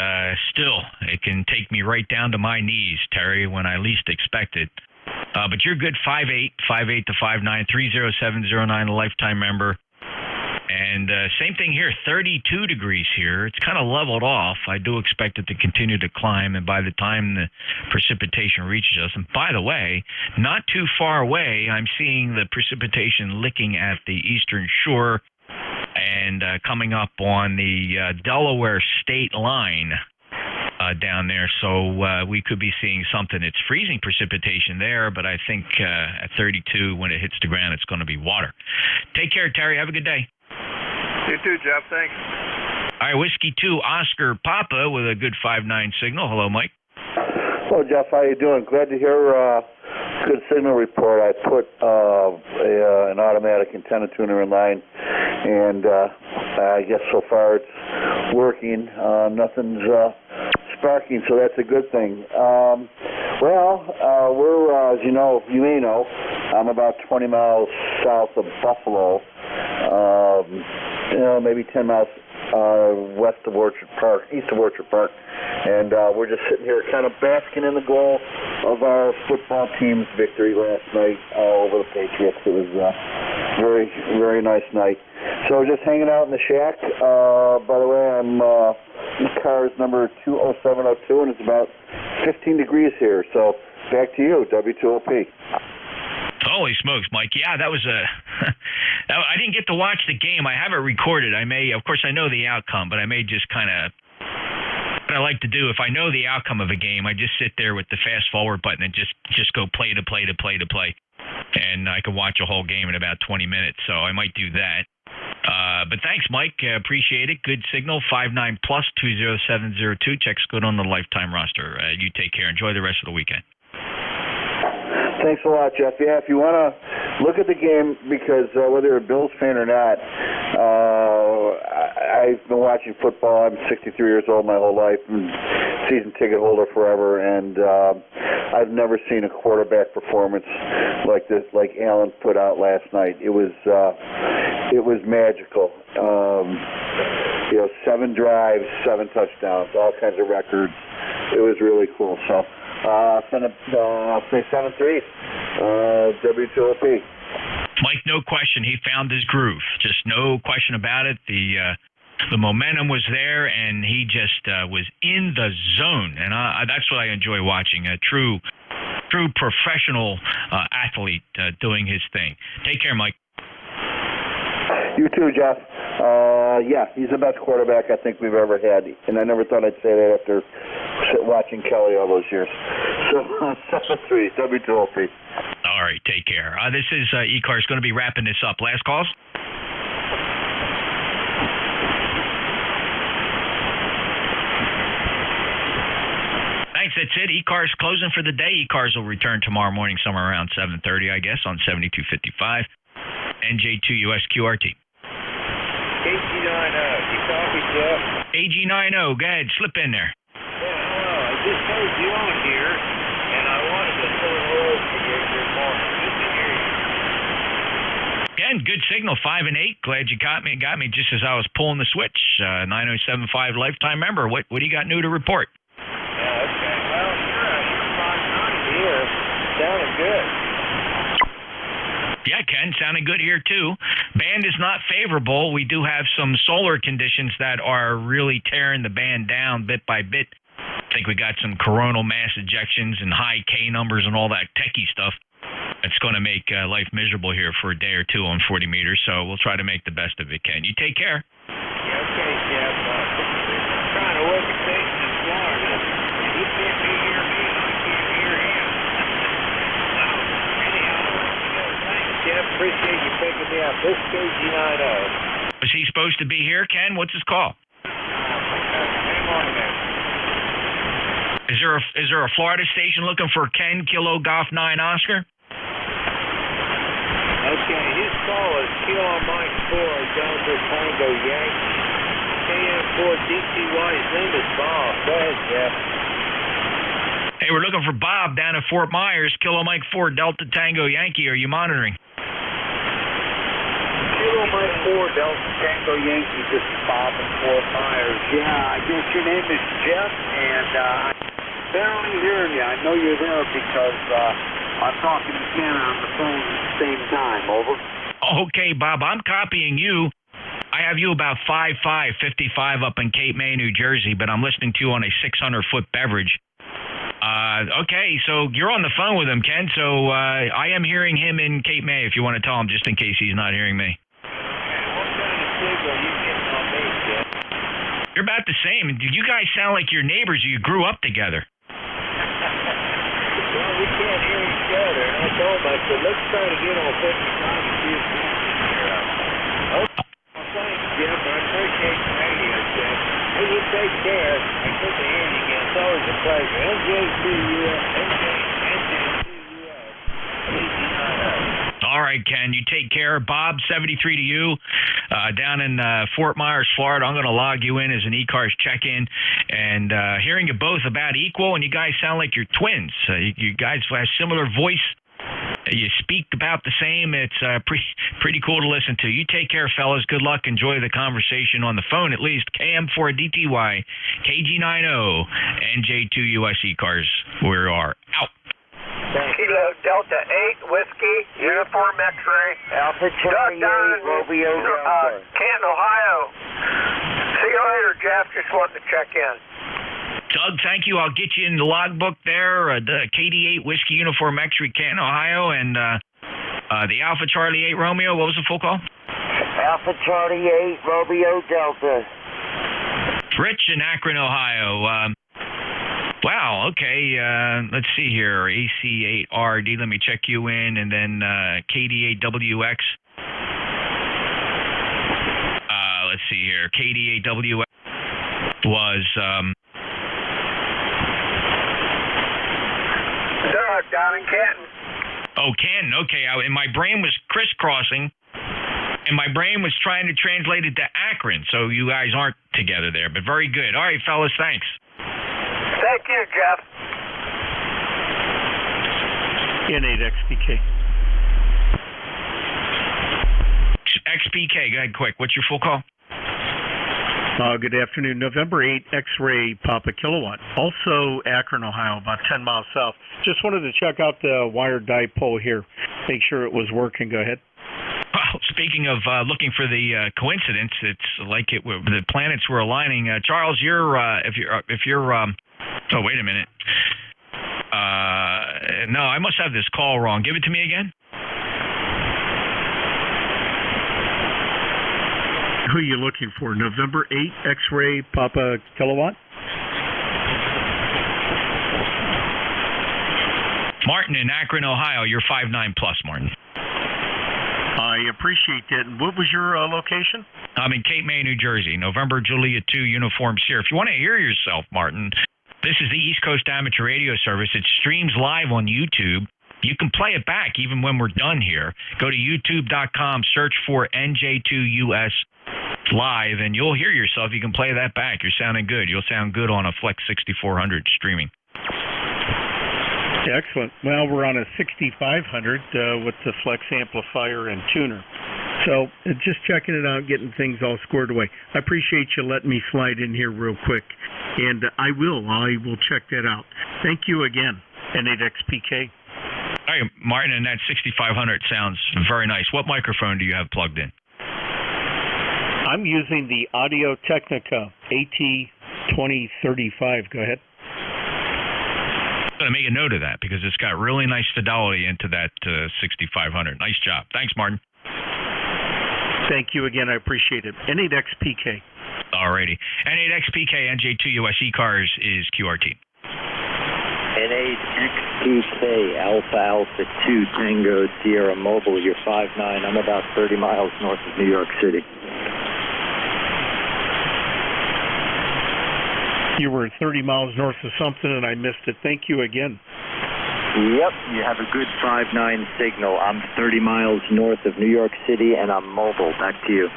still, it can take me right down to my knees, Terry, when I least expect it. But you're good, 5'8", 5'8" to 5'9", 30709, a lifetime member. And same thing here, 32 degrees here. It's kind of leveled off. I do expect it to continue to climb, and by the time the precipitation reaches us, and by the way, not too far away, I'm seeing the precipitation licking at the eastern shore and coming up on the Delaware state line down there. So we could be seeing something. It's freezing precipitation there, but I think at 32, when it hits the ground, it's going to be water. Take care, Terry. Have a good day. You too, Jeff. Thanks. All right, Whiskey 2, Oscar Papa with a good 5'9" signal. Hello, Mike. Hello, Jeff. How you doing? Glad to hear good signal report. I put an automatic antenna tuner in line, and I guess so far it's working. Nothing's sparking, so that's a good thing. We're, as you may know, I'm about 20 miles south of Buffalo. Maybe 10 miles east of Orchard Park, And we're just sitting here kind of basking in the glow of our football team's victory last night over the Patriots. It was a very, very nice night. So just hanging out in the shack. By the way, I'm ECARS number 20702, and it's about 15 degrees here. So back to you, W2OP. Holy smokes, Mike. Yeah, that was I didn't get to watch the game. I have it recorded. I may, of course, I know the outcome, but I may just kind of, what I like to do, if I know the outcome of a game, I just sit there with the fast forward button and just go play to play to play to play. And I can watch a whole game in about 20 minutes, so I might do that. But thanks, Mike. Appreciate it. Good signal. 59 plus 20702. Check's good on the lifetime roster. You take care. Enjoy the rest of the weekend. Thanks a lot, Jeff. Yeah, if you want to look at the game, because whether you're a Bills fan or not, I've been watching football. I'm 63 years old my whole life, and season ticket holder forever, and I've never seen a quarterback performance like this, like Allen put out last night. It was magical. 7 drives, 7 touchdowns, all kinds of records. It was really cool. So I'll say 7-3, W2OP. Mike, no question, he found his groove. Just no question about it. The momentum was there, and he just was in the zone, and that's what I enjoy watching. A true professional athlete doing his thing. Take care, Mike. You too, Jeff. Yeah, he's the best quarterback I think we've ever had, and I never thought I'd say that after watching Kelly all those years. So 7-3, W2OP. All right, take care. This is ECARS going to be wrapping this up. Last calls? Thanks, that's it. ECARS closing for the day. ECARS will return tomorrow morning somewhere around 7:30, I guess, on 7255. NJ2US QRT. AG90, you copy, Jeff? AG90, go ahead, slip in there. Yeah, hello, I just heard you on here, and I wanted to say hello to your morning. Good to hear you. Again, good signal, 5 and 8. Glad you got me just as I was pulling the switch. 9075 lifetime member. What do you got new to report? Yeah, okay. Well, you're 590 here. Sounding good. Yeah, Ken, sounding good here, too. Band is not favorable. We do have some solar conditions that are really tearing the band down bit by bit. I think we got some coronal mass ejections and high K numbers and all that techie stuff. It's going to make life miserable here for a day or two on 40 meters, so we'll try to make the best of it, Ken. You take care. Yeah, okay, Jeff. I'm trying to work a station in Florida. He can't hear me, and I can't hear him. Jeff, appreciate you picking me up. This is KG90. Was he supposed to be here, Ken? What's his call? Hang on a minute. Is there a Florida station looking for Ken Kilo Golf 9 Oscar? Okay, his call is Kilo Mike 4 Delta Tango Yankee. KM4 DTY. His name is Bob. Go ahead, Jeff. Hey, we're looking for Bob down at Fort Myers. Kilo Mike 4 Delta Tango Yankee. Are you monitoring? Kilo Mike 4 Delta Tango Yankee. This is Bob in Fort Myers. Yeah, I guess your name is Jeff, and I'm barely hearing you. I know you're there because I'm talking to Ken on the phone at the same time. Over. Okay, Bob, I'm copying you. I have you about 5'5", 55 up in Cape May, New Jersey, but I'm listening to you on a 600-foot beverage. Okay, so you're on the phone with him, Ken, so I am hearing him in Cape May if you want to tell him, just in case he's not hearing me. What kind of signal are you getting on me, Jeff? You're about the same. You guys sound like your neighbors. You grew up together. Well, we can't hear each other, and I told him, I said, let's try to get on 55 and see if we can hear us. Okay. Well, thanks, Jeff. I appreciate the radio, Jeff. Hey, you take care. And good to hear you again. It's always a pleasure. NJ2US. All right, Ken, you take care. Bob, 73 to you. Down in Fort Myers, Florida, I'm going to log you in as an ECARS check-in. And hearing you both about equal, and you guys sound like you're twins. You guys have similar voice You speak about the same. It's pretty cool to listen to. You take care, fellas. Good luck. Enjoy the conversation on the phone, at least. KM4DTY, KG90, NJ2US ECARS. We are out. Kilo Delta 8 Whiskey, Uniform X-Ray, Alpha Charlie 8, Romeo Delta. Canton, Ohio. See you later, Jeff. Just wanted to check in. Doug, thank you. I'll get you in the logbook there. The KD8 Whiskey Uniform X-Ray, Canton, Ohio, and the Alpha Charlie 8 Romeo. What was the full call? Alpha Charlie 8, Romeo Delta. Rich in Akron, Ohio. Wow, okay. Let's see here. AC8RD, let me check you in, and then KD8WX. Let's see here. KD8WX was... Doug, down in Canton. Oh, Canton, okay. And my brain was crisscrossing, and my brain was trying to translate it to Akron, so you guys aren't together there, but very good. All right, fellas, thanks. Thank you, Jeff. N8XPK. XPK, go ahead quick. What's your full call? Good afternoon. November 8, X-Ray Papa Kilowatt. Also Akron, Ohio, about 10 miles south. Just wanted to check out the wired dipole here. Make sure it was working. Go ahead. Well, speaking of looking for the coincidence, it's like the planets were aligning. Charles, if you're oh, wait a minute. No, I must have this call wrong. Give it to me again. Who are you looking for? November 8, X-Ray Papa Kilowatt? Martin in Akron, Ohio. You're 5'9 plus, Martin. I appreciate that. What was your location? I'm in Cape May, New Jersey. November Juliet 2 Uniform Sierra. If you want to hear yourself, Martin, this is the East Coast Amateur Radio Service. It streams live on YouTube. You can play it back even when we're done here. Go to youtube.com, search for NJ2US Live, and you'll hear yourself. You can play that back. You're sounding good. You'll sound good on a Flex 6400 streaming. Excellent. Well, we're on a 6500 with the Flex amplifier and tuner. So just checking it out, getting things all squared away. I appreciate you letting me slide in here real quick, and I will check that out. Thank you again, N8XPK. All right, Martin, and that 6500 sounds very nice. What microphone do you have plugged in? I'm using the Audio Technica AT2035. Go ahead. I'm going to make a note of that because it's got really nice fidelity into that 6500. Nice job. Thanks, Martin. Thank you again. I appreciate it. N8XPK. All righty. N8XPK, NJ2US ECARS is QRT. N8XPK, Alpha 2 Tango Sierra Mobile. You're 5'9". I'm about 30 miles north of New York City. You were 30 miles north of something, and I missed it. Thank you again. Yep, you have a good 5'9" signal. I'm 30 miles north of New York City, and I'm mobile. Back to you.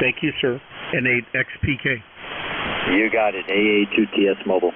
Thank you, sir. N8XPK. You got it. AA2TS Mobile.